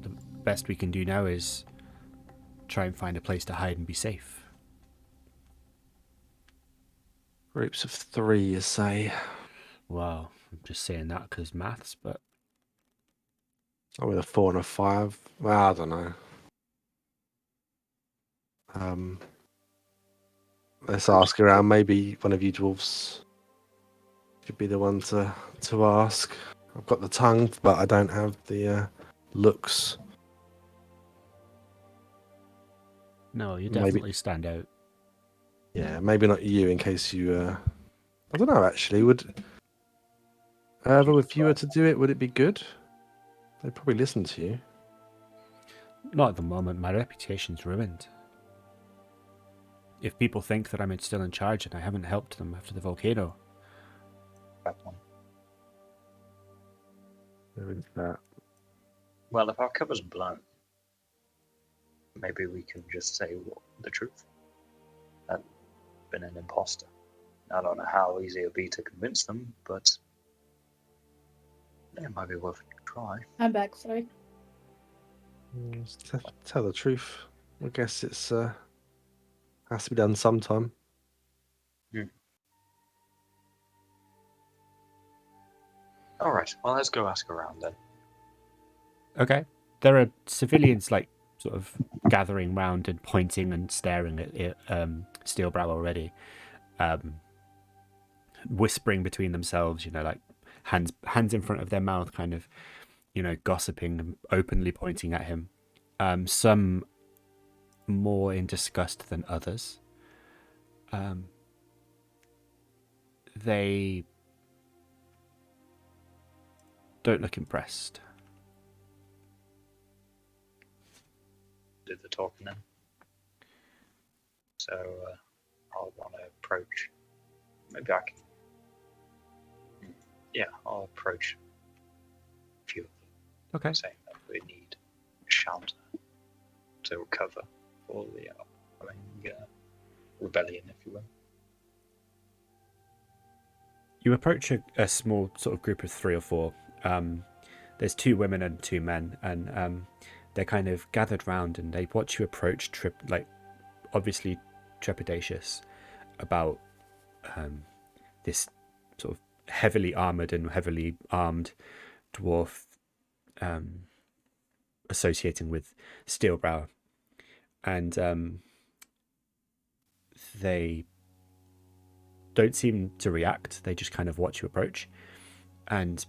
the best we can do now is try and find a place to hide and be safe. Groups of 3, you say? Well, I'm just saying that because maths, but... Oh, with a 4 and a 5. Well, I don't know. Let's ask around. Maybe one of you dwarves should be the one to ask. I've got the tongue, but I don't have the looks. No, you Maybe- definitely stand out. Yeah, maybe not you in case you... I don't know, actually. Would... if you were to do it, would it be good? They'd probably listen to you. Not at the moment. My reputation's ruined. If people think that I'm still in charge and I haven't helped them after the volcano... That one. There is that. Well, if our cover's blown, maybe we can just say the truth. I've been an imposter. I don't know how easy it'll be to convince them, but it might be worth a try. I'm back, sorry. Just tell the truth. I guess it's has to be done sometime. All right. Well, let's go ask around then. Okay. There are civilians, like, sort of gathering round and pointing and staring at Steelbrow already. Whispering between themselves, like hands in front of their mouth, kind of, gossiping and openly pointing at him. Some more in disgust than others. They don't look impressed. Did the talking then. So I'll want to approach. Maybe I can. Yeah, I'll approach a few of them. Okay. Saying that we need a shelter to recover for the rebellion, if you will. You approach a small sort of group of 3 or 4. There's 2 women and 2 men, and they're kind of gathered round and they watch you approach, obviously trepidatious about this sort of heavily armoured and heavily armed dwarf associating with Steelbrow. And they don't seem to react. They just kind of watch you approach. And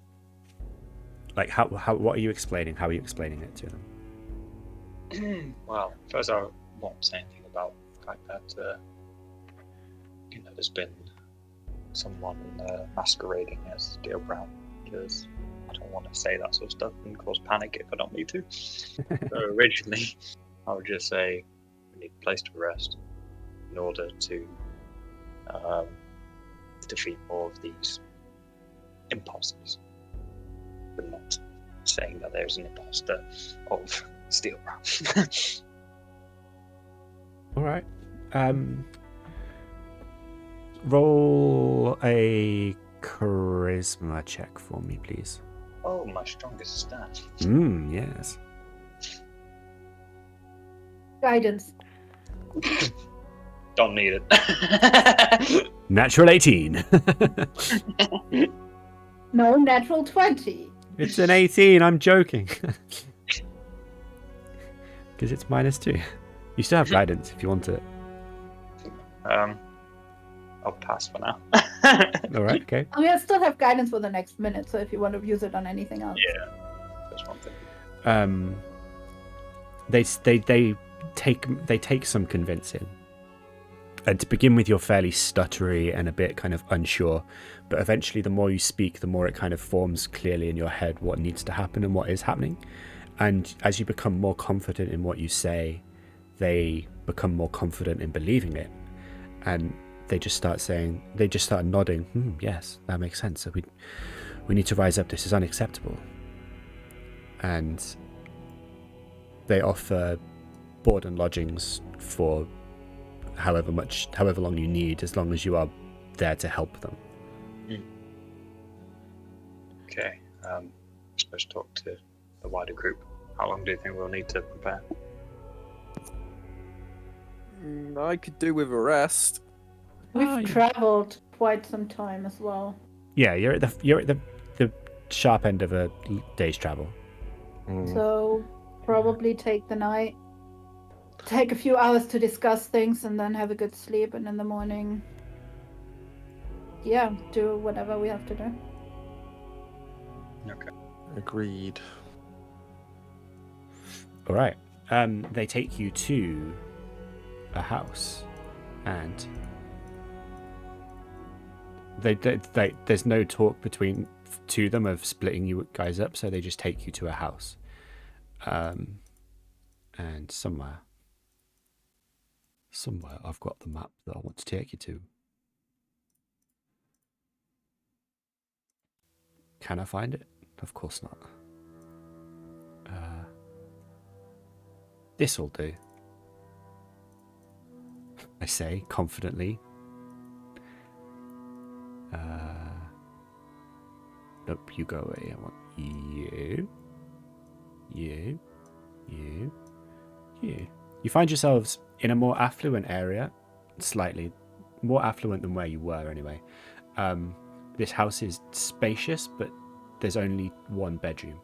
like, what are you explaining? How are you explaining it to them? Well, first I won't say anything about the fact that there's been someone masquerading as Steelbrow, because I don't want to say that sort of stuff and cause panic if I don't need to. So originally, I would just say we need a place to rest in order to defeat more of these imposters. But not saying that there's an imposter of Steelbrow. All right. Roll a charisma check for me, please. Oh, my strongest stat. Yes. Guidance. Don't need it. Natural 18. No, natural 20. It's an 18. I'm joking. Because it's -2. You still have guidance if you want it. I'll pass for now. All right. Okay. I mean, I still have guidance for the next minute, so if you want to use it on anything else. Yeah, that's one thing. They take some convincing, And to begin with, you're fairly stuttery and a bit kind of unsure, but eventually the more you speak, the more it kind of forms clearly in your head what needs to happen and what is happening. And as you become more confident in what you say, they become more confident in believing it. And they just start nodding, yes, that makes sense. So we need to rise up, this is unacceptable. And they offer board and lodgings for however long you need, as long as you are there to help them. Okay. I'm supposed to talk to the wider group. How long do you think we'll need to prepare? I could do with a rest. We've traveled quite some time as well. Yeah, you're at the sharp end of a day's travel. So probably take the night, take a few hours to discuss things, and then have a good sleep, and in the morning, do whatever we have to do. Okay. Agreed. All right. They take you to a house, and there's no talk between to them of splitting you guys up, so they just take you to a house. And somewhere I've got the map that I want to take you to. Can I find it? Of course not. This'll do, I say confidently. Nope, you go away. I want you. You find yourselves in a more affluent area, slightly more affluent than where you were anyway. This house is spacious, but there's only one bedroom.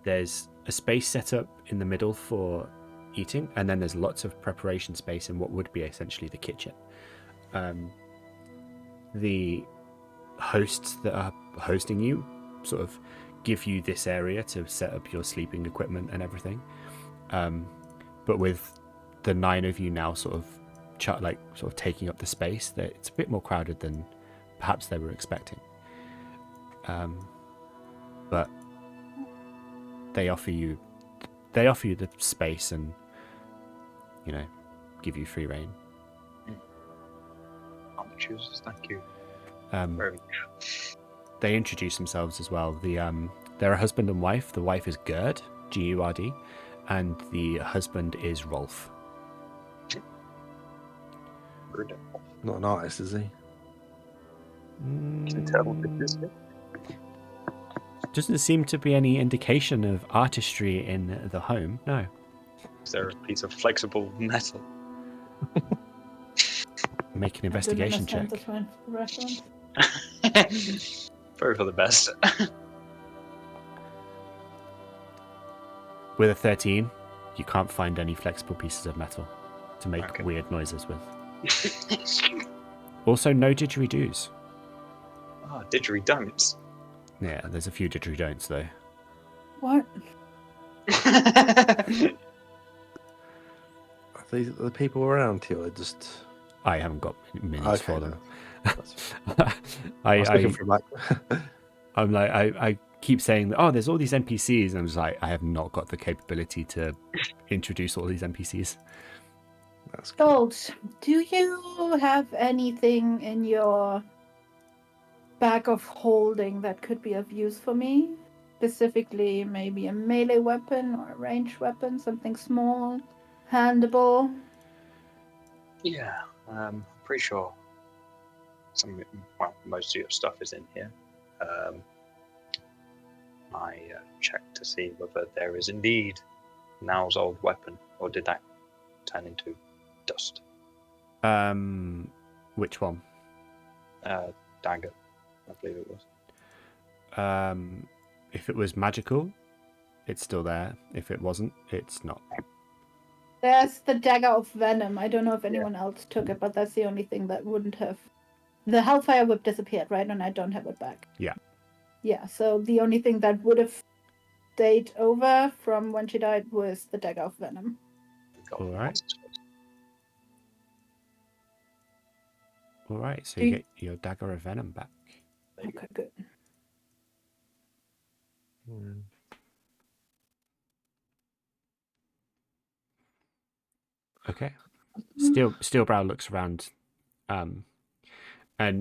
There's a space set up in the middle for eating, and then there's lots of preparation space in what would be essentially the kitchen. The hosts that are hosting you sort of give you this area to set up your sleeping equipment and everything. But with the 9 of you now sort of taking up the space, that it's a bit more crowded than perhaps they were expecting. But they offer you the space and, give you free reign. Chooses, thank you. Very much. They introduce themselves as well. They're a husband and wife. The wife is Gerd, Gurd, and the husband is Rolf. Not an artist, is he? Can you tell what it is? Doesn't seem to be any indication of artistry in the home. No. Is there a piece of flexible metal? Make an investigation check. Very for the best. With a 13, you can't find any flexible pieces of metal to make weird noises with. Also, no didgeridoos. Ah, didgeridon'ts. Yeah, there's a few didgeridon'ts though. What? Are these the people around here? Just I haven't got minis for them. I keep saying that, there's all these NPCs, and I'm just like, I have not got the capability to introduce all these NPCs. That's cool. Sköld, do you have anything in your bag of holding that could be of use for me? Specifically, maybe a melee weapon or a ranged weapon, something small, handable? Yeah, pretty sure most of your stuff is in here. I checked to see whether there is indeed Now's old weapon, or did that turn into dust? Which one? Dagger, I believe it was. If it was magical, it's still there. If it wasn't, it's not. There's the dagger of venom. I don't know if anyone else took it, but that's the only thing that wouldn't have. The Hellfire Whip disappeared, right? And I don't have it back. Yeah. Yeah, so the only thing that would have stayed over from when she died was the dagger of venom. All right. All right, so Do you you- get your dagger of venom back. Okay, good. Okay. Steelbrow looks around, and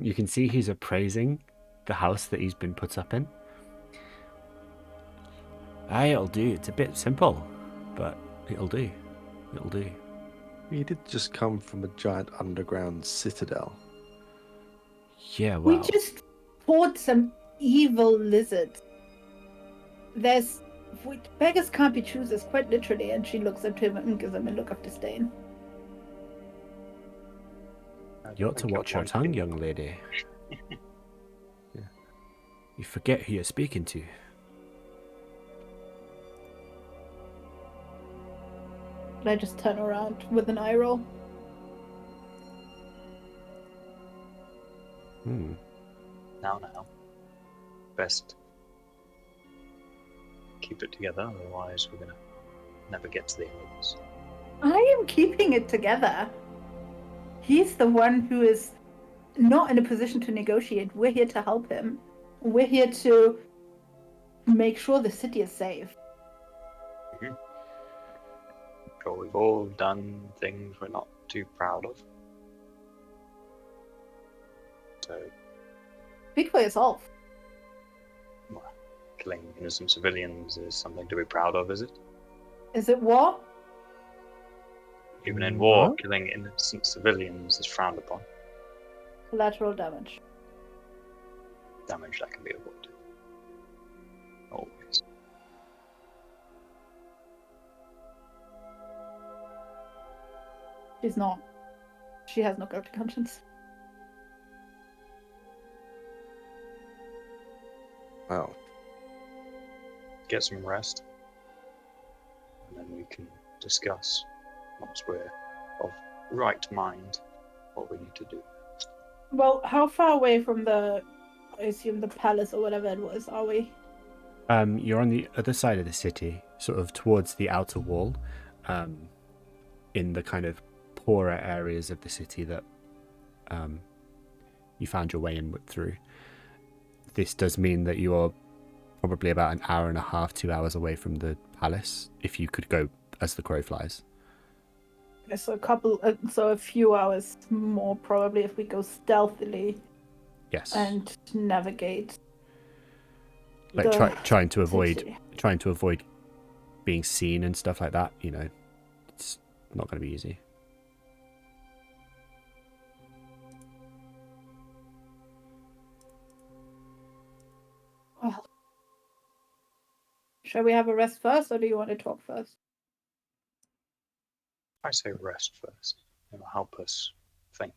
you can see he's appraising the house that he's been put up in. Aye, it'll do. It's a bit simple, but it'll do. It'll do. We did just come from a giant underground citadel. Yeah, We well, just fought some evil lizards. Beggars can't be choosers, quite literally. And she looks at him and gives him a look of disdain. you ought to watch your tongue, young lady. Yeah. You forget who you're speaking to. And I just turn around with an eye roll. Hmm. Now. Best keep it together, otherwise we're gonna never get to the end of this. I am keeping it together. He's the one who is not in a position to negotiate. We're here to help him. We're here to make sure the city is safe. Sure, we've all done things we're not too proud of. So, Speak for yourself. killing innocent civilians is something to be proud of, is it? Is it war? Even in war, No. killing innocent civilians is frowned upon. Collateral damage. Damage that can be avoided. Always. She's not. She has no guilty conscience. Well, Get some rest. And then we can discuss, once we're of right mind, what we need to do. Well, how far away from I assume the palace or whatever it was, are we? You're on the other side of the city, sort of towards the outer wall, in the kind of poorer areas of the city that you found your way in through. This does mean that you are probably about an hour and a half, 2 hours away from the palace, if you could go as the crow flies. Okay, so a few hours more probably if we go stealthily Yes. and navigate. Like the trying to avoid city. being seen and stuff like that, it's not going to be easy. Well, shall we have a rest first, or do you want to talk first? I say rest first. It'll help us think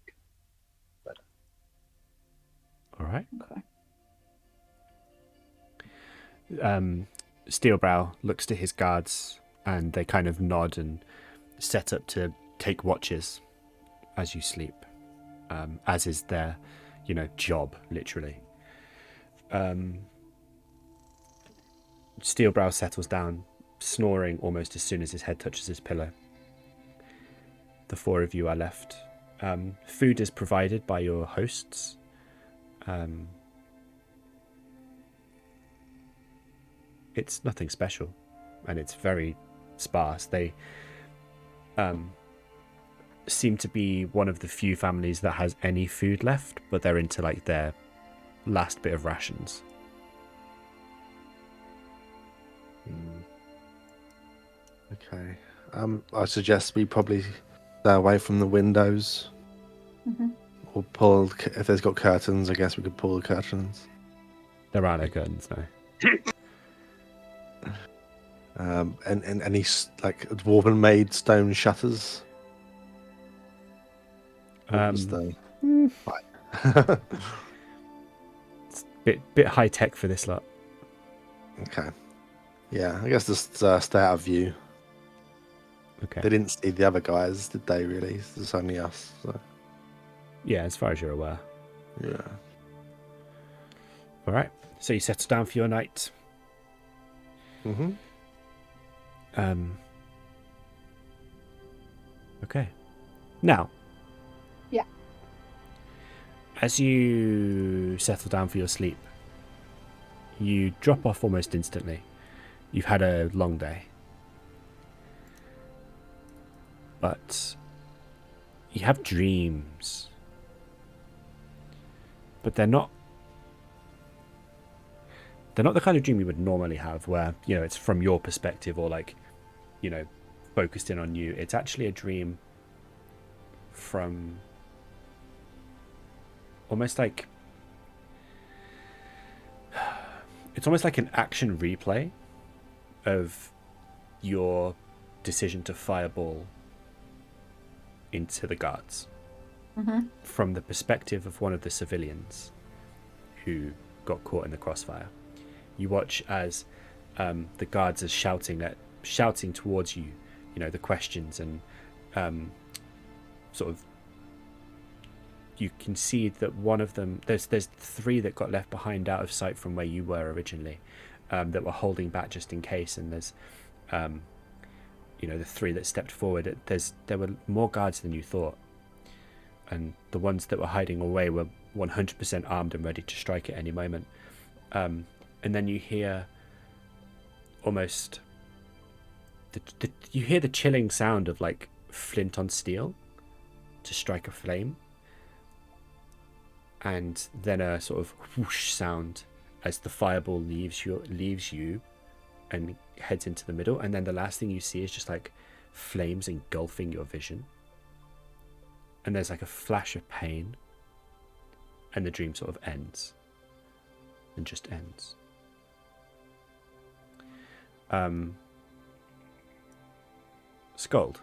better. All right. Okay. Steelbrow looks to his guards, and they kind of nod and set up to take watches as you sleep, as is their, job, literally. Steelbrow settles down, snoring almost as soon as his head touches his pillow. The four of you are left. Food is provided by your hosts. It's nothing special, and it's very sparse. They seem to be one of the few families that has any food left, but they're into like their last bit of rations. okay. I suggest we probably stay away from the windows. Mm-hmm. Or pull, if there's got curtains, I guess we could pull the curtains. There are no curtains, no. And any like dwarven made stone shutters. It's bit high tech for this lot. Okay. Yeah, I guess just stay out of view. Okay. They didn't see the other guys, did they? Really? It's only us. So. Yeah, as far as you're aware. Yeah. All right. So you settle down for your night. Mm-hmm. Okay. Now. Yeah. As you settle down for your sleep, you drop off almost instantly. You've had a long day. But you have dreams. But they're not the kind of dream you would normally have where, it's from your perspective or like, focused in on you. It's actually a dream from almost like it's almost like an action replay of your decision to fireball into the guards from the perspective of one of the civilians who got caught in the crossfire. You watch as the guards are shouting towards you, the questions, and sort of you can see that one of them, there's 3 that got left behind out of sight from where you were originally, that were holding back just in case, and there's the 3 that stepped forward. There were more guards than you thought, and the ones that were hiding away were 100% armed and ready to strike at any moment. And then you hear almost you hear the chilling sound of like flint on steel to strike a flame, and then a sort of whoosh sound as the fireball leaves you and heads into the middle, and then the last thing you see is just like flames engulfing your vision, and there's like a flash of pain, and the dream sort of ends and just ends. Sköld,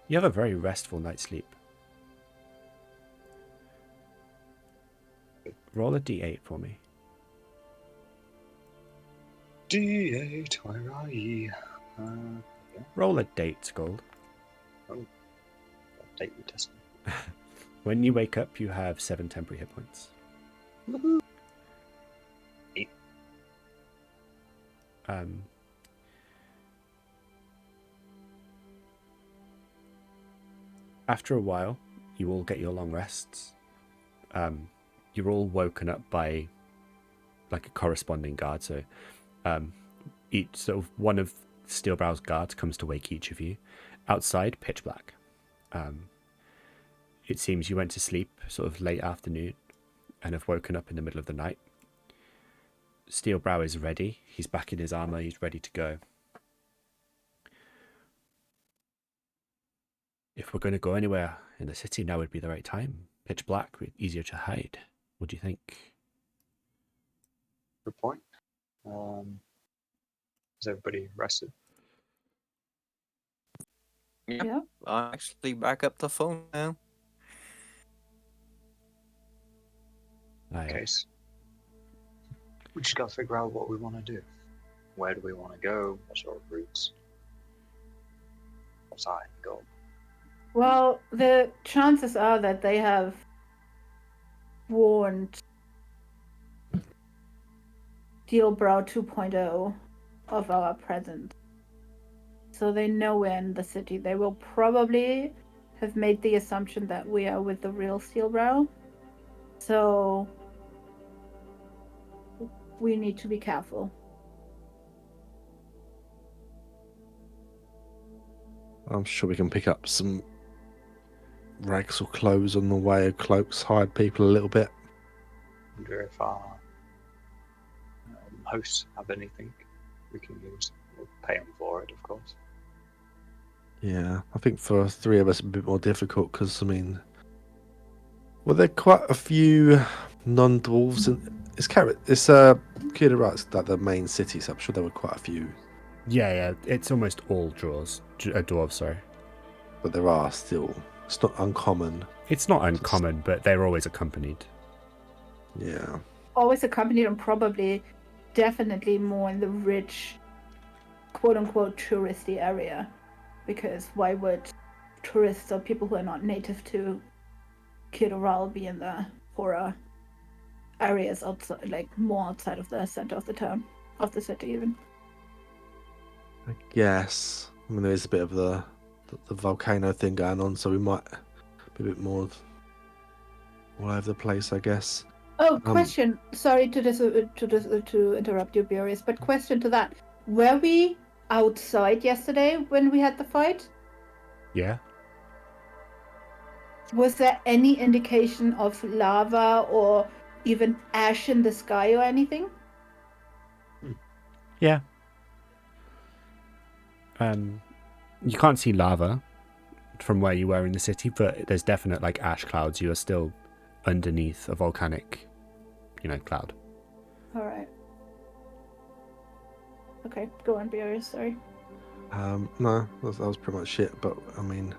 you have a very restful night's sleep. Roll a d8 for me. D8, where are ye? Roll a date, Sköld. Date you test. When you wake up, you have 7 temporary hit points. Woohoo. 8. After a while, you all get your long rests. You're all woken up by like a corresponding guard. So each sort of one of Steelbrow's guards comes to wake each of you. Outside, pitch black. It seems you went to sleep sort of late afternoon and have woken up in the middle of the night. Steelbrow is ready. He's back in his armor. He's ready to go. If we're going to go anywhere in the city, now would be the right time. Pitch black, easier to hide. What do you think? Good point. Is everybody rested? Yeah. I'm actually back up the phone now. Okay, so we just got to figure out what we want to do. Where do we want to go? What sort of routes? What's our end goal? Well, the chances are that they have warned Steelbrow 2.0 of our presence. So they know we're in the city. They will probably have made the assumption that we are with the real Steelbrow. So we need to be careful. I'm sure we can pick up some rags or clothes on the way, or cloaks, hide people a little bit. Wonder if our hosts have anything we can use. We'll pay them for it, of course. Yeah, I think for 3 of us, it'd be a bit more difficult because, well, there are quite a few non-dwarves, and it's Khir-Doral, like the main city, so I'm sure there were quite a few. Yeah, it's almost all dwarves, sorry. But there are still. It's not uncommon. It's not uncommon, but they're always accompanied. Yeah. Always accompanied, and probably definitely more in the rich, quote-unquote, touristy area. Because why would tourists or people who are not native to Khir-Doral be in the poorer areas outside, like more outside of the center of the town, of the city even? I guess. There is a bit of the volcano thing going on, so we might be a bit more all over the place, I guess. Oh, question. Sorry to interrupt you, Beerus, but question to that. Were we outside yesterday when we had the fight? Yeah. Was there any indication of lava or even ash in the sky or anything? Yeah. You can't see lava from where you were in the city, but there's definite like ash clouds. You are still underneath a volcanic, cloud. All right. Okay, go on, Beerus. Sorry. No, that was pretty much it. But I mean,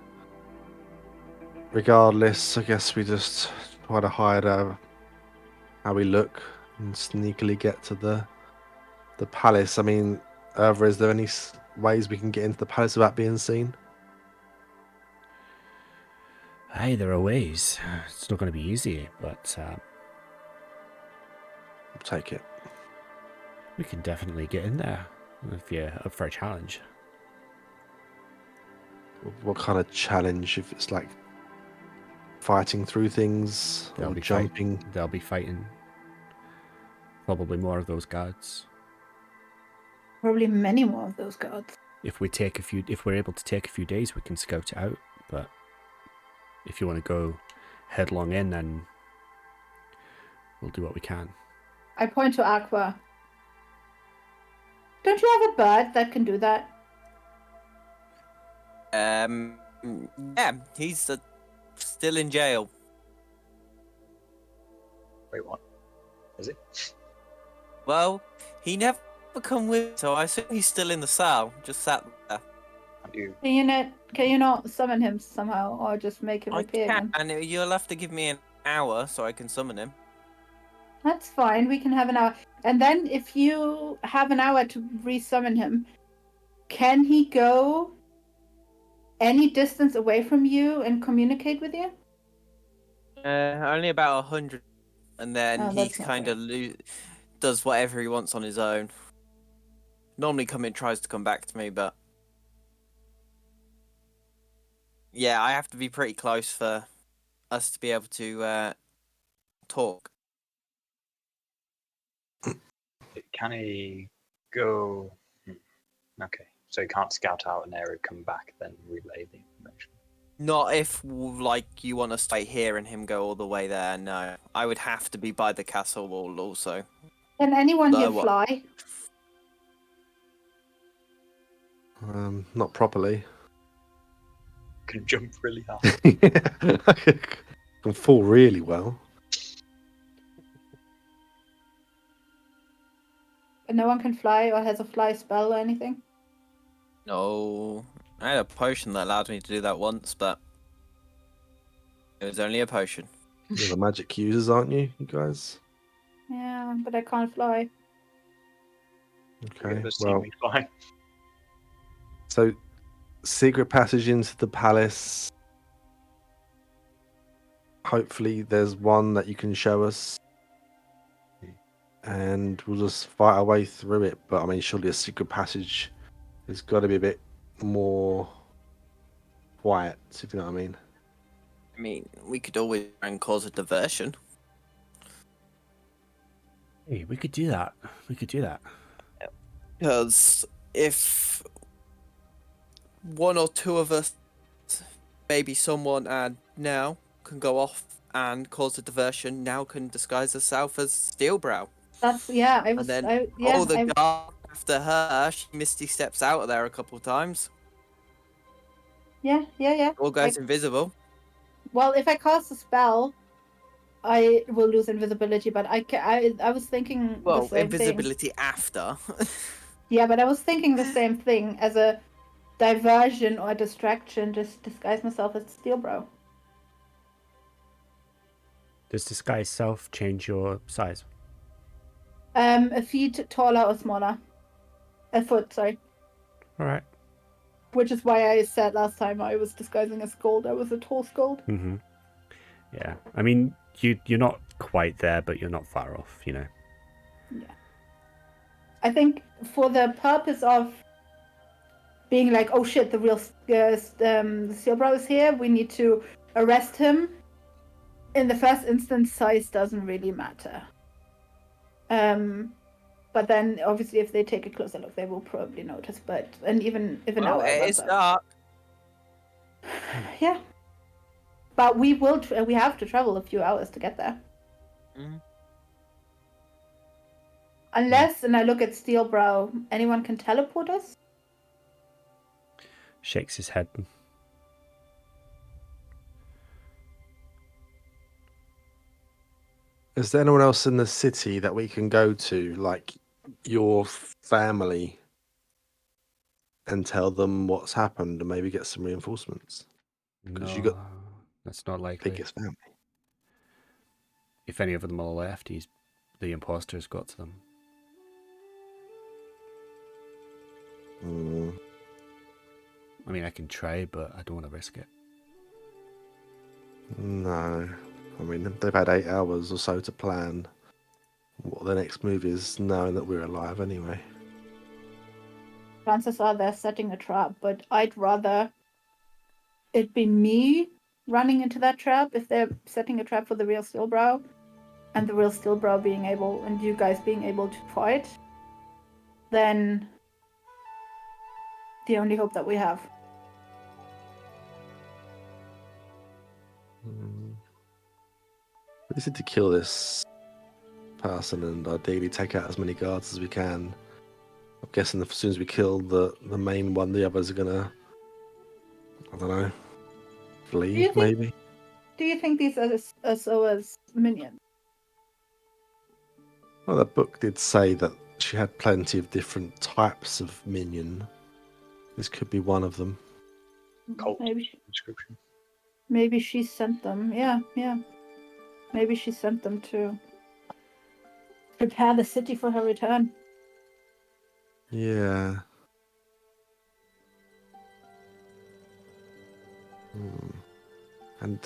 regardless, I guess we just try to hide how we look and sneakily get to the palace. I mean, is there any ways we can get into the palace without being seen? Hey, there are ways. It's not going to be easy, but I'll take it. we can definitely get in there if you're up for a challenge. What kind of challenge? If it's like fighting through things or jumping? They'll be fighting. Probably more of those guards. Probably many more of those guards. If we're able to take a few days, we can scout it out. But if you want to go headlong in, then we'll do what we can. I point to Aqua. Don't you have a bird that can do that? Yeah, he's still in jail. Wait, what? Is it? Well, he never come with, so I assume he's still in the cell, just sat there. How do you? Can you not summon him somehow, or just make him I appear can, again? and you'll have to give me an hour so I can summon him. That's fine. We can have an hour, and then if you have an hour to re-summon him, can he go any distance away from you and communicate with you? Only about 100, and then Oh, he that's not kind of does whatever he wants on his own. Normally, tries to come back to me, but yeah, I have to be pretty close for us to be able to talk. Can he go? Okay, so he can't scout out an area, come back, then relay the information. Not if, like, you want to stay here and him go all the way there. No, I would have to be by the castle wall also. Can anyone here What? fly? Not properly. Can jump really high. I can fall really well. And no one can fly or has a fly spell or anything? No, I had a potion that allowed me to do that once, but it was only a potion. You're the magic users, aren't you guys? Yeah, but I can't fly. Okay, Ever seen me fly? So, secret passage into the palace. Hopefully, there's one that you can show us, and we'll just fight our way through it. But I mean, surely a secret passage has got to be a bit more quiet, if you know what I mean. I mean, we could always try and cause a diversion. Hey, we could do that. Because if one or two of us, maybe someone, and now can go off and cause a diversion, now can disguise herself as Steelbrow. That's yeah. I And was. then I guard after her, she misty steps out of there a couple of times. Yeah. Or goes invisible. Well, if I cast a spell, I will lose invisibility. But I was thinking the Well, same invisibility thing. after. Yeah, but I was thinking the same thing as a diversion or distraction. Just disguise myself as Steelbrow. Does disguise self change your size? A feet taller or smaller. A foot, sorry. All right. Which is why I said last time I was disguising as Sköld. I was a tall Sköld. Mm-hmm. Yeah. I mean, you're not quite there, but you're not far off. Yeah. I think for the purpose of being like, oh shit, the real Steelbrow is here. We need to arrest him. in the first instance, size doesn't really matter. But then obviously, if they take a closer look, they will probably notice. And even if an Well, hour it runs is out. dark. Yeah. But we will. We have to travel a few hours to get there. Mm. Unless, and I look at Steelbrow, anyone can teleport us? Shakes his head. Is there anyone else in the city that we can go to, like your family, and tell them what's happened and maybe get some reinforcements? Because you got that's not likely. biggest family. If any of them are left, the imposter's got to them. Mm, I mean, I can try, but I don't want to risk it. no. I mean, they've had 8 hours or so to plan what the next move is, knowing that we're alive anyway. Chances are they're setting a trap, but I'd rather it be me running into that trap if they're setting a trap for the real Steelbrow, and the real Steelbrow being able, and you guys being able to fight, then the only hope that we have. We just need to kill this person and ideally take out as many guards as we can. I'm guessing as soon as we kill the main one, the others are gonna, I don't know, flee maybe. Do you think these are Soa's minions? Well, the book did say that she had plenty of different types of minion. This could be one of them. Cult Maybe description. maybe she sent them. Yeah. Maybe she sent them to prepare the city for her return. Yeah. And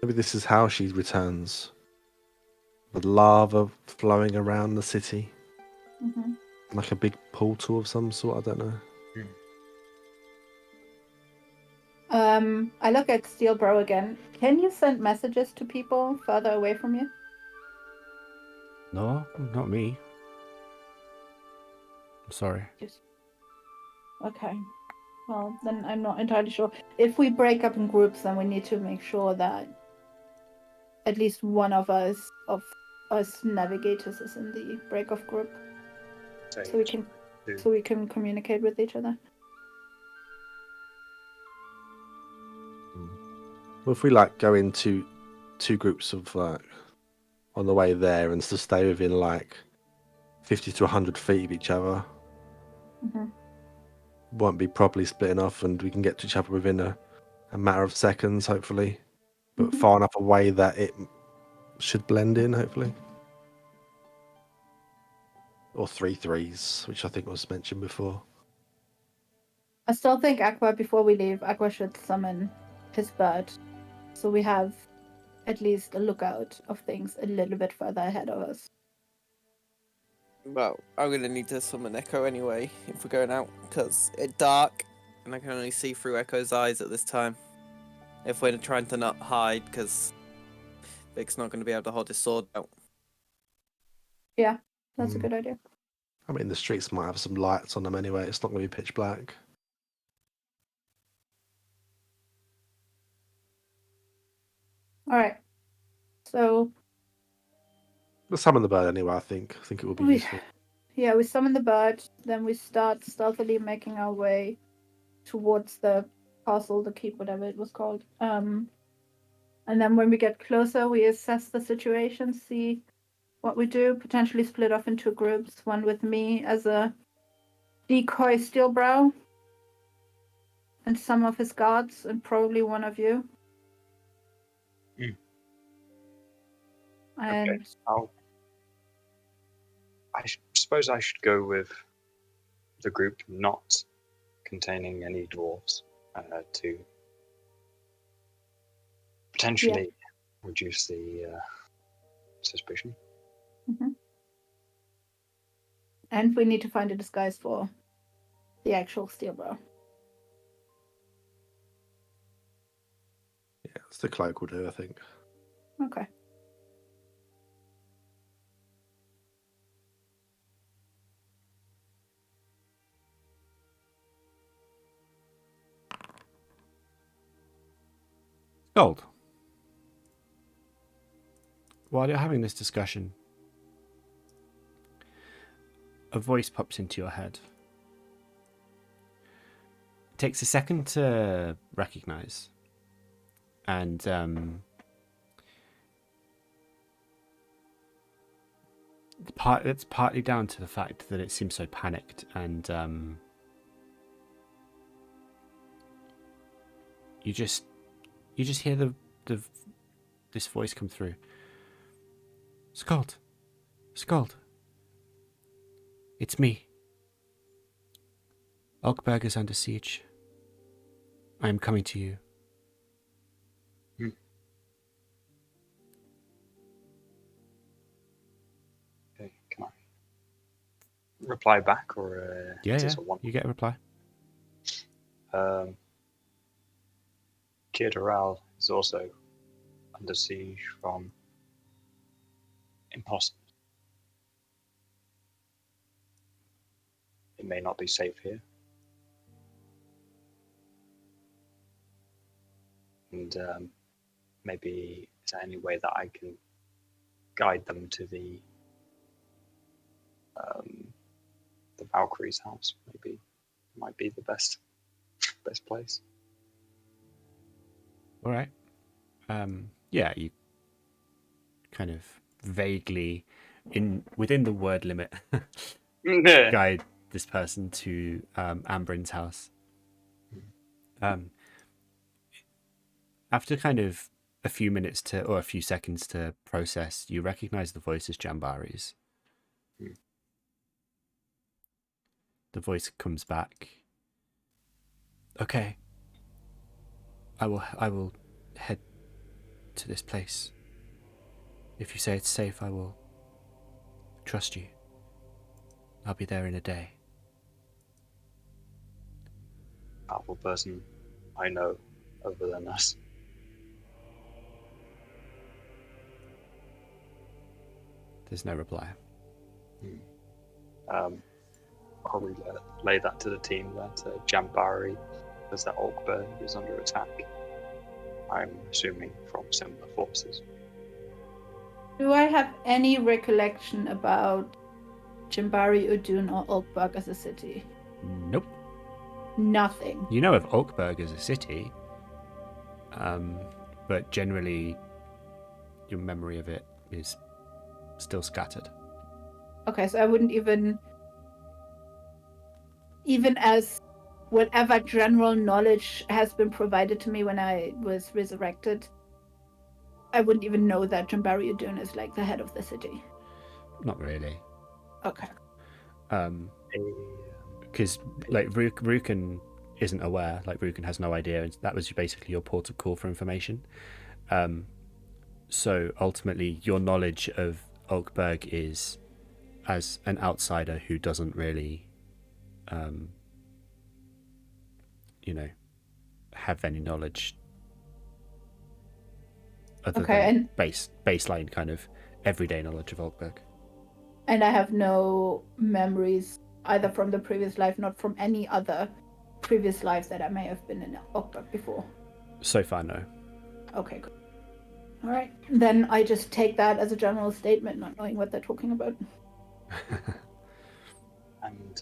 maybe this is how she returns? With lava flowing around the city? Mm-hmm. Like a big portal of some sort, I don't know. I look at Steelbrow again. Can you send messages to people further away from you? No, not me. I'm sorry. Okay. Well, then I'm not entirely sure. If we break up in groups, then we need to make sure that at least one of us navigators is in the break-off group, so we can communicate with each other. Well, if we like go into two groups of like on the way there and to stay within like 50 to 100 feet of each other, Mm-hmm. won't be properly splitting off, and we can get to each other within a matter of seconds, hopefully, but Mm-hmm. far enough away that it should blend in, hopefully. Or 3-3s, which I think was mentioned before. I still think Aqua, before we leave, Aqua should summon his bird, so we have at least a lookout of things a little bit further ahead of us. Well, I'm gonna need to summon Echo anyway if we're going out, because it's dark and I can only see through Echo's eyes at this time. If we're trying to not hide, because Vic's not going to be able to hold his sword out. Yeah, that's a good idea. I mean, the streets might have some lights on them anyway. It's not going to be pitch black. All right. So Let's summon the bird anyway, I think. I think it will be useful. Yeah, we summon the bird, then we start stealthily making our way towards the castle, the keep, whatever it was called. And then when we get closer, we assess the situation, see what we do, potentially split off into groups, one with me as a decoy Steelbrow, and some of his guards, and probably one of you. And Okay. I suppose I should go with the group not containing any dwarves to potentially reduce the suspicion. Mm-hmm. And we need to find a disguise for the actual Steelbrow. Yeah, it's the cloak will do, I think. Okay. Sköld. While you're having this discussion, a voice pops into your head. It takes a second to recognize, and it's partly down to the fact that it seems so panicked, and you just hear the this voice come through. Sköld, it's me. Ulkberg is under siege. I am coming to you. Okay, can I reply back, or Yeah, is this a one? you get a reply. Khir-Doral is also under siege from imposters. It may not be safe here. And maybe is there any way that I can guide them to the Valkyrie's house? Maybe might be the best place. All right. Yeah, you kind of vaguely, within the word limit, guide this person to Ambrin's house. After kind of a few minutes or a few seconds to process, you recognize the voice as Jambari's. The voice comes back. Okay. I will head to this place. If you say it's safe, I will trust you. I'll be there in a day. Powerful person I know other than us. There's no reply. I'll relay that to the team that Jambari, as that Orkberg, is under attack. I'm assuming from similar forces. Do I have any recollection about Jambari, Udun, or Ulkberg as a city? Nope. Nothing. You know of Ulkberg as a city, but generally your memory of it is still scattered. Okay, so I wouldn't even as whatever general knowledge has been provided to me when I was resurrected, I wouldn't even know that Jambari Udun is like the head of the city. Not really. Okay. Because like Ruken isn't aware, like Ruken has no idea, and that was basically your port of call for information. So ultimately your knowledge of Ulkberg is as an outsider who doesn't really have any knowledge other than baseline kind of everyday knowledge of Ulkberg. And I have no memories either from the previous life, not from any other previous lives that I may have been in Ulkberg before. So far, no. Okay, good. All right. Then I just take that as a general statement, not knowing what they're talking about. And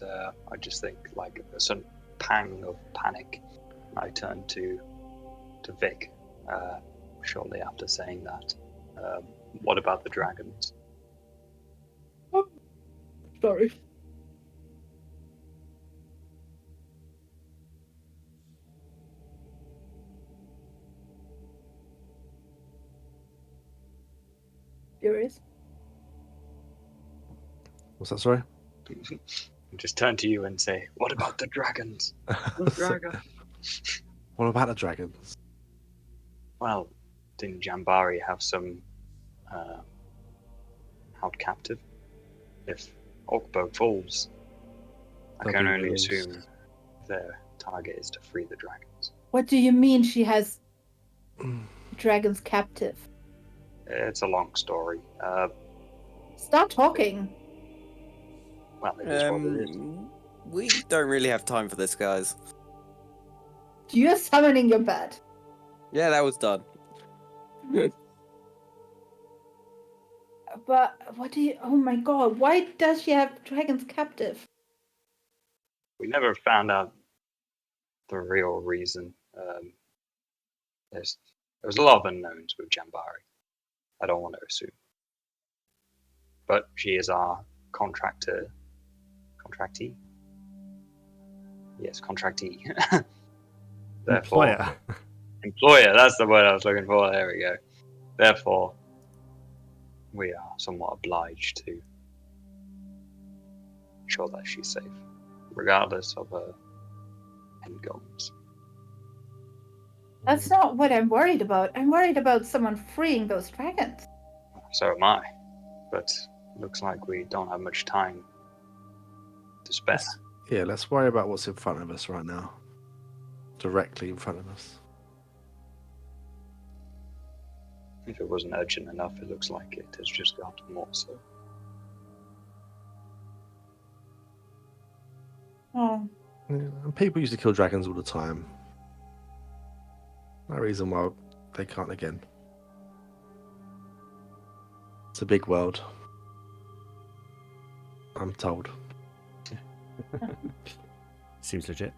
I just think, like, a sudden pang of panic. I turn to Vic shortly after saying that. What about the dragons? Oh, sorry. Furious? What's that, sorry? Just turn to you and say, what about the dragons? The dragon. What about the dragons? Well, didn't Jambari have some held captive? If Orkberg falls, I can only assume their target is to free the dragons. What do you mean she has dragons captive? It's a long story. Start talking. Well, it is what it is. We don't really have time for this, guys. You're summoning your bat. Yeah, that was done. But what do you? Oh my god! Why does she have dragons captive? We never found out the real reason. There's a lot of unknowns with Jambari. I don't want to assume. But she is our contractee. Yes, contractee. Therefore, employer, that's the word I was looking for. There we go. Therefore, we are somewhat obliged to ensure that she's safe, regardless of her end goals. That's not what I'm worried about. I'm worried about someone freeing those dragons. So am I. But looks like we don't have much time to spare. Yeah, let's worry about what's in front of us right now. Directly in front of us. If it wasn't urgent enough, it looks like it has just gotten more so. Oh, Yeah, and people used to kill dragons all the time. No reason why they can't again. It's a big world. I'm told. Seems legit.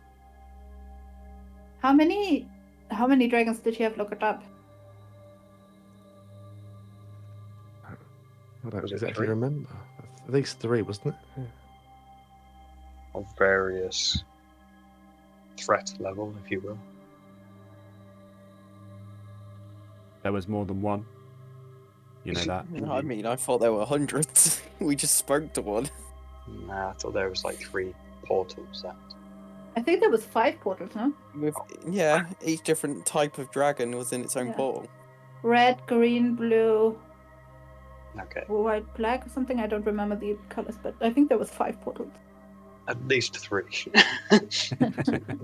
how many dragons did she have looked up? I don't Was it exactly 3? remember. At least 3, wasn't it? Yeah. Of various threat level, if you will. There was more than one. You know that. I mean, I thought there were hundreds. We just spoke to one. Nah, I thought there was like 3 portals out. I think there was 5 portals, no? Yeah, each different type of dragon was in its own Yeah. portal. Red, green, blue, Okay, white, black, or something. I don't remember the colors, but I think there was 5 portals. at least 3.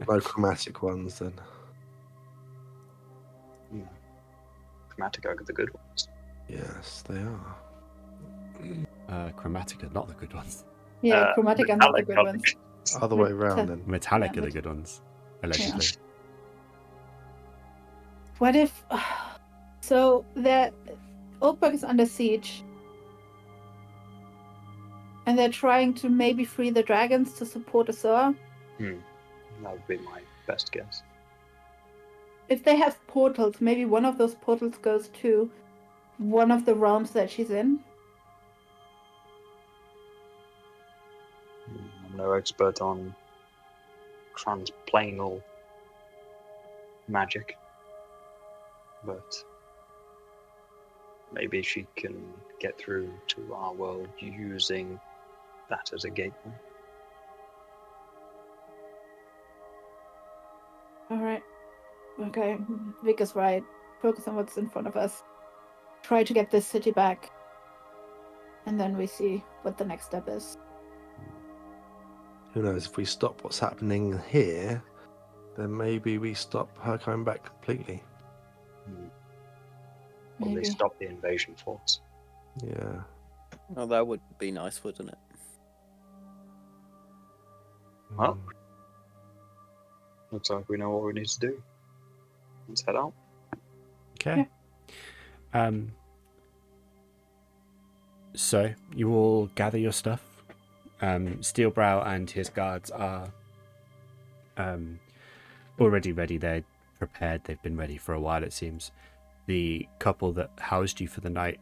No chromatic ones then. Chromatic are the good ones. Yes, they are. Chromatic are not the good ones. Yeah, chromatic are not the metallic good are ones. Other way around then. Metallic Yeah, are the good ones, allegedly. What if? So Oldburg is under siege, and they're trying to maybe free the dragons to support Azor. That would be my best guess. If they have portals, maybe one of those portals goes to one of the realms that she's in. I'm no expert on transplanal magic, but maybe she can get through to our world using that as a gateway. All right. Okay, Vic is right. Focus on what's in front of us. Try to get this city back. And then we see what the next step is. Who knows, if we stop what's happening here, then maybe we stop her coming back completely. Or they Maybe. stop the invasion force. Yeah. Oh, that would be nice, wouldn't it? Well, looks like we know what we need to do. Let's head out. Okay. So you all gather your stuff. Steelbrow and his guards are already ready. They're prepared. They've been ready for a while, it seems. The couple that housed you for the night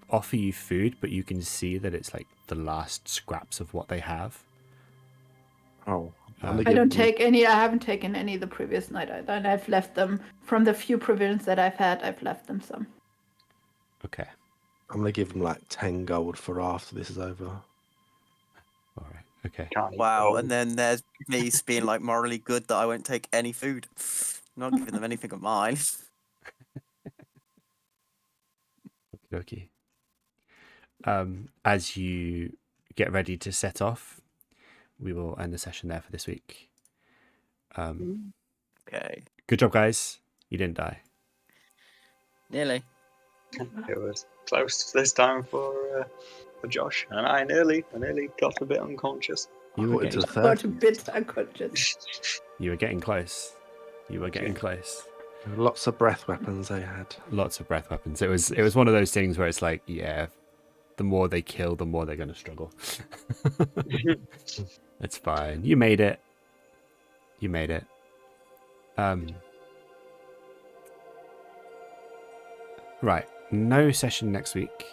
offer you food, but you can see that it's like the last scraps of what they have. Oh. I don't take any. I haven't taken any the previous night either, and I've left them from the few provisions that I've had. I've left them some. Okay. I'm going to give them like 10 gold for after this is over. All right. Okay. Can't eat Wow, gold. and then there's me being like morally good that I won't take any food. Not giving them anything of mine. Okay. As you get ready to set off, we will end the session there for this week. Okay. Good job, guys. You didn't die. Nearly. It was close this time for Josh, and I nearly got a bit unconscious. You were Got into getting, the Got a 30s. bit unconscious. you were getting close. You were getting Okay. close. Lots of breath weapons they had. Lots of breath weapons. It was one of those things where it's like, yeah, the more they kill, the more they're going to struggle. It's fine. You made it. You made it. Right. No session next week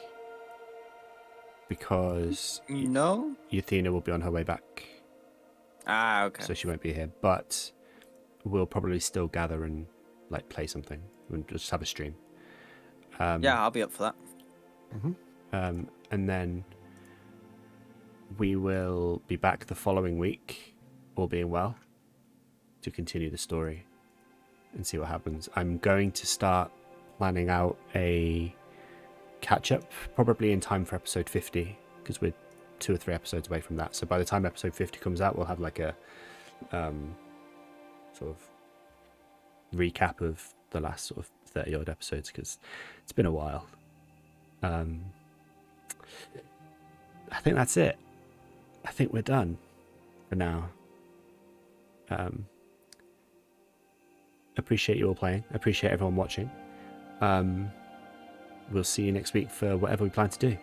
because No. Yathina will be on her way back, Ah, okay. so she won't be here. But we'll probably still gather and like play something and just have a stream. Yeah, I'll be up for that. And then we will be back the following week, all being well, to continue the story and see what happens. I'm going to start planning out a catch-up, probably in time for episode 50, because we're 2 or 3 episodes away from that. So by the time episode 50 comes out, we'll have like a sort of recap of the last sort of 30-odd episodes, because it's been a while. I think that's it. I think we're done for now. Appreciate you all playing. Appreciate everyone watching. We'll see you next week for whatever we plan to do.